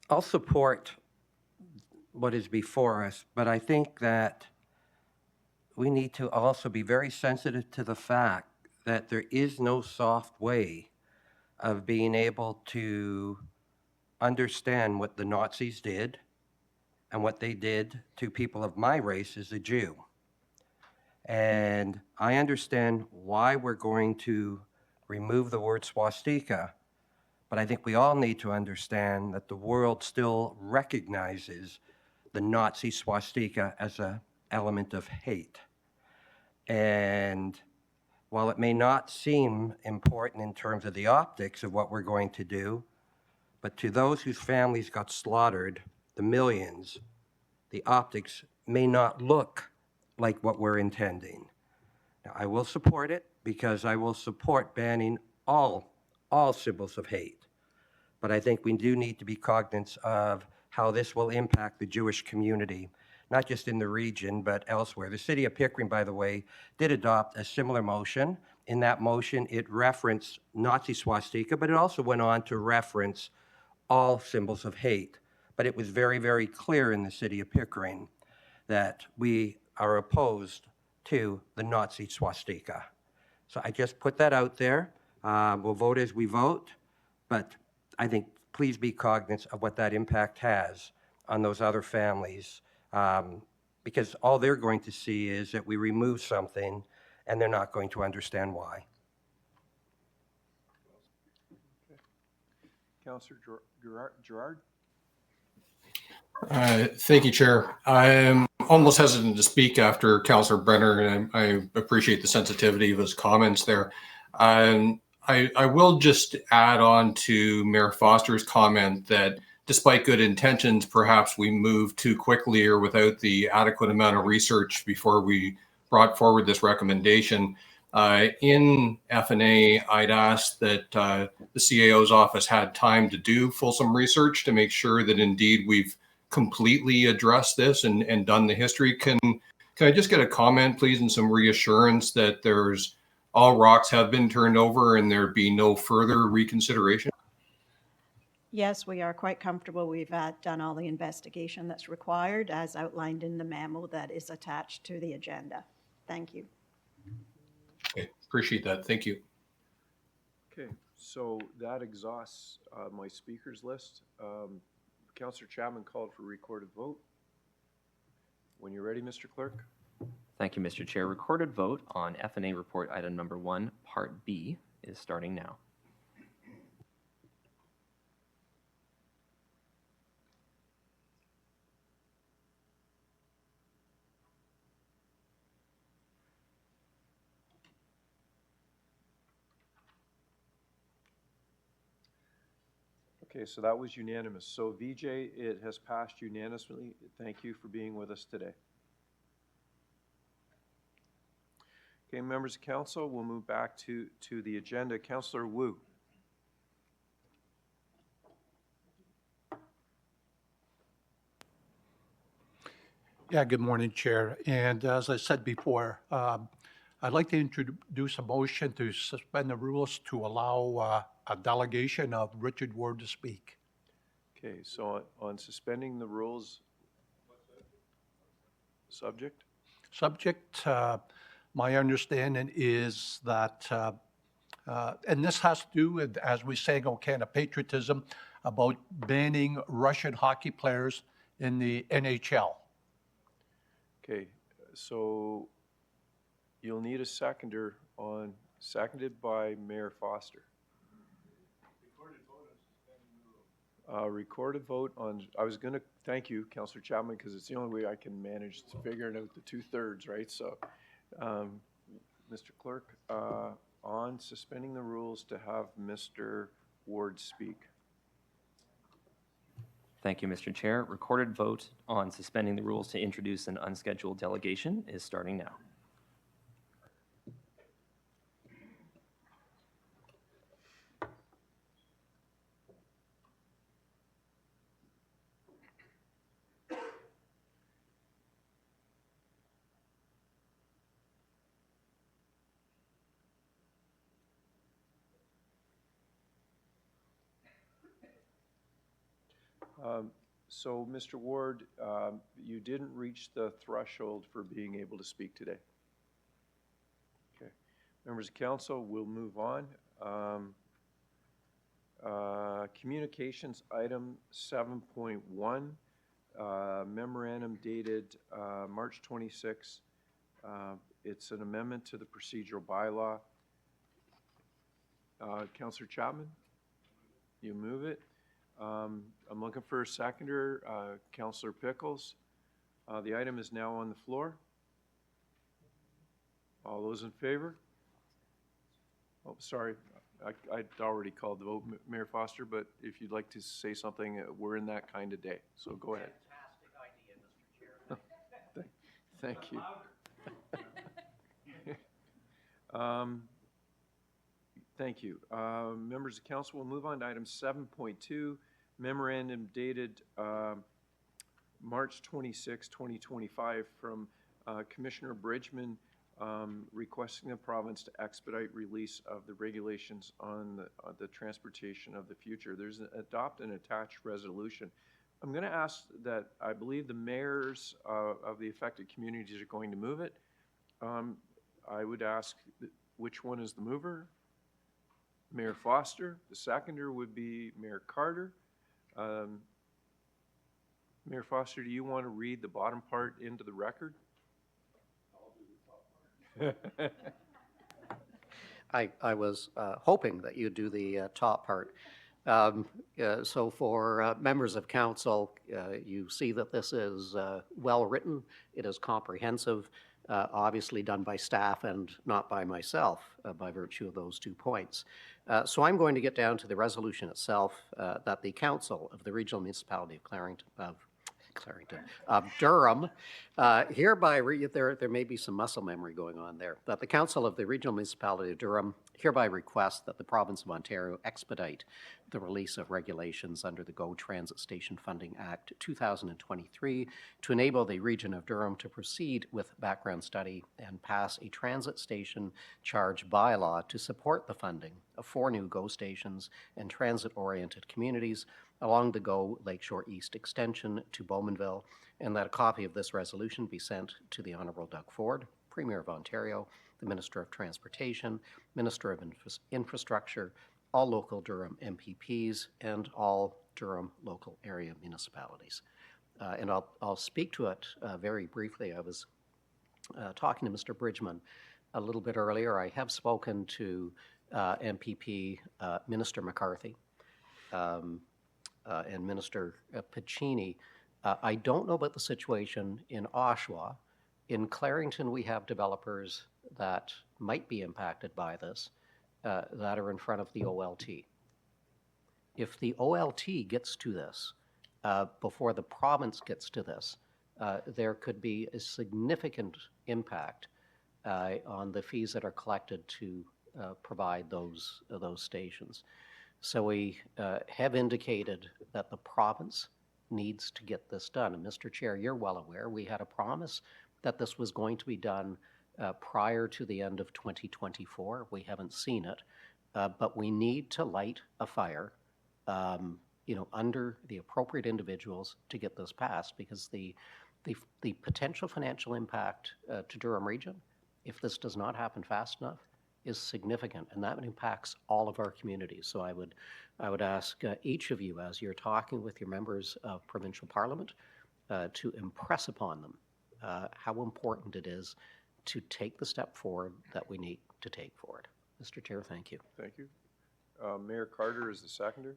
I'll support what is before us, but I think that we need to also be very sensitive to the fact that there is no soft way of being able to understand what the Nazis did and what they did to people of my race as a Jew. And I understand why we're going to remove the word swastika, but I think we all need to understand that the world still recognizes the Nazi swastika as an element of hate. And while it may not seem important in terms of the optics of what we're going to do, but to those whose families got slaughtered, the millions, the optics may not look like what we're intending. Now, I will support it because I will support banning all symbols of hate. But I think we do need to be cognizant of how this will impact the Jewish community, not just in the region, but elsewhere. The city of Pickering, by the way, did adopt a similar motion. In that motion, it referenced Nazi swastika, but it also went on to reference all symbols of hate. But it was very, very clear in the city of Pickering that we are opposed to the Nazi swastika. So I just put that out there. We'll vote as we vote, but I think please be cognizant of what that impact has on those other families, because all they're going to see is that we remove something and they're not going to understand why. Councillor Gerard? Thank you, Chair. I'm almost hesitant to speak after Councillor Brenner, and I appreciate the sensitivity of his comments there. I will just add on to Mayor Foster's comment that despite good intentions, perhaps we moved too quickly or without the adequate amount of research before we brought forward this recommendation. In F&A, I'd asked that the CAO's office had time to do fulsome research to make sure that indeed we've completely addressed this and done the history. Can I just get a comment, please, and some reassurance that there's all rocks have been turned over and there be no further reconsideration? Yes, we are quite comfortable. We've done all the investigation that's required as outlined in the memo that is attached to the agenda. Thank you. Okay, appreciate that. Thank you. Okay, so that exhausts my speakers list. Councillor Chapman called for recorded vote. When you're ready, Mr. Clerk. Thank you, Mr. Chair. Recorded vote on FNA report item number 1, Part B, is starting now. Okay, so that was unanimous. So VJ, it has passed unanimously. Thank you for being with us today. Okay, members of council, we'll move back to the agenda. Councillor Wu. Yeah, good morning, Chair. And as I said before, I'd like to introduce a motion to suspend the rules to allow a delegation of Richard Ward to speak. Okay, so on suspending the rules, subject? Subject, my understanding is that, and this has to do with, as we say, kind of patriotism, about banning Russian hockey players in the NHL. Okay, so you'll need a seconder on, seconded by Mayor Foster. Recorded vote on, I was going to, thank you, Councillor Chapman, because it's the only way I can manage to figuring out the 2/3, right? So, Mr. Clerk, on suspending the rules to have Mr. Ward speak. Thank you, Mr. Chair. Recorded vote on suspending the rules to introduce an unscheduled delegation is starting now. So, Mr. Ward, you didn't reach the threshold for being able to speak today. Okay. Members of council, we'll move on. Communications item 7.1, memorandum dated March 26. It's an amendment to the procedural bylaw. Councillor Chapman, you move it. I'm looking for a seconder, Councillor Pickles. The item is now on the floor. All those in favor? Oh, sorry, I'd already called the vote, Mayor Foster, but if you'd like to say something, we're in that kind of day, so go ahead. Fantastic idea, Mr. Chair. Thank you. Thank you. Members of council, we'll move on to item 7.2, memorandum dated March 26, 2025 from Commissioner Bridgman requesting the province to expedite release of the regulations on the transportation of the future. There's an adopt and attach resolution. I'm going to ask that I believe the mayors of the affected communities are going to move it. I would ask which one is the mover? Mayor Foster. The seconder would be Mayor Carter. Mayor Foster, do you want to read the bottom part into the record? I'll do the top part. I was hoping that you'd do the top part. So for members of council, you see that this is well-written, it is comprehensive, obviously done by staff and not by myself by virtue of those 2 points. So I'm going to get down to the resolution itself that the Council of the Regional Municipality of Clarington. Durham, hereby, there may be some muscle memory going on there, that the Council of the Regional Municipality of Durham hereby requests that the Province of Ontario expedite the release of regulations under the GO Transit Station Funding Act 2023 to enable the Region of Durham to proceed with background study and pass a transit station charge bylaw to support the funding of 4 new GO stations and transit-oriented communities along the GO Lakeshore East extension to Bowmanville, and that a copy of this resolution be sent to the Honourable Doug Ford, Premier of Ontario, the Minister of Transportation, Minister of Infrastructure, all local Durham MPPs, and all Durham local area municipalities. And I'll speak to it very briefly. I was talking to Mr. Bridgman a little bit earlier. I have spoken to MPP Minister McCarthy and Minister Piccini. I don't know about the situation in Oshawa. In Clarington, we have developers that might be impacted by this that are in front of the OLT. If the OLT gets to this before the province gets to this, there could be a significant impact on the fees that are collected to provide those stations. So we have indicated that the province needs to get this done. And Mr. Chair, you're well aware, we had a promise that this was going to be done prior to the end of 2024. We haven't seen it, but we need to light a fire, under the appropriate individuals to get this passed, because the potential financial impact to Durham Region, if this does not happen fast enough, is significant, and that impacts all of our communities. So I would ask each of you, as you're talking with your members of provincial parliament, to impress upon them how important it is to take the step forward that we need to take forward. Mr. Chair, thank you. Thank you. Mayor Carter is the seconder.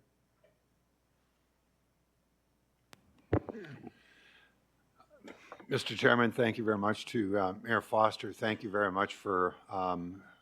Mr. Chairman, thank you very much to Mayor Foster. Thank you very much for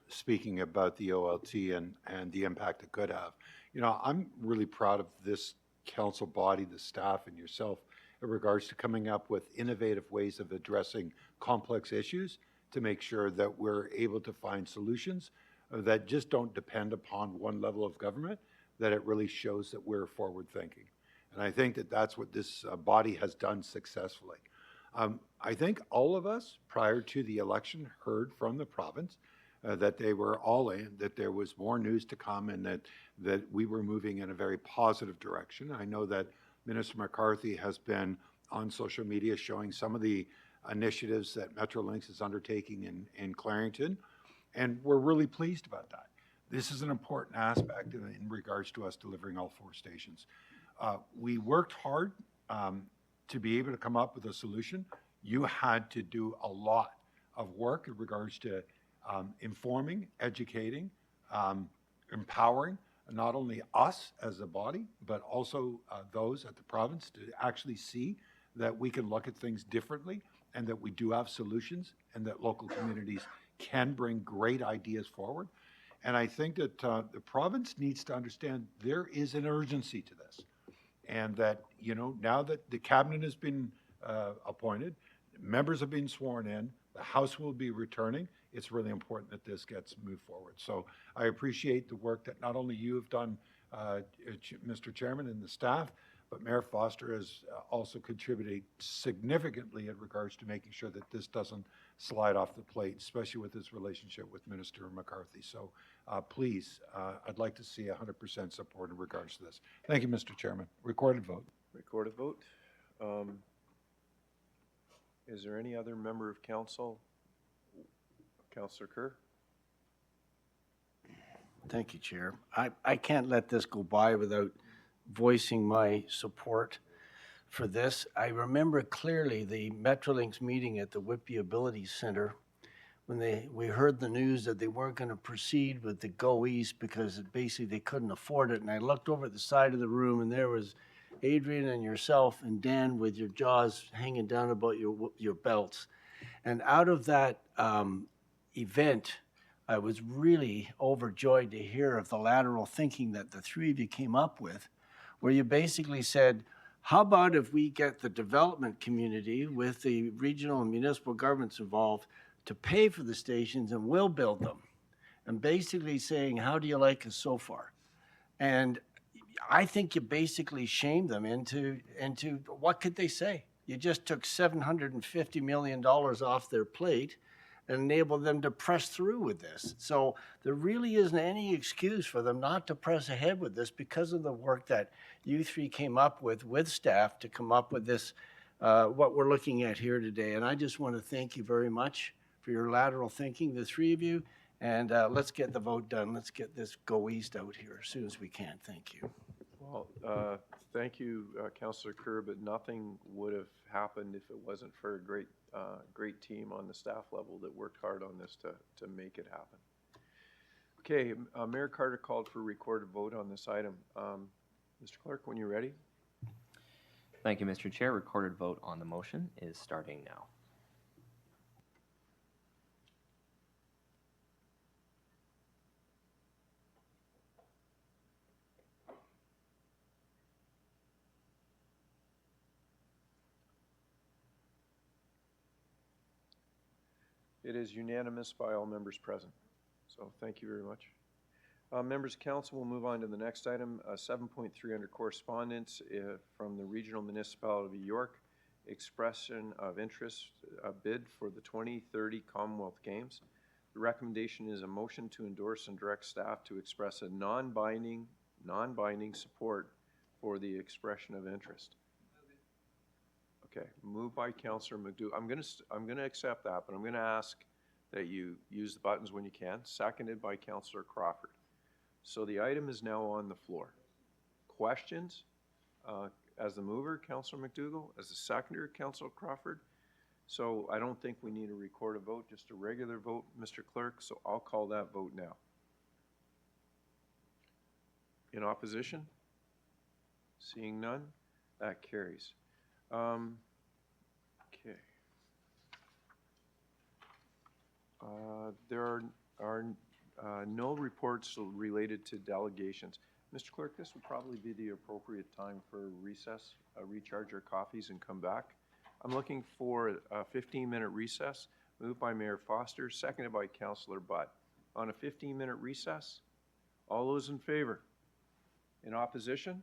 speaking about the OLT and the impact it could have. I'm really proud of this council body, the staff, and yourself in regards to coming up with innovative ways of addressing complex issues to make sure that we're able to find solutions that just don't depend upon one level of government, that it really shows that we're forward thinking. And I think that that's what this body has done successfully. I think all of us prior to the election heard from the province that they were all in, that there was more news to come, and that we were moving in a very positive direction. I know that Minister McCarthy has been on social media showing some of the initiatives that Metrolinx is undertaking in Clarington, and we're really pleased about that. This is an important aspect in regards to us delivering all 4 stations. We worked hard to be able to come up with a solution. You had to do a lot of work in regards to informing, educating, empowering not only us as a body, but also those at the province to actually see that we can look at things differently and that we do have solutions and that local communities can bring great ideas forward. And I think that the province needs to understand there is an urgency to this. And that, now that the cabinet has been appointed, members have been sworn in, the House will be returning, it's really important that this gets moved forward. So I appreciate the work that not only you have done, Mr. Chairman, and the staff, but Mayor Foster has also contributed significantly in regards to making sure that this doesn't slide off the plate, especially with his relationship with Minister McCarthy. So please, I'd like to see 100% support in regards to this. Thank you, Mr. Chairman. Recorded vote. Recorded vote. Is there any other member of council? Councillor Kerr? Thank you, Chair. I can't let this go by without voicing my support for this. I remember clearly the Metrolinx meeting at the Whitby Ability Center when we heard the news that they weren't going to proceed with the Go East because basically they couldn't afford it. And I looked over at the side of the room and there was Adrian and yourself and Dan with your jaws hanging down about your belts. And out of that event, I was really overjoyed to hear of the lateral thinking that the 3 of you came up with, where you basically said, How about if we get the development community with the regional and municipal governments involved to pay for the stations and we'll build them? And basically saying, how do you like us so far? And I think you basically shamed them into what could they say? You just took $750 million off their plate and enabled them to press through with this. So there really isn't any excuse for them not to press ahead with this because of the work that you three came up with staff to come up with this, what we're looking at here today. And I just want to thank you very much for your lateral thinking, the three of you. And let's get the vote done. Let's get this go east out here as soon as we can. Thank you. Well, thank you, Councillor Kerr, but nothing would have happened if it wasn't for a great team on the staff level that worked hard on this to make it happen. Okay, Mayor Carter called for a recorded vote on this item. Mr. Clerk, when you're ready. Thank you, Mr. Chair. Recorded vote on the motion is starting now. It is unanimous by all members present. So thank you very much. Members of council, we'll move on to the next item, 7.3 under correspondence from the Regional Municipality of York, expression of interest, a bid for the 2030 Commonwealth Games. The recommendation is a motion to endorse and direct staff to express a non-binding support for the expression of interest. Okay, moved by Councillor McDougall. I'm gonna accept that, but I'm gonna ask that you use the buttons when you can. Seconded by Councillor Crawford. So the item is now on the floor. Questions? As the mover, Councillor McDougall. As the seconder, Councillor Crawford. So I don't think we need to record a vote, just a regular vote, Mr. Clerk. So I'll call that vote now. In opposition? Seeing none, that carries. Okay. There are no reports related to delegations. Mr. Clerk, this would probably be the appropriate time for recess, recharge our coffees and come back. I'm looking for a 15-minute recess, moved by Mayor Foster, seconded by Councillor Butt. On a 15-minute recess, all those in favor? In opposition?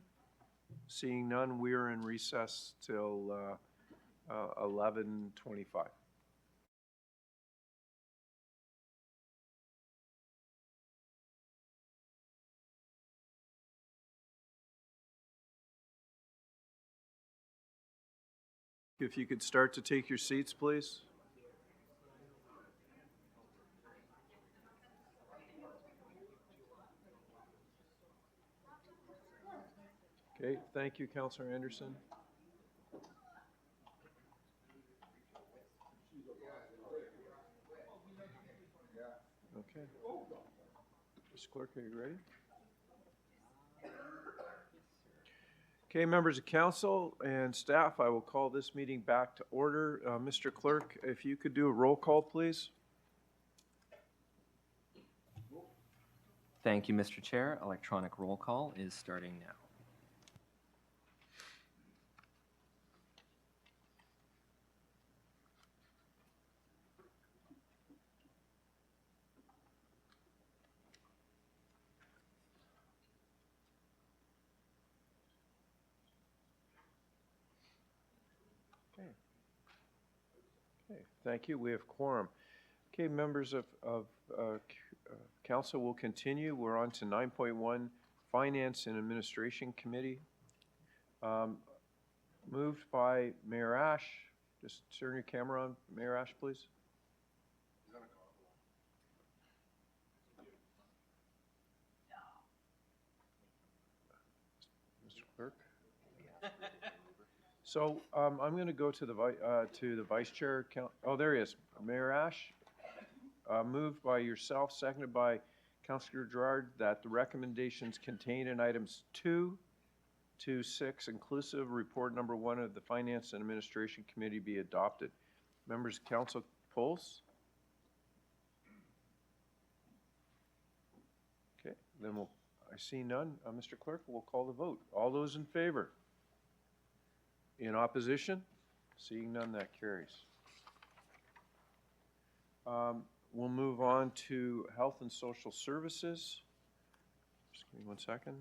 Seeing none, we are in recess till 11:25. If you could start to take your seats, please. Okay, thank you, Councillor Anderson. Okay. Mr. Clerk, are you ready? Okay, members of council and staff, I will call this meeting back to order. Mr. Clerk, if you could do a roll call, please. Thank you, Mr. Chair. Electronic roll call is starting now. Okay, thank you. We have quorum. Okay, members of council will continue. We're on to 9.1, Finance and Administration Committee. Moved by Mayor Ash. Just turn your camera on, Mayor Ash, please. Mr. Clerk. So I'm going to go to the vice chair. Oh, there he is, Mayor Ash. Moved by yourself, seconded by Councillor Gerard, that the recommendations contained in items 2 to 6, inclusive report number 1 of the Finance and Administration Committee, be adopted. Members of council, polls. Okay, then I see none. Mr. Clerk, we'll call the vote. All those in favor? In opposition? Seeing none, that carries. We'll move on to Health and Social Services. Just give me 1 second.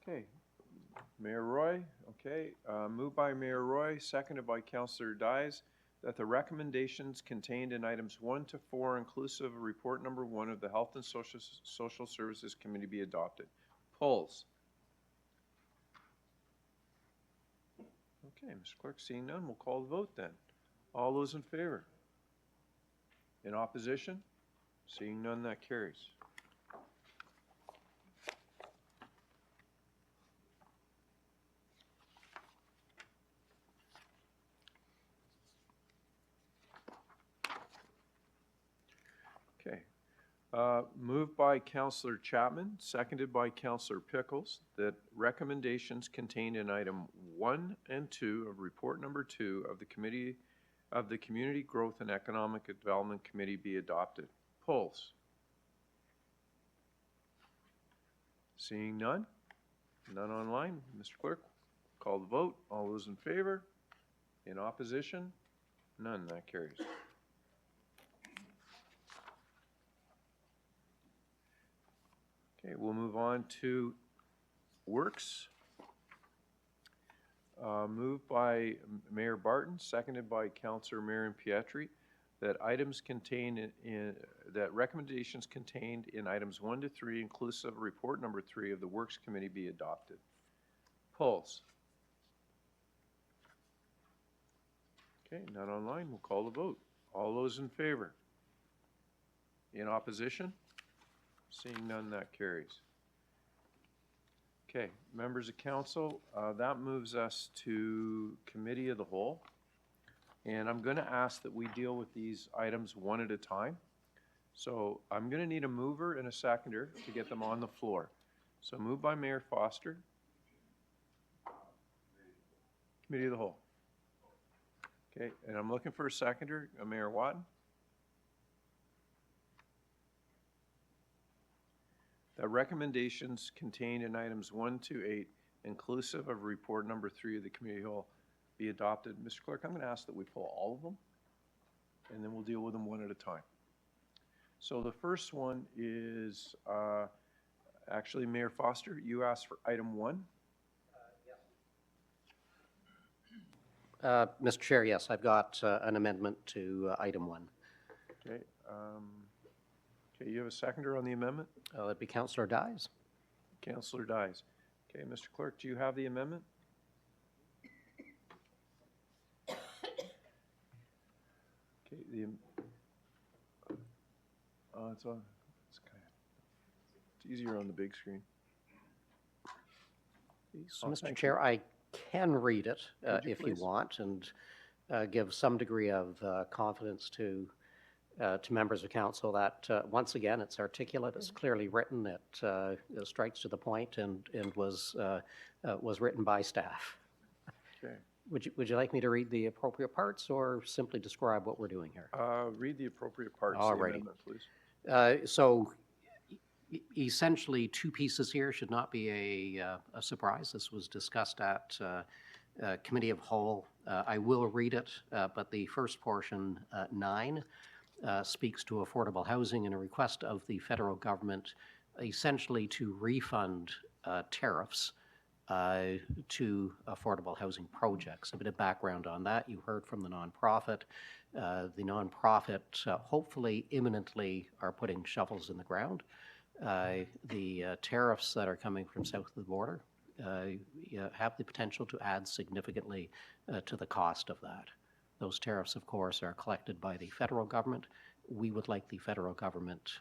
Okay, Mayor Roy, okay. Moved by Mayor Roy, seconded by Councillor Dyes, that the recommendations contained in items 1 to 4, inclusive of report number 1 of the Health and Social Services Committee be adopted. Polls. Okay, Mr. Clerk, seeing none, we'll call the vote then. All those in favor? In opposition? Seeing none, that carries. Okay. Moved by Councillor Chapman, seconded by Councillor Pickles, that recommendations contained in item 1 and 2 of report number 2 of the Community Growth and Economic Development Committee be adopted. Polls. Seeing none? None online. Mr. Clerk, call the vote. All those in favor? In opposition? None. That carries. Okay, we'll move on to Works. Moved by Mayor Barton, seconded by Councillor Marion Pietri, that items contained that recommendations contained in items 1 to 3, inclusive of report number 3 of the Works Committee be adopted. Polls. Okay, none online. We'll call the vote. All those in favor? In opposition? Seeing none, that carries. Okay, members of council, that moves us to Committee of the Whole. And I'm going to ask that we deal with these items one at a time. So I'm going to need a mover and a seconder to get them on the floor. So moved by Mayor Foster. Committee of the Whole. Okay, and I'm looking for a seconder, Mayor Watton. The recommendations contained in items 1 to 8, inclusive of report number 3 of the Committee of the Whole, be adopted. Mr. Clerk, I'm going to ask that we pull all of them, and then we'll deal with them one at a time. So the first one is actually Mayor Foster. You asked for item 1. Mr. Chair, yes, I've got an amendment to item 1. Okay. Okay, you have a seconder on the amendment? That'd be Councillor Dyes. Councillor Dyes. Okay, Mr. Clerk, do you have the amendment? Okay, it's on. It's easier on the big screen. So, Mr. Chair, I can read it if you want, and give some degree of confidence to members of council that, once again, it's articulate, it's clearly written, it strikes to the point, and was written by staff. Okay. Would you like me to read the appropriate parts or simply describe what we're doing here? Read the appropriate parts of the amendment, please. So essentially, two pieces here should not be a surprise. This was discussed at Committee of Whole. I will read it, but the first portion, 9, speaks to affordable housing and a request of the federal government essentially to refund tariffs to affordable housing projects. A bit of background on that. You heard from the nonprofit. The nonprofit hopefully imminently are putting shovels in the ground. The tariffs that are coming from south of the border have the potential to add significantly to the cost of that. Those tariffs, of course, are collected by the federal government. We would like the federal government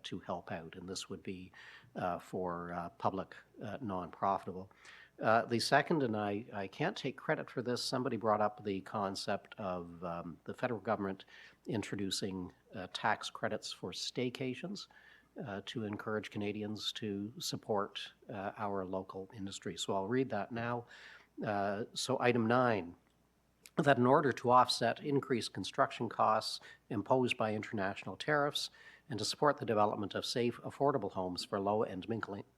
to help out, and this would be for public non-profitable. The second, and I can't take credit for this, somebody brought up the concept of the federal government introducing tax credits for staycations to encourage Canadians to support our local industry. So I'll read that now. So item 9, that in order to offset increased construction costs imposed by international tariffs and to support the development of safe, affordable homes for low and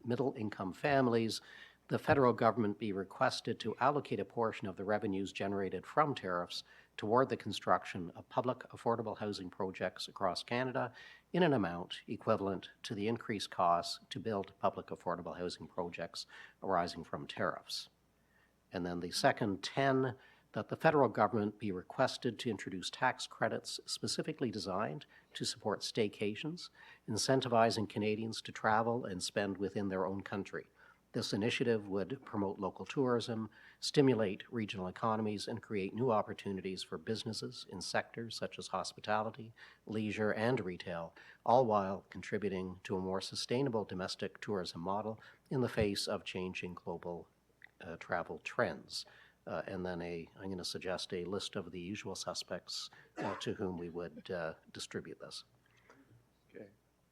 middle-income families, the federal government be requested to allocate a portion of the revenues generated from tariffs toward the construction of public affordable housing projects across Canada in an amount equivalent to the increased costs to build public affordable housing projects arising from tariffs. And then the second 10, that the federal government be requested to introduce tax credits specifically designed to support staycations, incentivizing Canadians to travel and spend within their own country. This initiative would promote local tourism, stimulate regional economies, and create new opportunities for businesses in sectors such as hospitality, leisure, and retail, all while contributing to a more sustainable domestic tourism model in the face of changing global travel trends. And then I'm going to suggest a list of the usual suspects to whom we would distribute this. Okay,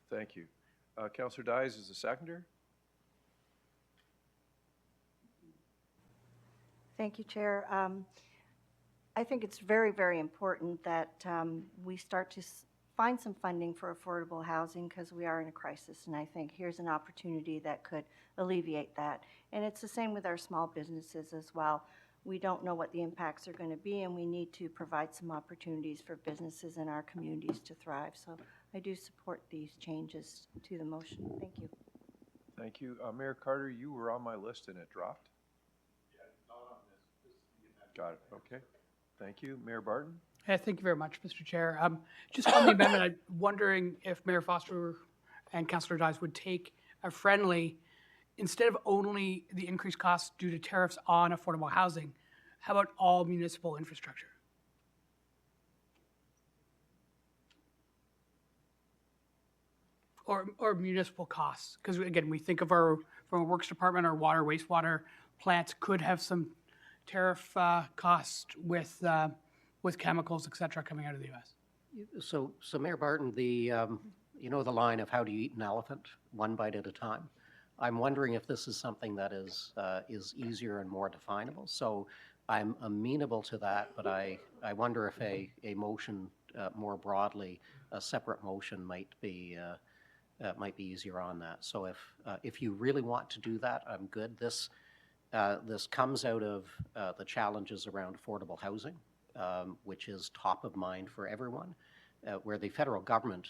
thank you. Councillor Dyes is the seconder. Thank you, Chair. I think it's very, very important that we start to find some funding for affordable housing because we are in a crisis, and I think here's an opportunity that could alleviate that. And it's the same with our small businesses as well. We don't know what the impacts are going to be, and we need to provide some opportunities for businesses in our communities to thrive. So I do support these changes to the motion. Thank you. Thank you. Mayor Carter, you were on my list and it dropped? Yeah, not on this. Got it. Okay. Thank you. Mayor Barton? Thank you very much, Mr. Chair. Just on the amendment, I'm wondering if Mayor Foster and Councillor Dyes would take a friendly, instead of only the increased costs due to tariffs on affordable housing, how about all municipal infrastructure? Or municipal costs? Because again, we think of from our works department, our water, wastewater plants could have some tariff costs with chemicals, et cetera, coming out of the U.S. So Mayor Barton, you know the line of how do you eat an elephant? One bite at a time. I'm wondering if this is something that is easier and more definable. So I'm amenable to that, but I wonder if a motion more broadly, a separate motion might be easier on that. So if you really want to do that, I'm good. This comes out of the challenges around affordable housing, which is top of mind for everyone, where the federal government,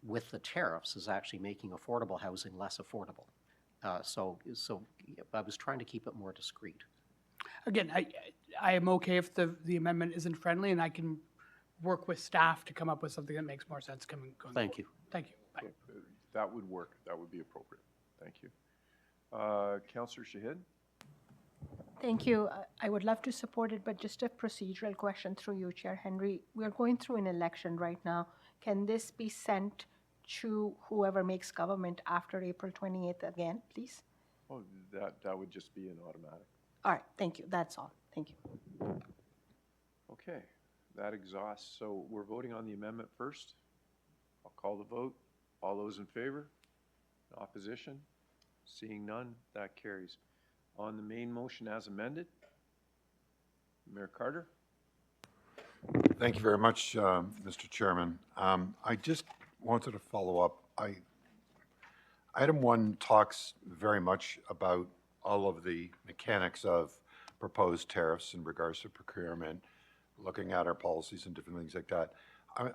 with the tariffs, is actually making affordable housing less affordable. So I was trying to keep it more discreet. Again, I am okay if the amendment isn't friendly, and I can work with staff to come up with something that makes more sense going Thank you. Thank you. Bye. Okay, that would work. That would be appropriate. Thank you. Councillor Shahid? Thank you. I would love to support it, but just a procedural question through you, Chair Henry. We are going through an election right now. Can this be sent to whoever makes government after April 28th again, please? Oh, that would just be an automatic. All right, thank you. That's all. Thank you. Okay, that exhausts. So we're voting on the amendment first. I'll call the vote. All those in favor? Opposition? Seeing none, that carries. On the main motion as amended, Mayor Carter? Thank you very much, Mr. Chairman. I just wanted to follow up. Item 1 talks very much about all of the mechanics of proposed tariffs in regards to procurement, looking at our policies and different things like that.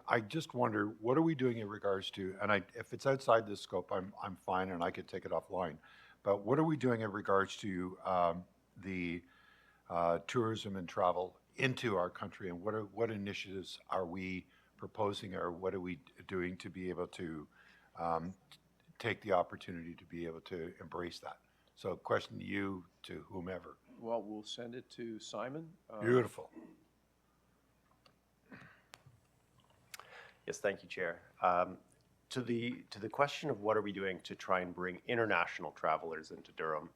I just wonder, what are we doing in regards to, and if it's outside this scope, I'm fine and I could take it offline, but what are we doing in regards to the tourism and travel into our country, and what initiatives are we proposing, or what are we doing to be able to take the opportunity to be able to embrace that? So question to you, to whomever. Well, we'll send it to Simon. Beautiful. Yes, thank you, Chair. To the question of what are we doing to try and bring international travelers into Durham.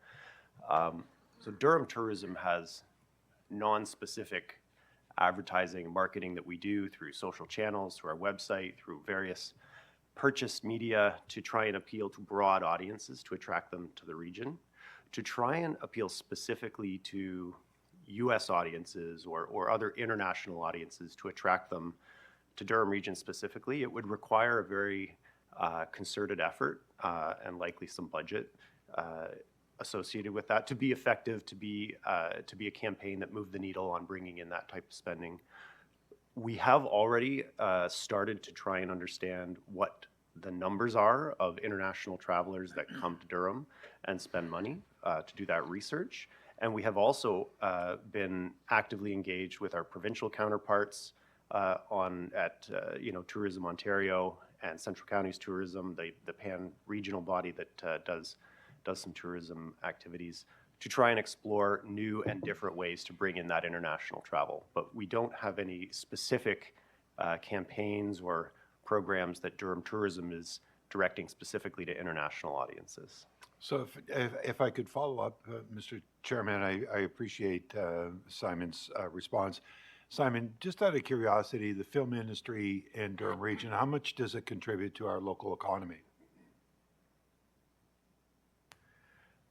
So Durham Tourism has non-specific advertising and marketing that we do through social channels, through our website, through various purchased media to try and appeal to broad audiences, to attract them to the region, to try and appeal specifically to U.S. audiences or other international audiences to attract them to Durham region specifically. It would require a very concerted effort and likely some budget associated with that to be effective, to be a campaign that moved the needle on bringing in that type of spending. We have already started to try and understand what the numbers are of international travelers that come to Durham and spend money to do that research. And we have also been actively engaged with our provincial counterparts at Tourism Ontario and Central Counties Tourism, the pan-regional body that does some tourism activities, to try and explore new and different ways to bring in that international travel. But we don't have any specific campaigns or programs that Durham Tourism is directing specifically to international audiences. So if I could follow up, Mr. Chairman, I appreciate Simon's response. Simon, just out of curiosity, the film industry in Durham Region, how much does it contribute to our local economy?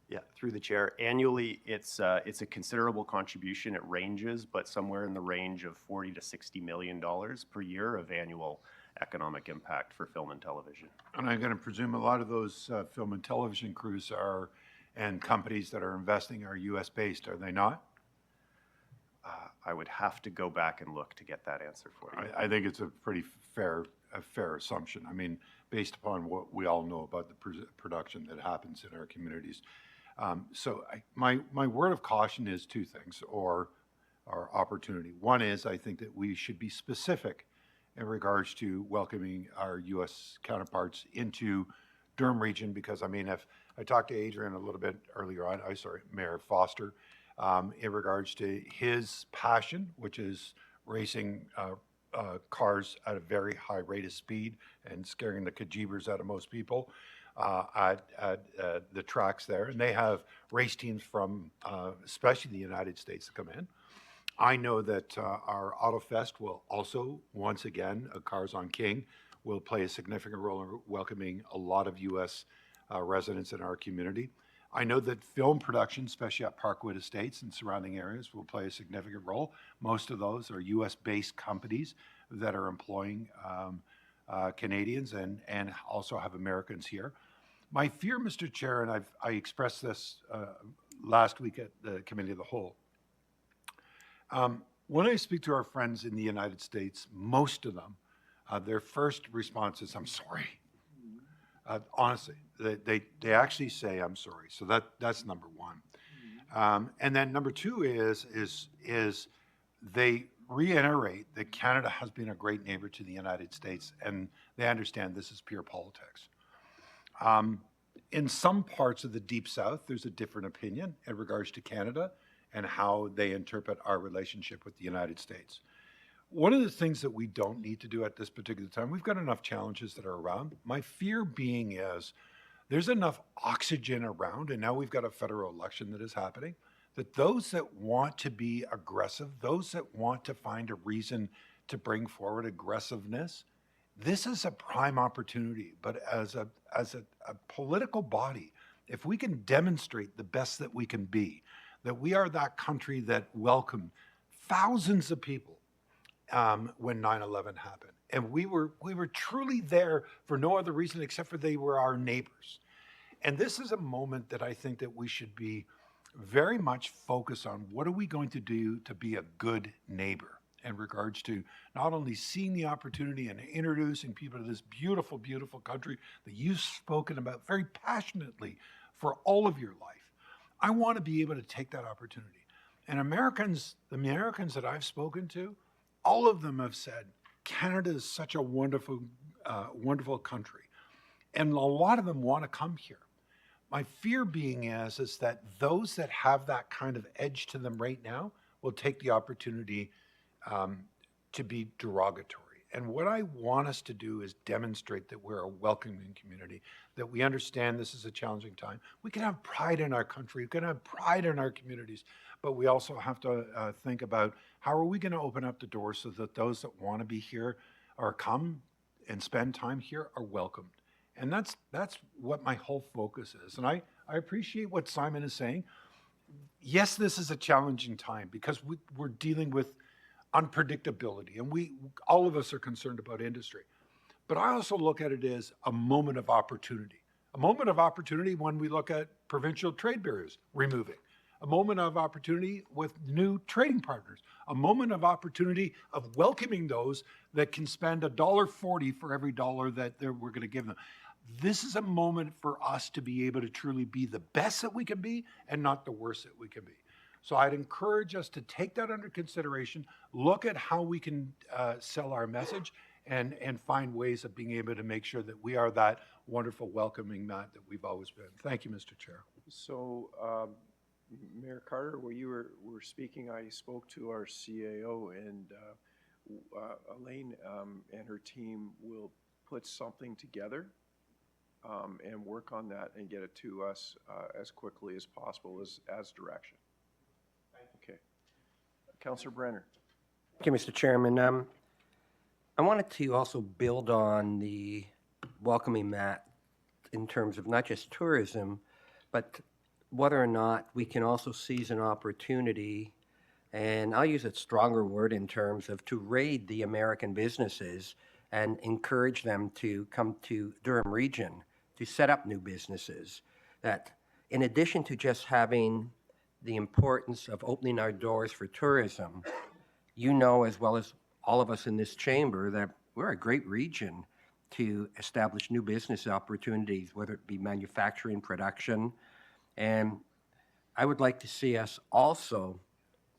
Yeah, through the chair. Annually, it's a considerable contribution. It ranges, but somewhere in the range of $40 to $60 million per year of annual economic impact for film and television. And I'm going to presume a lot of those film and television crews and companies that are investing are U.S. based, are they not? I would have to go back and look to get that answer for you. I think it's a pretty fair assumption. I mean, based upon what we all know about the production that happens in our communities. My word of caution is two things, or opportunity. One is I think that we should be specific in regards to welcoming our U.S. counterparts into Durham Region, because I mean, if I talked to Adrian a little bit earlier on, Mayor Foster, in regards to his passion, which is racing cars at a very high rate of speed and scaring the kajibers out of most people at the tracks there. And they have race teams from especially the United States to come in. I know that our AutoFest will also, once again, Cars on King, will play a significant role in welcoming a lot of U.S. Residents in our community. I know that film production, especially at Parkwood Estates and surrounding areas, will play a significant role. Most of those are U.S.-based companies that are employing Canadians and also have Americans here. My fear, Mr. Chair, and I expressed this last week at the Committee of the Whole, when I speak to our friends in the United States, most of them, their first response is, "I'm sorry." Honestly, they actually say, "I'm sorry." So that's number one. And then number two is they reiterate that Canada has been a great neighbor to the United States, and they understand this is pure politics. In some parts of the Deep South, there's a different opinion in regards to Canada and how they interpret our relationship with the United States. One of the things that we don't need to do at this particular time, we've got enough challenges that are around. My fear being is there's enough oxygen around, and now we've got a federal election that is happening, that those that want to be aggressive, those that want to find a reason to bring forward aggressiveness, this is a prime opportunity. But as a political body, if we can demonstrate the best that we can be, that we are that country that welcomed thousands of people when 9/11 happened. And we were truly there for no other reason except for they were our neighbors. And this is a moment that I think that we should be very much focused on. What are we going to do to be a good neighbor in regards to not only seeing the opportunity and introducing people to this beautiful, beautiful country that you've spoken about very passionately for all of your life. I want to be able to take that opportunity. And the Americans that I've spoken to, all of them have said, Canada is such a wonderful, wonderful country. And a lot of them want to come here. My fear being is that those that have that kind of edge to them right now will take the opportunity to be derogatory. And what I want us to do is demonstrate that we're a welcoming community, that we understand this is a challenging time. We can have pride in our country, we can have pride in our communities, but we also have to think about how are we going to open up the doors so that those that want to be here or come and spend time here are welcomed. And that's what my whole focus is. And I appreciate what Simon is saying. Yes, this is a challenging time because we're dealing with unpredictability, and all of us are concerned about industry. But I also look at it as a moment of opportunity A moment of opportunity when we look at provincial trade barriers, removing. A moment of opportunity with new trading partners. A moment of opportunity of welcoming those that can spend $1.40 for every dollar that we're going to give them. This is a moment for us to be able to truly be the best that we can be and not the worst that we can be. So I'd encourage us to take that under consideration, look at how we can sell our message, and find ways of being able to make sure that we are that wonderful welcoming mat that we've always been. Thank you, Mr. Chair. So, Mayor Carter, while you were speaking, I spoke to our CAO, and Elaine and her team will put something together and work on that and get it to us as quickly as possible as direction. Okay. Councillor Brenner. Thank you, Mr. Chairman. I wanted to also build on the welcoming mat in terms of not just tourism, but whether or not we can also seize an opportunity, and I'll use a stronger word in terms of to raid the American businesses and encourage them to come to Durham Region to set up new businesses. That in addition to just having the importance of opening our doors for tourism, you know as well as all of us in this chamber that we're a great region to establish new business opportunities, whether it be manufacturing, production. And I would like to see us also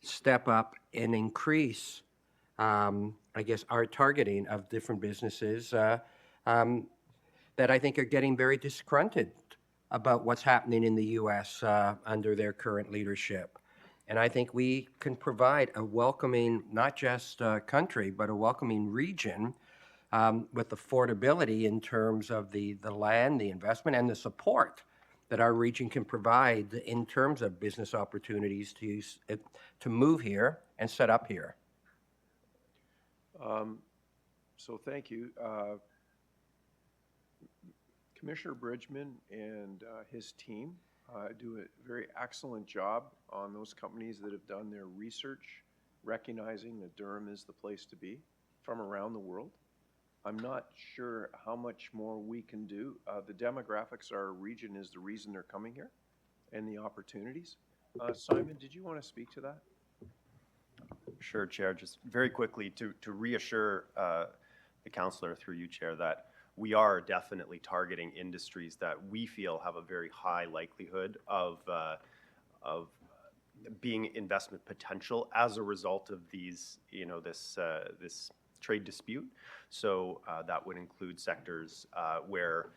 step up and increase, I guess, our targeting of different businesses that I think are getting very disgruntled about what's happening in the U.S. Under their current leadership. And I think we can provide a welcoming, not just country, but a welcoming region with affordability in terms of the land, the investment, and the support that our region can provide in terms of business opportunities to move here and set up here. So thank you. Commissioner Bridgman and his team do a very excellent job on those companies that have done their research, recognizing that Durham is the place to be from around the world. I'm not sure how much more we can do. The demographics of our region is the reason they're coming here and the opportunities. Simon, did you want to speak to that? Sure, Chair. Just very quickly to reassure the councillor through you, Chair, that we are definitely targeting industries that we feel have a very high likelihood of being investment potential as a result of these, this trade dispute. So that would include sectors where,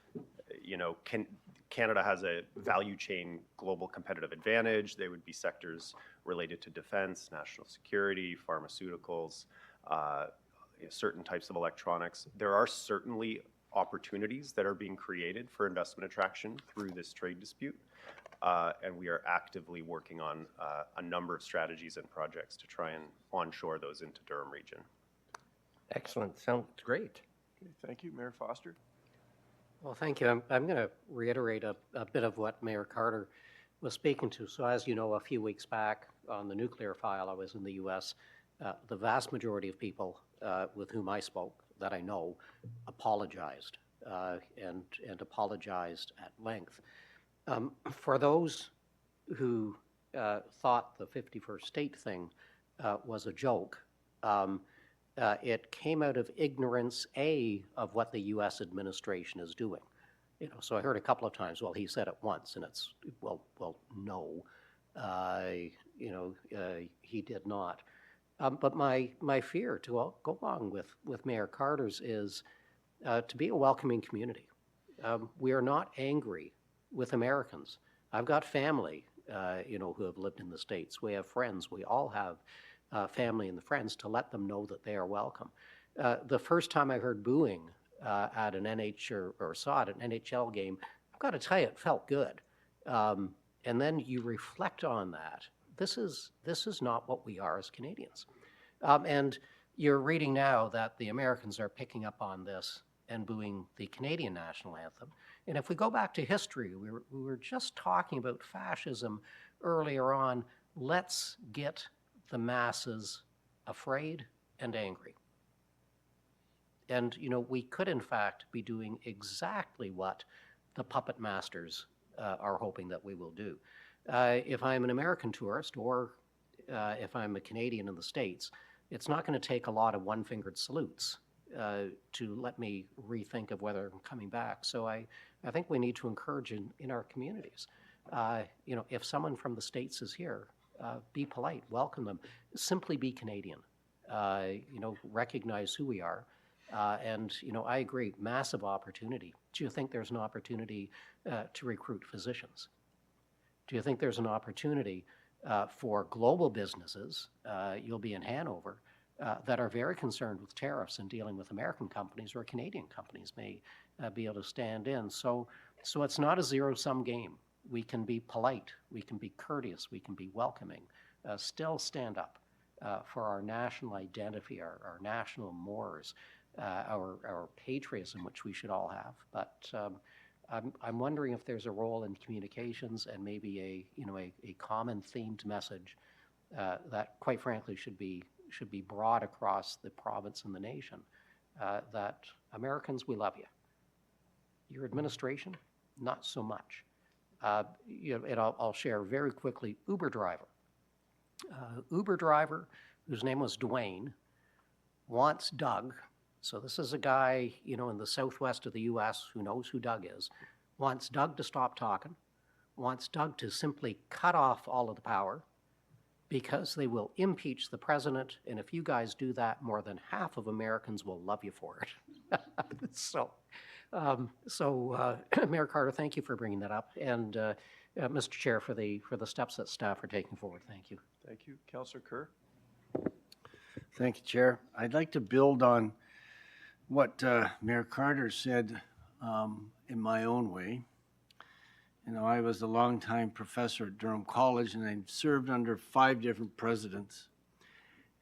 Canada has a value chain global competitive advantage. They would be sectors related to defense, national security, pharmaceuticals, certain types of electronics. There are certainly opportunities that are being created for investment attraction through this trade dispute. And we are actively working on a number of strategies and projects to try and onshore those into Durham Region. Excellent. Sounds great. Okay, thank you. Mayor Foster. Well, thank you. I'm going to reiterate a bit of what Mayor Carter was speaking to. So as you know, a few weeks back on the nuclear file, I was in the U.S. The vast majority of people with whom I spoke that I know apologized and apologized at length. For those who thought the 51st state thing was a joke, it came out of ignorance, of what the U.S. administration is doing. So I heard a couple of times, well, he said it once, and it's, well, no, he did not. But my fear to go along with Mayor Carter's is to be a welcoming community. We are not angry with Americans. I've got family, who have lived in the States. We have friends. We all have family and the friends to let them know that they are welcome. The first time I heard booing at an or saw it at an NHL game, I've got to tell you, it felt good. And then you reflect on that. This is not what we are as Canadians. And you're reading now that the Americans are picking up on this and booing the Canadian national anthem. And if we go back to history, we were just talking about fascism earlier on. Let's get the masses afraid and angry. And, we could in fact be doing exactly what the puppet masters are hoping that we will do. If I'm an American tourist or if I'm a Canadian in the States, it's not going to take a lot of one-fingered salutes to let me rethink of whether I'm coming back. So I think we need to encourage in our communities. You know, if someone from the States is here, be polite, welcome them, simply be Canadian. You know, recognize who we are. And, you know, I agree, massive opportunity. Do you think there's an opportunity to recruit physicians? Do you think there's an opportunity for global businesses, you'll be in Hanover, that are very concerned with tariffs and dealing with American companies or Canadian companies may be able to stand in. So it's not a zero-sum game. We can be polite, we can be courteous, we can be welcoming, still stand up for our national identity, our national mores, our patriotism, which we should all have. But I'm wondering if there's a role in communications and maybe a common themed message that, quite frankly, should be broad across the province and the nation. That Americans, we love you. Your administration, not so much. You know, and I'll share very quickly. Uber driver, whose name was Dwayne, wants Doug. So this is a guy, you know, in the southwest of the U.S. who knows who Doug is, wants Doug to stop talking, wants Doug to simply cut off all of the power because they will impeach the president. And if you guys do that, more than half of Americans will love you for it. Mayor Carter, thank you for bringing that up. And Mr. Chair, for the steps that staff are taking forward. Thank you. Thank you. Councillor Kerr. Thank you, Chair. I'd like to build on what Mayor Carter said in my own way. You know, I was a longtime professor at Durham College, and I served under 5 different presidents.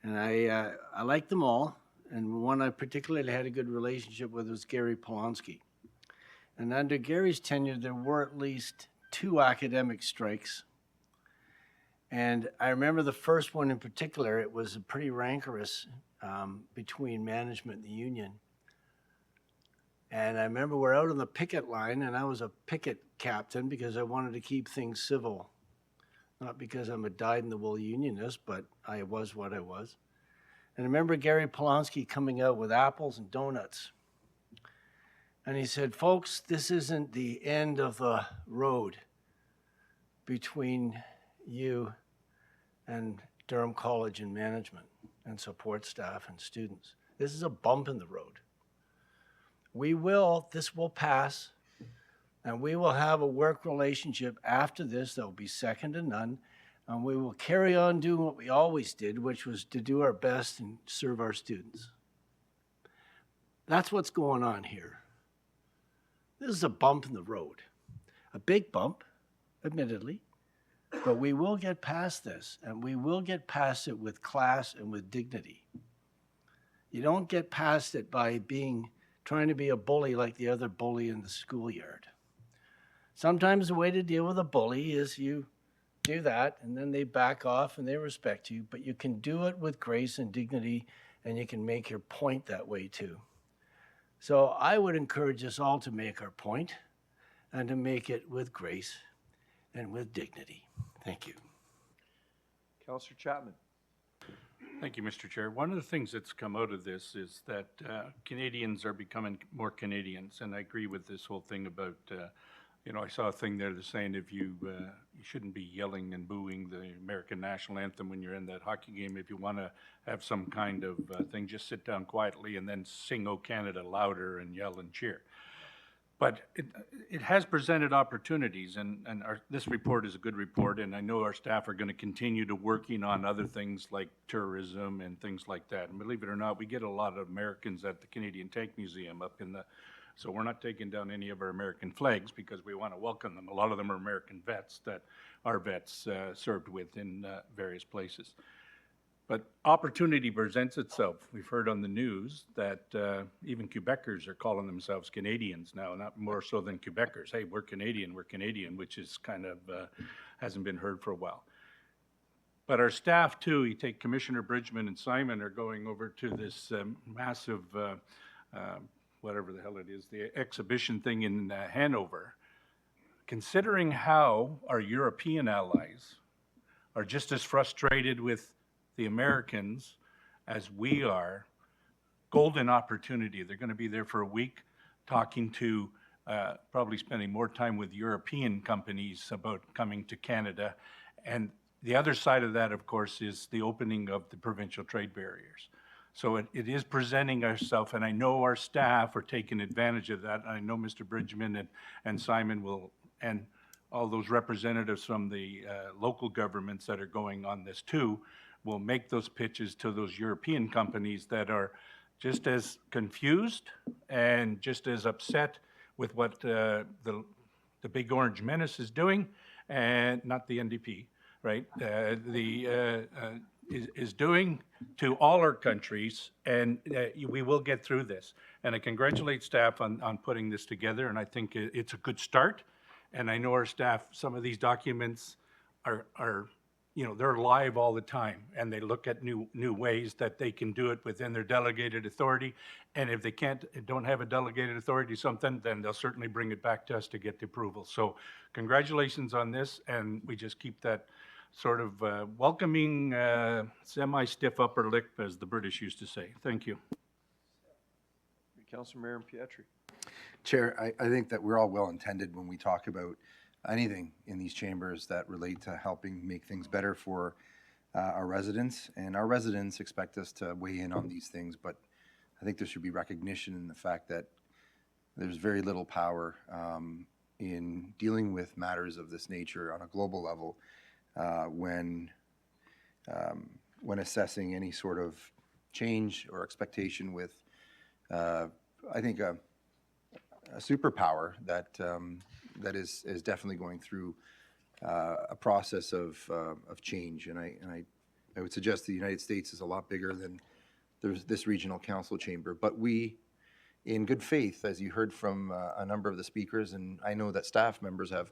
And I liked them all. And one I particularly had a good relationship with was Gary Polonsky. And under Gary's tenure, there were at least 2 academic strikes. And I remember the first one in particular. It was pretty rancorous between management and the union. And I remember we're out on the picket line, and I was a picket captain because I wanted to keep things civil. Not because I'm a dyed-in-the-wool unionist, but I was what I was. And I remember Gary Polonsky coming out with apples and donuts. And he said, folks, this isn't the end of the road between you and Durham College and management and support staff and students. This is a bump in the road. This will pass, and we will have a work relationship after this that will be second to none, and we will carry on doing what we always did, which was to do our best and serve our students. That's what's going on here. This is a bump in the road, a big bump, admittedly, but we will get past this, and we will get past it with class and with dignity. You don't get past it by trying to be a bully like the other bully in the schoolyard. Sometimes the way to deal with a bully is you do that, and then they back off and they respect you, but you can do it with grace and dignity, and you can make your point that way too. So I would encourage us all to make our point and to make it with grace and with dignity. Thank you. Councillor Chapman. Thank you, Mr. Chair. One of the things that's come out of this is that Canadians are becoming more Canadians, and I agree with this whole thing about, you know, I saw a thing there that's saying if you shouldn't be yelling and booing the American national anthem when you're in that hockey game. If you want to have some kind of thing, just sit down quietly and then sing "O Canada" louder and yell and cheer. But it has presented opportunities, and this report is a good report, and I know our staff are going to continue to working on other things like tourism and things like that. And believe it or not, we get a lot of Americans at the Canadian Tank Museum up in the, so we're not taking down any of our American flags because we want to welcome them. A lot of them are American vets that our vets served with in various places. But opportunity presents itself. We've heard on the news that even Quebecers are calling themselves Canadians now, not more so than Quebecers. Hey, we're Canadian, which is kind of hasn't been heard for a while. But our staff too, you take Commissioner Bridgman and Simon are going over to this massive, whatever the hell it is, the exhibition thing in Hanover. considering how our European allies are just as frustrated with the Americans as we are, golden opportunity. They're going to be there for a week talking to, probably spending more time with European companies about coming to Canada. And the other side of that, of course, is the opening of the provincial trade barriers. So it is presenting ourselves, and I know our staff are taking advantage of that. I know Mr. Bridgman and Simon will, and all those representatives from the local governments that are going on this too, will make those pitches to those European companies that are just as confused and just as upset with what the Big Orange Menace is doing, and not the NDP, right? Is doing to all our countries, and we will get through this. And I congratulate staff on putting this together, and I think it's a good start. And I know our staff, some of these documents are they're live all the time, and they look at new ways that they can do it within their delegated authority. And if they don't have a delegated authority to something, then they'll certainly bring it back to us to get the approval. So congratulations on this, and we just keep that sort of welcoming, semi-stiff upper lip, as the British used to say. Thank you. Councilor Pietri. Chair, I think that we're all well-intended when we talk about anything in these chambers that relate to helping make things better for our residents. And our residents expect us to weigh in on these things, but I think there should be recognition in the fact that there's very little power in dealing with matters of this nature on a global level when assessing any sort of change or expectation with, I think, a superpower that that is definitely going through a process of change. And I would suggest the United States is a lot bigger than this regional council chamber. But we, in good faith, as you heard from a number of the speakers, and I know that staff members have,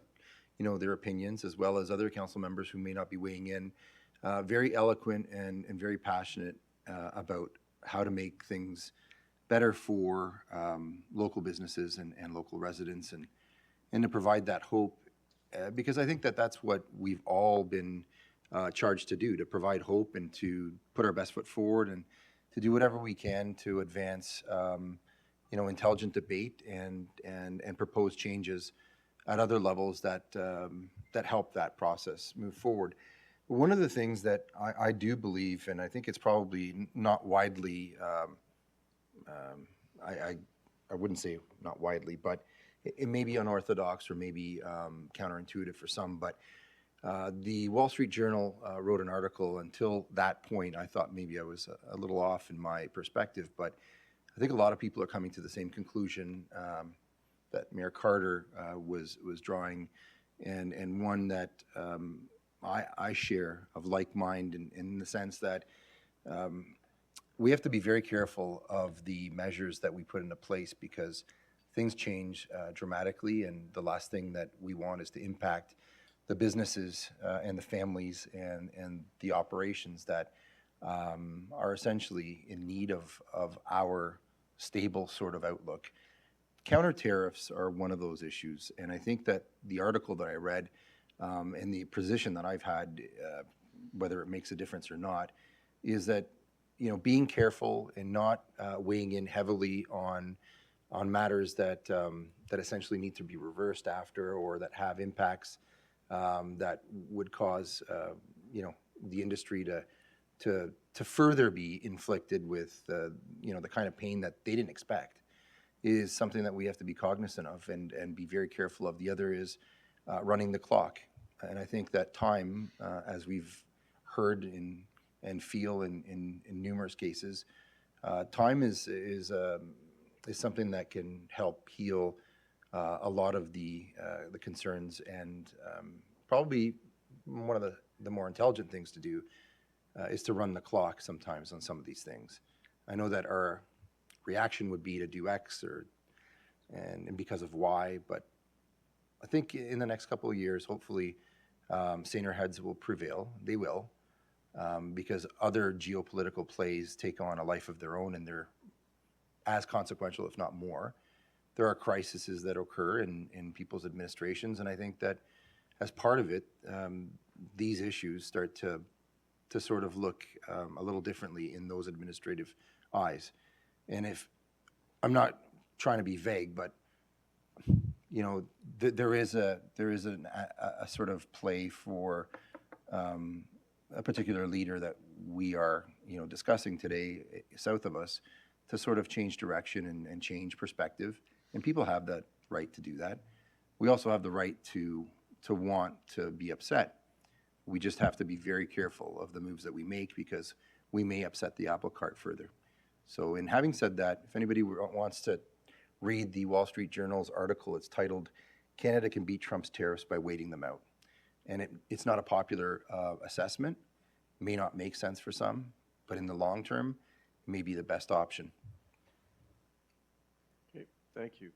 their opinions, as well as other council members who may not be weighing in, very eloquent and very passionate about how to make things better for local businesses and local residents, and to provide that hope, because I think that that's what we've all been charged to do, to provide hope and to put our best foot forward and to do whatever we can to advance intelligent debate and propose changes at other levels that that help that process move forward. One of the things that I do believe, and I think it's probably not widely, I wouldn't say not widely, but it may be unorthodox or maybe counterintuitive for some, but the Wall Street Journal wrote an article. Until that point, I thought maybe I was a little off in my perspective, but I think a lot of people are coming to the same conclusion that Mayor Carter was drawing, and one that I share, of like mind, in the sense that we have to be very careful of the measures that we put into place, because things change dramatically, and the last thing that we want is to impact the businesses and the families and the operations that are essentially in need of our stable sort of outlook. Counter tariffs are one of those issues, and I think that the article that I read and the position that I've had, whether it makes a difference or not, is that being careful and not weighing in heavily on matters that that essentially need to be reversed after, or that have impacts that would cause the industry to further be inflicted with the kind of pain that they didn't expect, is something that we have to be cognizant of and be very careful of. The other is running the clock, and I think that time, as we've heard and feel in numerous cases, time is something that can help heal a lot of the concerns, and probably one of the more intelligent things to do is to run the clock sometimes on some of these things. I know that our reaction would be to do X and because of Y, but I think in the next couple of years, hopefully, saner heads will prevail. They will, because other geopolitical plays take on a life of their own, and they're as consequential, if not more. there are crises that occur in people's administrations, and I think that as part of it, these issues start to sort of look a little differently in those administrative eyes. And if, I'm not trying to be vague, but you know, there is a sort of play for a particular leader that we are, you know, discussing today south of us to sort of change direction and change perspective. And people have that right to do that. We also have the right to want to be upset. We just have to be very careful of the moves that we make because we may upset the apple cart further. So in having said that, if anybody wants to read the Wall Street Journal's article, it's titled, "Canada Can Beat Trump's Tariffs by Waiting Them Out." And it's not a popular assessment, may not make sense for some, but in the long term, may be the best option. Okay, thank you.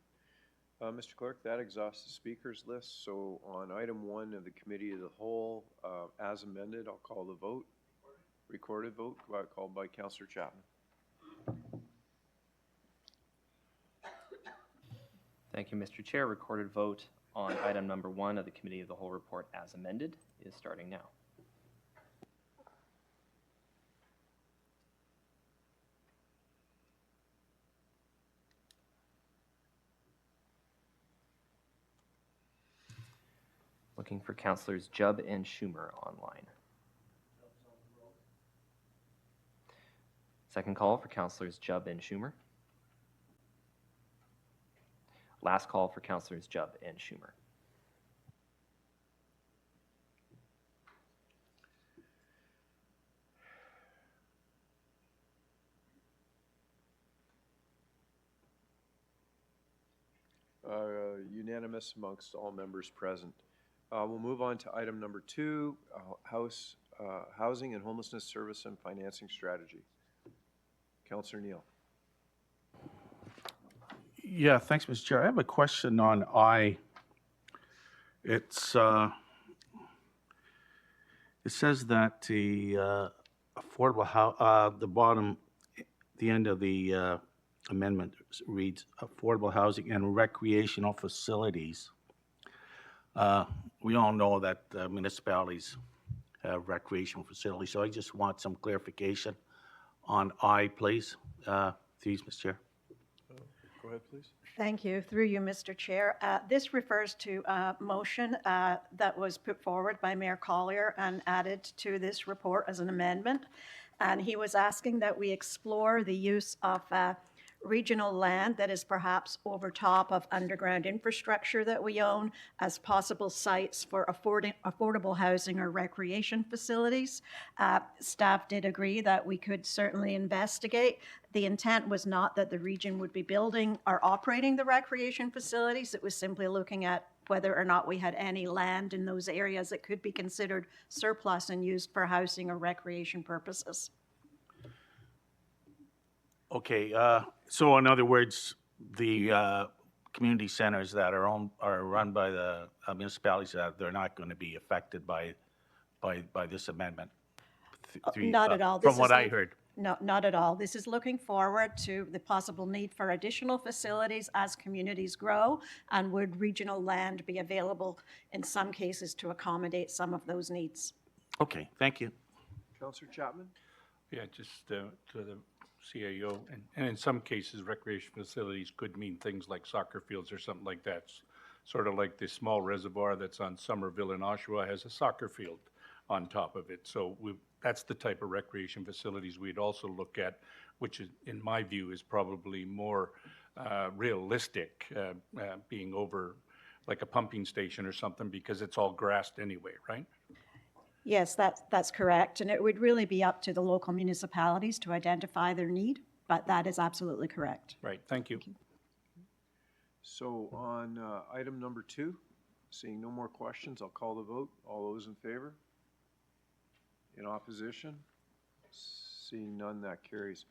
Mr. Clerk, that exhausts the speakers list. So on item 1 of the Committee of the Whole, as amended, I'll call the vote. Recorded vote called by Councillor Chapman. Thank you, Mr. Chair. Recorded vote on item number 1 of the Committee of the Whole report as amended is starting now. Looking for Councillors Jubb and Schumer online. Second call for Councillors Jubb and Schumer. Last call for Councillors Jubb and Schumer. Unanimous amongst all members present. We'll move on to item number 2, Housing and Homelessness Service and Financing Strategy. Councillor Neal. Yeah, thanks, Mr. Chair. I have a question on it's it says that the affordable the bottom, the end of the amendment reads affordable housing and recreational facilities. We all know that municipalities have recreational facilities, so I just want some clarification on please. Please, Mr. Chair. Go ahead, please. Thank you. Through you, Mr. Chair. This refers to a motion that was put forward by Mayor Collier and added to this report as an amendment. And he was asking that we explore the use of regional land that is perhaps over top of underground infrastructure that we own as possible sites for affordable housing or recreation facilities. Staff did agree that we could certainly investigate. The intent was not that the region would be building or operating the recreation facilities. It was simply looking at whether or not we had any land in those areas that could be considered surplus and used for housing or recreation purposes. Okay, so in other words, the community centers that are run by the municipalities, that they're not going to be affected by this amendment? Not at all. From what I heard. No, not at all. This is looking forward to the possible need for additional facilities as communities grow, and would regional land be available in some cases to accommodate some of those needs. Okay, thank you. Councillor Chapman? Yeah, just to the CAO, and in some cases, recreation facilities could mean things like soccer fields or something like that. Sort of like the small reservoir that's on Somerville in Oshawa has a soccer field on top of it. So that's the type of recreation facilities we'd also look at, which is, in my view, is probably more realistic, being over like a pumping station or something, because it's all grassed anyway, right? Yes, that's correct. And it would really be up to the local municipalities to identify their need, but that is absolutely correct. Right, thank you. So on item number 2, seeing no more questions, I'll call the vote. All those in favor? In opposition? Seeing none, that carries.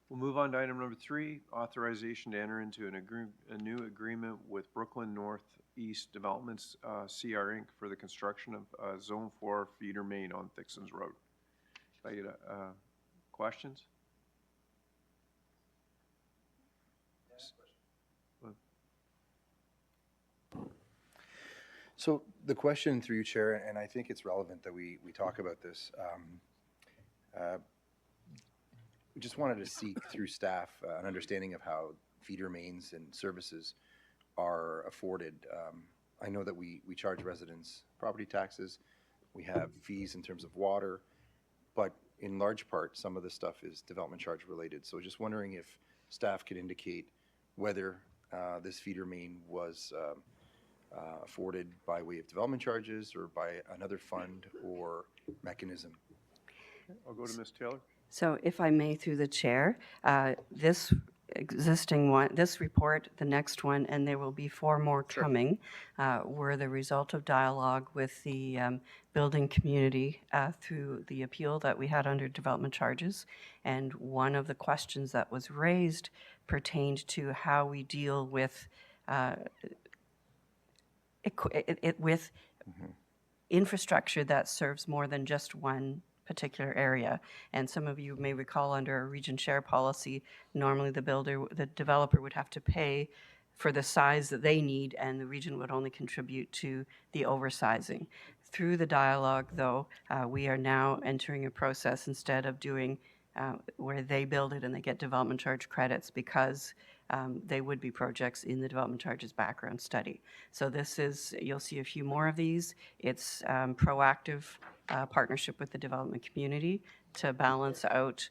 We'll move on to item number 3, authorization to enter into a new agreement with Brooklyn Northeast Developments, CR Inc. for the construction of Zone 4 feeder main on Thixons Road. Can I get questions? So the question through you, Chair, and I think it's relevant that we talk about this. We just wanted to seek through staff an understanding of how feeder mains and services are afforded. I know that we charge residents property taxes, we have fees in terms of water, but in large part, some of this stuff is development charge related. So just wondering if staff could indicate whether this feeder main was afforded by way of development charges or by another fund or mechanism. I'll go to Ms. Taylor. So if I may, through the chair, this existing one, this report, the next one, and there will be 4 more coming, were the result of dialogue with the building community through the appeal that we had under development charges. And one of the questions that was raised pertained to how we deal with infrastructure that serves more than just one particular area. And some of you may recall under a region share policy, normally the developer would have to pay for the size that they need, and the region would only contribute to the oversizing. Through the dialogue, though, we are now entering a process instead of doing where they build it and they get development charge credits, because they would be projects in the development charges background study. So this is, you'll see a few more of these. It's proactive partnership with the development community to balance out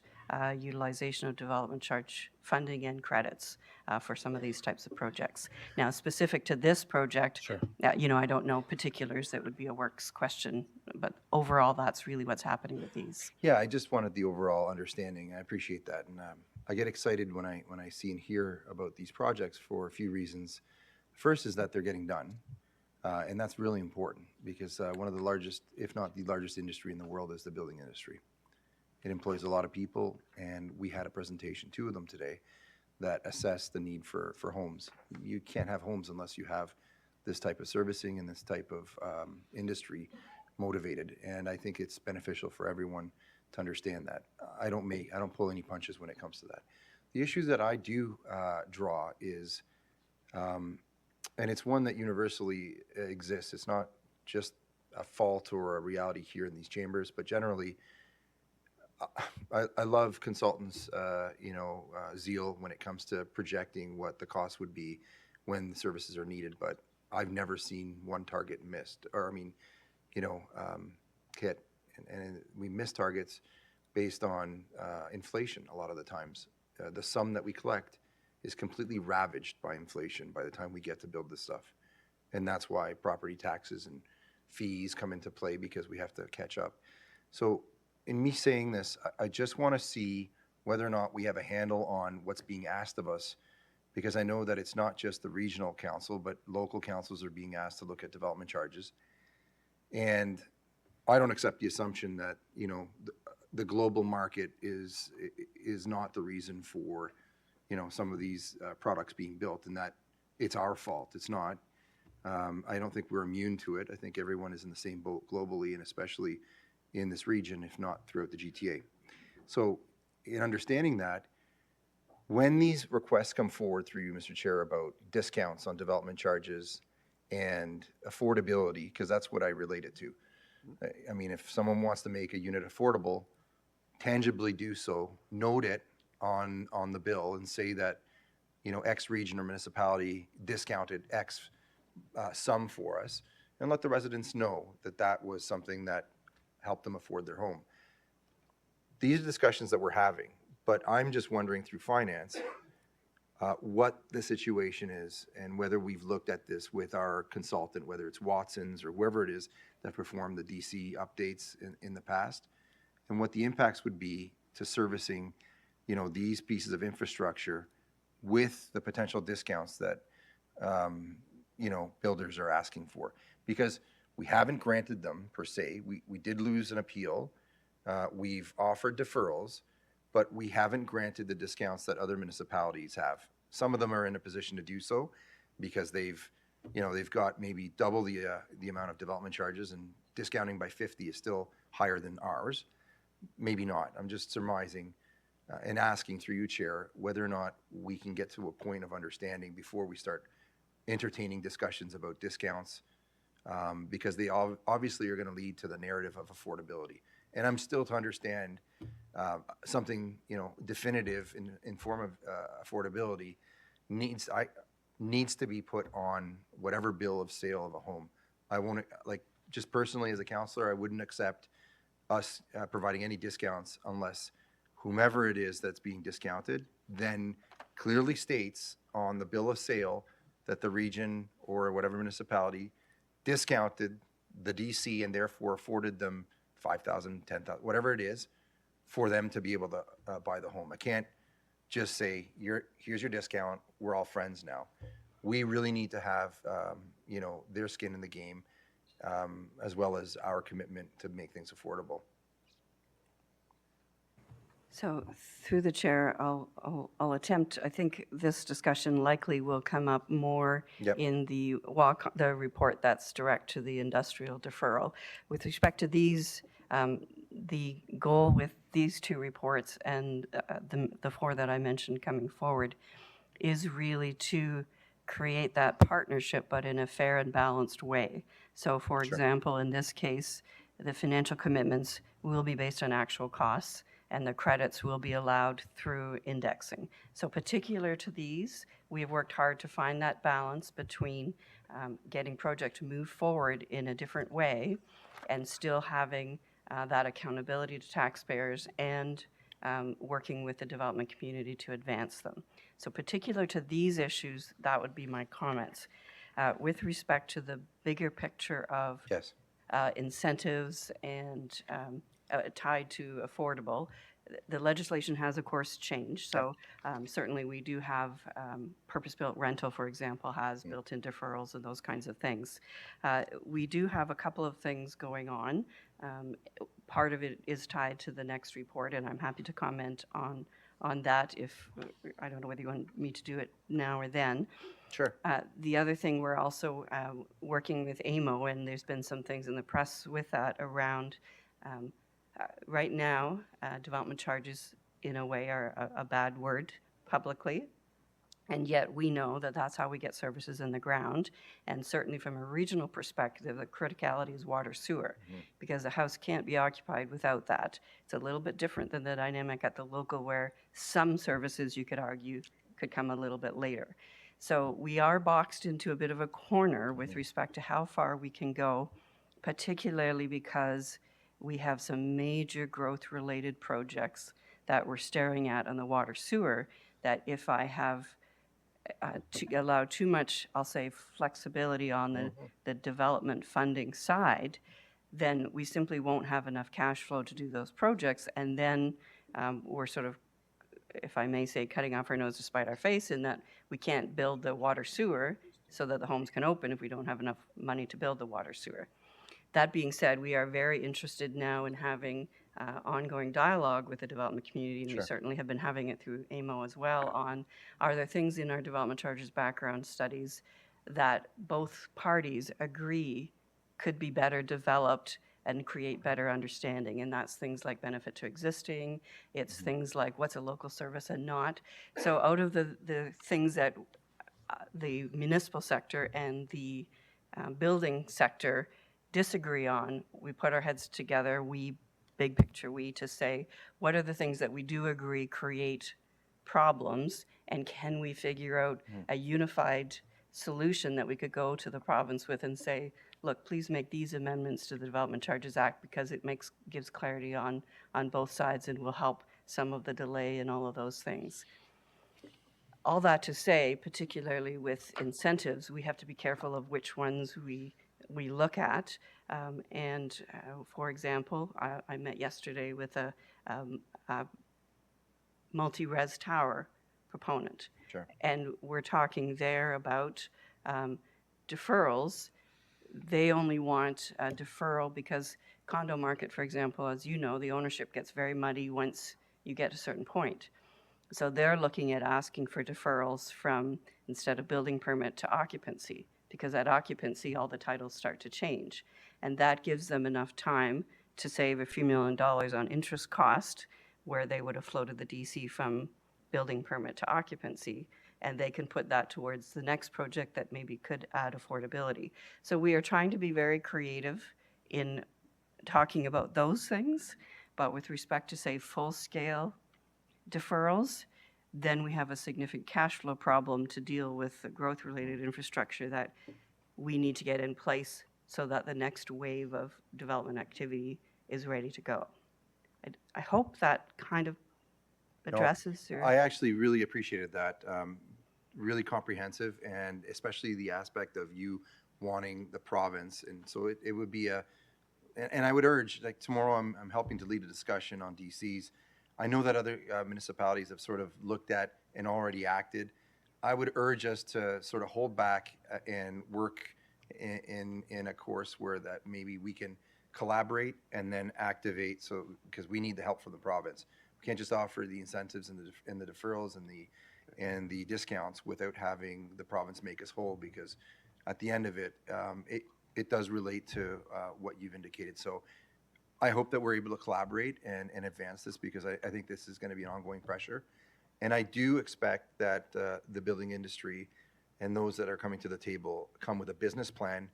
utilization of development charge funding and credits for some of these types of projects. Now, specific to this project, I don't know particulars. That would be a works question, but overall, that's really what's happening with these. Yeah, I just wanted the overall understanding. I appreciate that, and I get excited when I see and hear about these projects for a few reasons. First is that they're getting done, and that's really important because one of the largest, if not the largest industry in the world is the building industry. It employs a lot of people, and we had a presentation, 2 of them today, that assess the need for homes. You can't have homes unless you have this type of servicing and this type of industry motivated, and I think it's beneficial for everyone to understand that. I don't pull any punches when it comes to that. The issue that I do draw is, and it's one that universally exists. It's not just a fault or a reality here in these chambers, but generally, I love consultants, zeal when it comes to projecting what the cost would be when the services are needed, but I've never seen one target missed, or hit. And we miss targets based on inflation a lot of the times. The sum that we collect is completely ravaged by inflation by the time we get to build this stuff. And that's why property taxes and fees come into play, because we have to catch up. So in me saying this, I just want to see whether or not we have a handle on what's being asked of us, because I know that it's not just the regional council, but local councils are being asked to look at development charges. And I don't accept the assumption that, the global market is not the reason for, some of these products being built, and that it's our fault. It's not. I don't think we're immune to it. I think everyone is in the same boat globally, and especially in this region, if not throughout the GTA. So in understanding that, when these requests come forward through you, Mr. Chair, about discounts on development charges and affordability, because that's what I relate it to. I mean, if someone wants to make a unit affordable, tangibly do so, note it on the bill and say that, X region or municipality discounted X sum for us, and let the residents know that that was something that helped them afford their home. These are discussions that we're having, but I'm just wondering through finance what the situation is and whether we've looked at this with our consultant, whether it's Watson's or whoever it is that performed the DC updates in the past, and what the impacts would be to servicing, these pieces of infrastructure with the potential discounts that, builders are asking for. Because we haven't granted them per se. We did lose an appeal. We've offered deferrals, but we haven't granted the discounts that other municipalities have. Some of them are in a position to do so because they've got maybe double the amount of development charges, and discounting by 50 is still higher than ours. Maybe not. I'm just surmising and asking through you, Chair, whether or not we can get to a point of understanding before we start entertaining discussions about discounts because they obviously are going to lead to the narrative of affordability. And I'm still to understand something, definitive in form of affordability needs to be put on whatever bill of sale of a home. I won't, just personally as a counselor, I wouldn't accept us providing any discounts unless whomever it is that's being discounted then clearly states on the bill of sale that the region or whatever municipality discounted the DC and therefore afforded them $5,000, $10,000, whatever it is, for them to be able to buy the home. I can't just say, here's your discount, we're all friends now. We really need to have, their skin in the game, as well as our commitment to make things affordable. So through the chair, I'll attempt, I think this discussion likely will come up more in the report that's direct to the industrial deferral. With respect to these, the goal with these two reports and the four that I mentioned coming forward is really to create that partnership, but in a fair and balanced way. So for example, in this case, the financial commitments will be based on actual costs, and the credits will be allowed through indexing. So particular to these, we have worked hard to find that balance between getting project to move forward in a different way and still having that accountability to taxpayers and working with the development community to advance them. So particular to these issues, that would be my comments. With respect to the bigger picture of incentives and tied to affordable, the legislation has, of course, changed. So certainly we do have purpose-built rental, for example, has built-in deferrals and those kinds of things. We do have a couple of things going on. Part of it is tied to the next report, and I'm happy to comment on that if, I don't know whether you want me to do it now or then. Sure. The other thing, we're also working with AMO, and there's been some things in the press with that around right now, development charges, in a way, are a bad word publicly, and yet we know that that's how we get services in the ground. And certainly from a regional perspective, the criticality is water sewer, because a house can't be occupied without that. It's a little bit different than the dynamic at the local, where some services, you could argue, could come a little bit later. So we are boxed into a bit of a corner with respect to how far we can go, particularly because we have some major growth-related projects that we're staring at on the water sewer, that if I have to allow too much, I'll say, flexibility on the development funding side, then we simply won't have enough cash flow to do those projects. And then we're sort of, if I may say, cutting off our nose to spite our face, in that we can't build the water sewer so that the homes can open if we don't have enough money to build the water sewer. That being said, we are very interested now in having ongoing dialogue with the development community, and we certainly have been having it through AMO as well, on are there things in our development charges background studies that both parties agree could be better developed and create better understanding. And that's things like benefit to existing, it's things like what's a local service and not. So out of the things that the municipal sector and the building sector disagree on, we put our heads together, big picture to say, what are the things that we do agree create problems, and can we figure out a unified solution that we could go to the province with and say, look, please make these amendments to the Development Charges Act, because it gives clarity on both sides and will help some of the delay and all of those things. All that to say, particularly with incentives, we have to be careful of which ones we look at. For example, I met yesterday with a multi-res tower proponent. Sure. And we're talking there about deferrals. They only want a deferral because condo market, for example, as you know, the ownership gets very muddy once you get to a certain point. So they're looking at asking for deferrals from, instead of building permit, to occupancy, because at occupancy, all the titles start to change. And that gives them enough time to save a few $1 million on interest cost, where they would have floated the DC from building permit to occupancy. and they can put that towards the next project that maybe could add affordability. So we are trying to be very creative in talking about those things, but with respect to, say, full-scale deferrals, then we have a significant cash flow problem to deal with the growth-related infrastructure that we need to get in place so that the next wave of development activity is ready to go. I hope that kind of addresses your... I actually really appreciated that. Really comprehensive, and especially the aspect of you wanting the province. And so it would be and I would urge, like tomorrow I'm helping to lead a discussion on DCs. I know that other municipalities have sort of looked at and already acted. I would urge us to sort of hold back and work in a course where that maybe we can collaborate and then activate, so because we need the help from the province. We can't just offer the incentives and the deferrals and the discounts without having the province make us whole, because at the end of it, it does relate to what you've indicated. So I hope that we're able to collaborate and advance this, because I think this is going to be an ongoing pressure. And I do expect that the building industry and those that are coming to the table come with a business plan,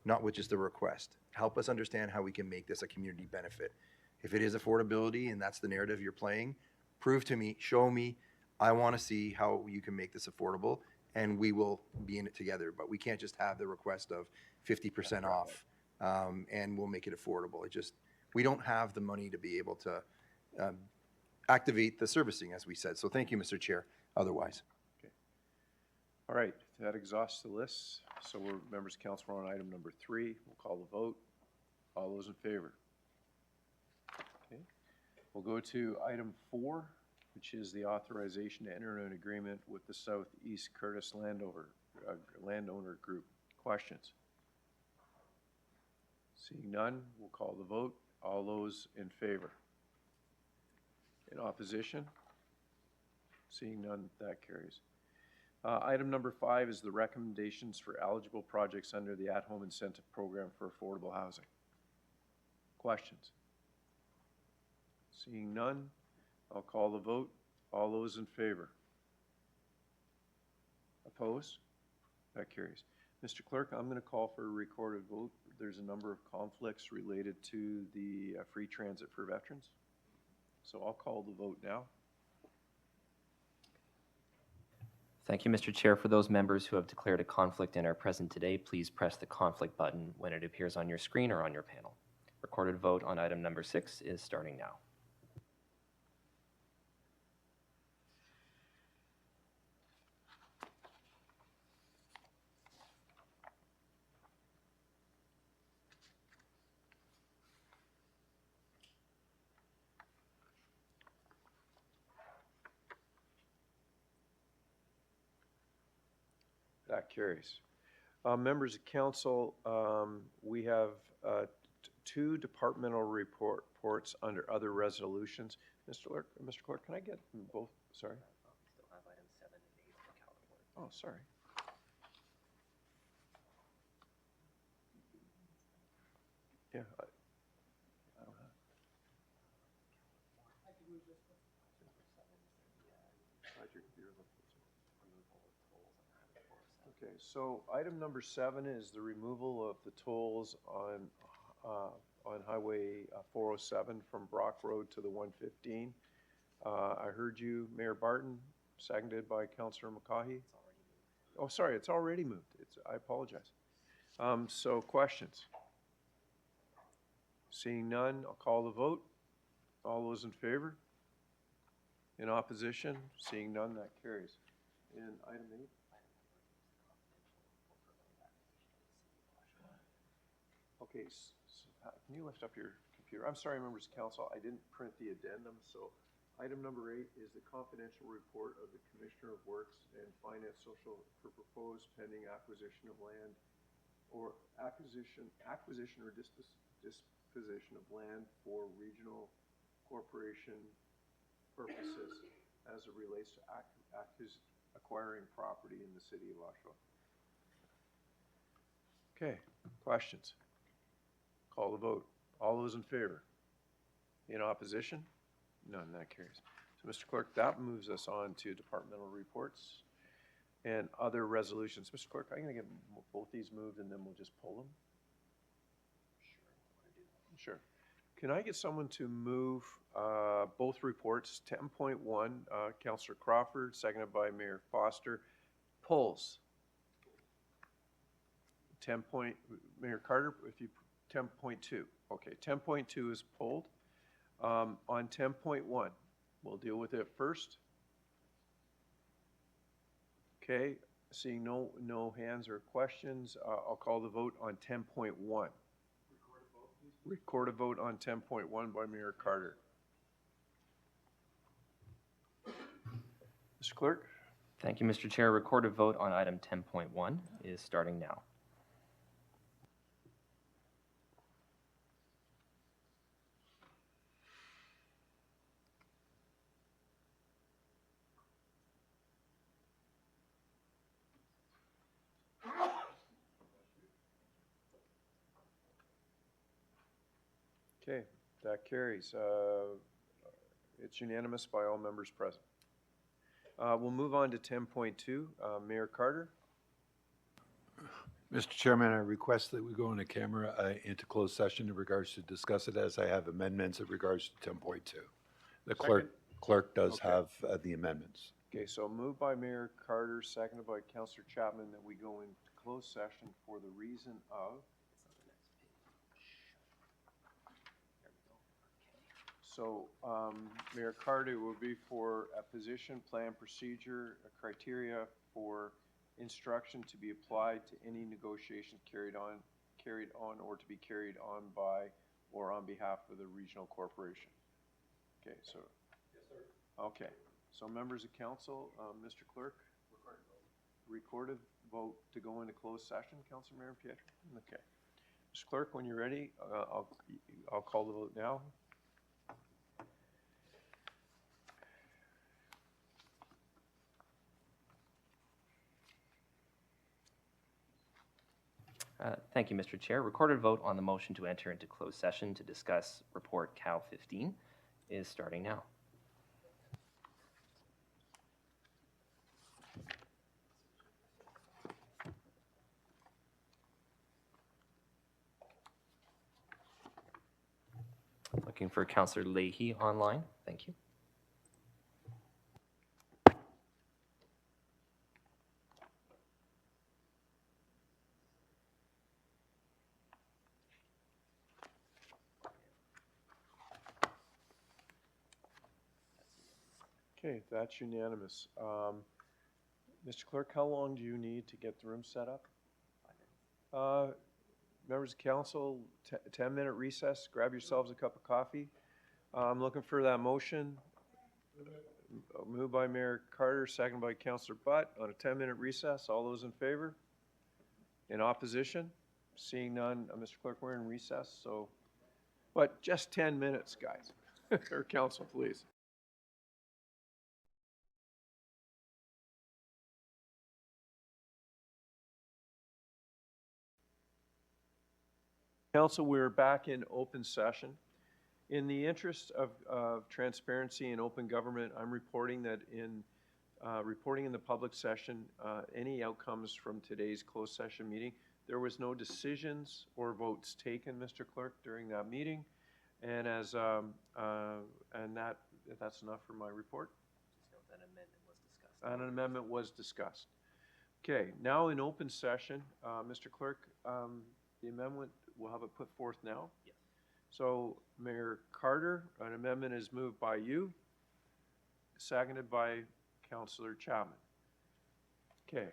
not with just a request. Help us understand how we can make this a community benefit. If it is affordability and that's the narrative you're playing, prove to me, show me. I want to see how you can make this affordable, and we will be in it together. But we can't just have the request of 50% off and we'll make it affordable. We don't have the money to be able to activate the servicing, as we said. So thank you, Mr. Chair, otherwise. Okay. All right, that exhausts the list. So members of council, we're on item number 3. We'll call the vote. All those in favor? Okay. We'll go to item 4, which is the authorization to enter an agreement with the Southeast Curtis Landowner Group. Questions? Seeing none, we'll call the vote. All those in favor? In opposition? Seeing none, that carries. Item number 5 is the recommendations for eligible projects under the At-Home Incentive Program for Affordable Housing. Questions? Seeing none, I'll call the vote. All those in favor? Opposed? That carries. Mr. Clerk, I'm going to call for a recorded vote. There's a number of conflicts related to the free transit for veterans. So I'll call the vote now. Thank you, Mr. Chair. For those members who have declared a conflict and are present today, please press the conflict button when it appears on your screen or on your panel. Recorded vote on item number 6 is starting now. That carries. Members of council, we have 2 departmental reports under other resolutions. Mr. Clerk, can I get them both? Sorry. Still have items 7 and 8 for Cal report. Oh, sorry. Yeah. I don't have. Okay, so item number 7 is the removal of the tolls on Highway 407 from Brock Road to the 115. I heard you, Mayor Barton, seconded by Councillor McCaughey. Oh, sorry, it's already moved. I apologize. So questions? Seeing none, I'll call the vote. All those in favor? In opposition? Seeing none, that carries. And item 8? Okay, can you lift up your computer? I'm sorry, members of council, I didn't print the addendum. So item number 8 is the confidential report of the Commissioner of Works and Finance Social for proposed pending acquisition of land or acquisition or disposition of land for regional corporation purposes as it relates to acquiring property in the city of Oshawa. Okay, questions? Call the vote. All those in favor? In opposition? None, that carries. So, Mr. Clerk, that moves us on to departmental reports. and other resolutions. Mr. Clerk, I'm going to get both these moved and then we'll just pull them. Sure. Can I get someone to move both reports, 10.1, Councillor Crawford, seconded by Mayor Foster, pulls. 10 point, Mayor Carter, if you, 10.2. Okay, 10.2 is pulled. On 10.1, we'll deal with it first. Okay, seeing no hands or questions, I'll call the vote on 10.1. Record a vote on 10.1 by Mayor Carter. Mr. Clerk? Thank you, Mr. Chair. Recorded vote on item 10.1 is starting now. Okay, that carries. It's unanimous by all members present. We'll move on to 10.2. Mayor Carter? Mr. Chairman, I request that we go into camera into closed session in regards to discuss it, as I have amendments in regards to 10.2. The clerk does Okay. have the amendments. Okay, so moved by Mayor Carter, seconded by Councillor Chapman, that we go into closed session for the reason of. So, Mayor Carter will be for a position, plan, procedure, a criteria for instruction to be applied to any negotiations carried on or to be carried on by or on behalf of the regional corporation. Okay, so. Yes, sir. Okay, so members of council, Mr. Clerk? Recorded vote to go into closed session, Councilor Mayor Pietri? Okay. Mr. Clerk, when you're ready, I'll call the vote now. Thank you, Mr. Chair. Recorded vote on the motion to enter into closed session to discuss report CAL 15 is starting now. Looking for Councillor Leahy online. Thank you. Okay, that's unanimous. Mr. Clerk, how long do you need to get the room set up? Members of council, 10-minute recess. Grab yourselves a cup of coffee. I'm looking for that motion. Moved by Mayor Carter, seconded by Councillor Butt on a 10-minute recess. All those in favor? In opposition? Seeing none, Mr. Clerk, we're in recess, so, but just 10 minutes, guys. Or council, please. Council, we're back in open session. In the interest of transparency and open government, I'm reporting that in the public session, any outcomes from today's closed session meeting, there was no decisions or votes taken, Mr. Clerk, during that meeting, and as that's enough for my report. An amendment was discussed. Okay, now in open session, Mr. Clerk, the amendment, we'll have it put forth now. Yes. So, Mayor Carter, an amendment is moved by you, seconded by Councillor Chapman. Okay.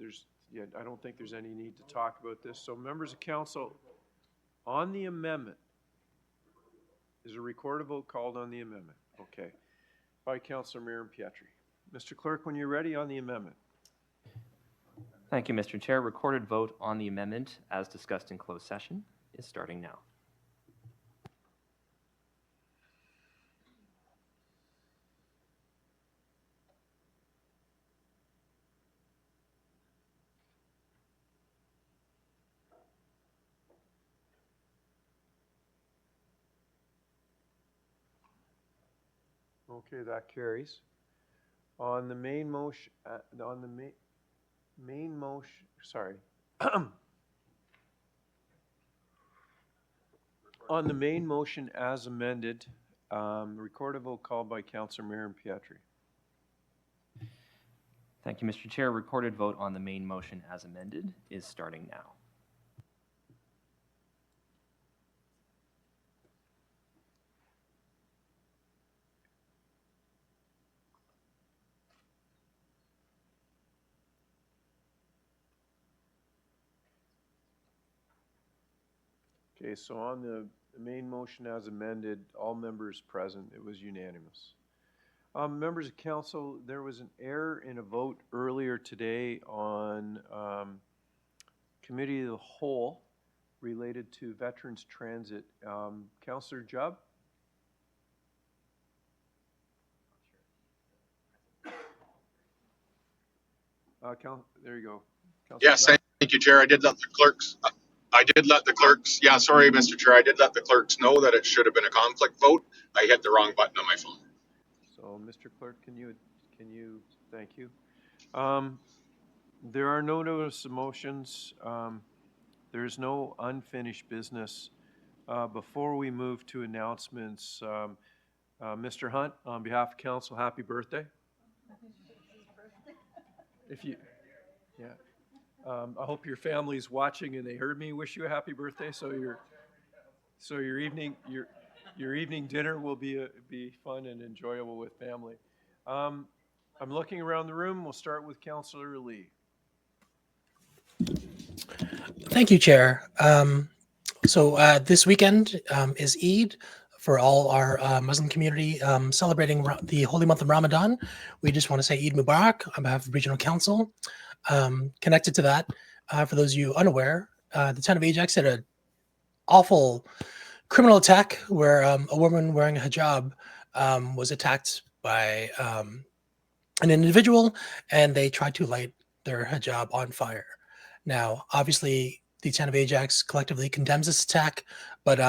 I don't think there's any need to talk about this. So, members of council, on the amendment, is a recorded vote called on the amendment? Okay. By Councillor Miriam Pietri. Mr. Clerk, when you're ready on the amendment. Thank you, Mr. Chair. Recorded vote on the amendment as discussed in closed session is starting now. Okay, that carries. On the main motion, on the main motion, sorry. On the main motion as amended, recorded vote called by Councillor Miriam Pietri. Thank you, Mr. Chair. Recorded vote on the main motion as amended is starting now. Okay, so on the main motion as amended, all members present, it was unanimous. Members of council, there was an error in a vote earlier today on Committee of the Whole related to Veterans Transit. Councillor Jubb? There you go. Councillor Yes, Jubb? thank you, Chair. I did let the clerks, yeah, sorry, Mr. Chair. I did let the clerks know that it should have been a conflict vote. I hit the wrong button on my phone. So, Mr. Clerk, can you, thank you. There are no notice of motions. There is no unfinished business. Before we move to announcements, Mr. Hunt, on behalf of council, happy birthday. If you, yeah. I hope your family's watching and they heard me wish you a happy birthday. So your evening dinner will be fun and enjoyable with family. I'm looking around the room. We'll start with Councillor Lee. Thank you, Chair. So this weekend is Eid for all our Muslim community celebrating the holy month of Ramadan. We just want to say Eid Mubarak on behalf of Regional Council. Connected to that, for those of you unaware, the town of Ajax had an awful criminal attack where a woman wearing a hijab was attacked by an individual, and they tried to light their hijab on fire. Now, obviously, the town of Ajax collectively condemns this attack, but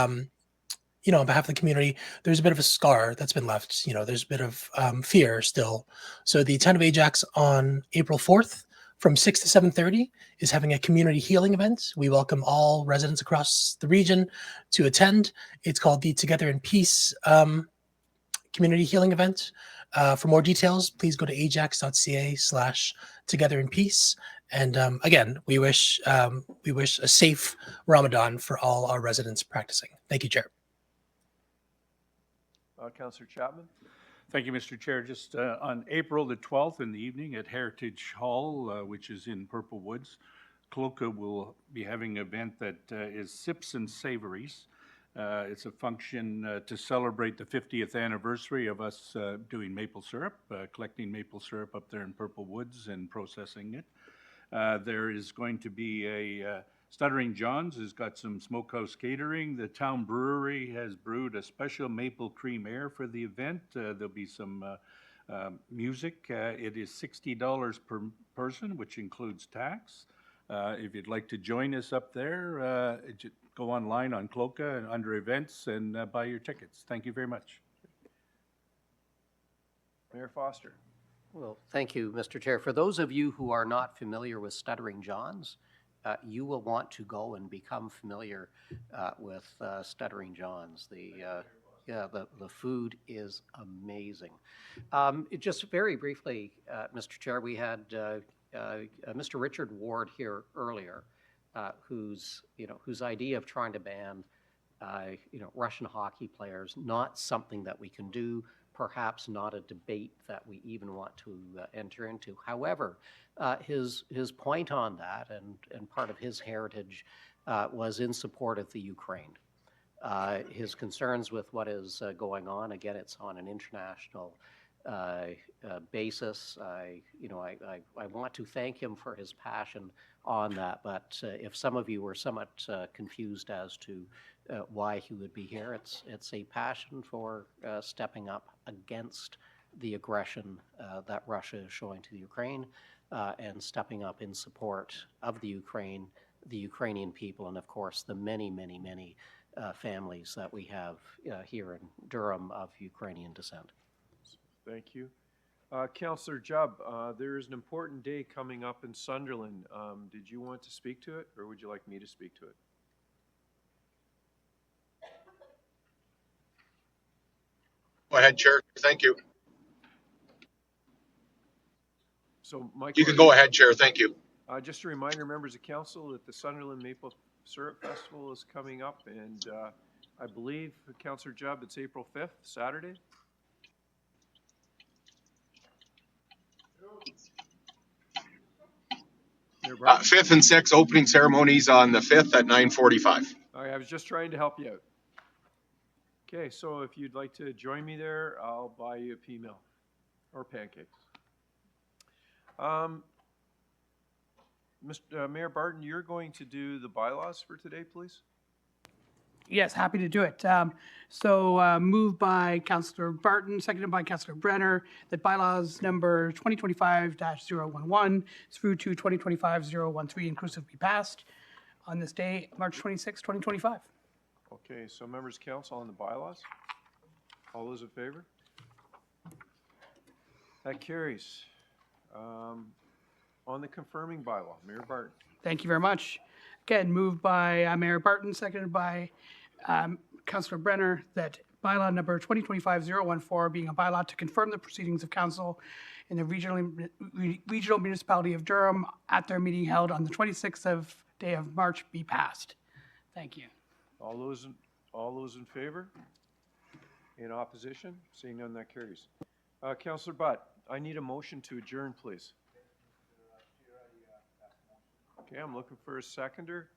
you know, on behalf of the community, there's a bit of a scar that's been left. You know, there's a bit of fear still. So the town of Ajax on April 4th from 6 to 7:30 is having a community healing event. We welcome all residents across the region to attend. It's called the Together in Peace community healing event. For more details, please go to ajax.ca/togetherinpeace. And again, we wish a safe Ramadan for all our residents practicing. Thank you, Chair. Councillor Chapman? Thank you, Mr. Chair. Just on April the 12th in the evening at Heritage Hall, which is in Purple Woods, Cloca will be having an event that is Sips and Savories. It's a function to celebrate the 50th anniversary of us doing maple syrup, collecting maple syrup up there in Purple Woods and processing it. There is going to be a Stuttering John's has got some smokehouse catering. The town brewery has brewed a special maple cream ale for the event. There'll be some music. It is $60 per person, which includes tax. If you'd like to join us up there, go online on Cloca and under events and buy your tickets. Thank you very much. Mayor Foster. Well, thank you, Mr. Chair. For those of you who are not familiar with Stuttering John's, you will want to go and become familiar with Stuttering John's. The food is amazing. Just very briefly, Mr. Chair, we had Mr. Richard Ward here earlier, whose idea of trying to ban Russian hockey players, not something that we can do. Perhaps not a debate that we even want to enter into. However, his point on that and part of his heritage was in support of the Ukraine. His concerns with what is going on, again, it's on an international basis. I want to thank him for his passion on that, but if some of you were somewhat confused as to why he would be here, it's a passion for stepping up against the aggression that Russia is showing to the Ukraine and stepping up in support of the Ukraine, the Ukrainian people, and of course the many, many, many families that we have here in Durham of Ukrainian descent. Thank you. Councillor Jubb, there is an important day coming up in Sunderland. Did you want to speak to it, or would you like me to speak to it? Go ahead, Chair. Thank you. So, Mike, You can go ahead, Chair. Thank you. just a reminder, members of council, that the Sunderland Maple Syrup Festival is coming up, and I believe, Councillor Jubb, it's April 5th, Saturday? Mayor Barton? 5th and 6th opening ceremonies on the 5th at 9:45. All right, I was just trying to help you out. Okay, so if you'd like to join me there, I'll buy you a pea mill or pancakes. Mayor Barton, you're going to do the bylaws for today, please? Yes, happy to do it. Moved by Councillor Barton, seconded by Councillor Brenner, that bylaws number 2025-011 through to 2025-013 inclusive be passed on this day, March 26, 2025. Okay, so members of council on the bylaws? All those in favor? That carries. On the confirming bylaw, Mayor Barton. Thank you very much. Again, moved by Mayor Barton, seconded by Councillor Brenner, that bylaw number 2025-014 being a bylaw to confirm the proceedings of council in the regional municipality of Durham at their meeting held on the 26th day of March be passed. Thank you. All those in favor? In opposition? Seeing none, that carries. Councillor Butt, I need a motion to adjourn, please. Okay, I'm looking for a seconder.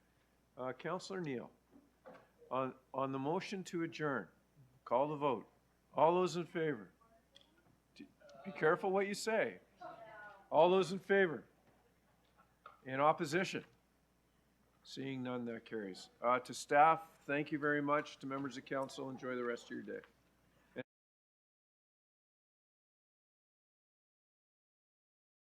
Councillor Neal, on the motion to adjourn, call the vote. All those in favor? Be careful what you say. All those in favor? In opposition? Seeing none, that carries. To staff, thank you very much. To members of council, enjoy the rest of your day.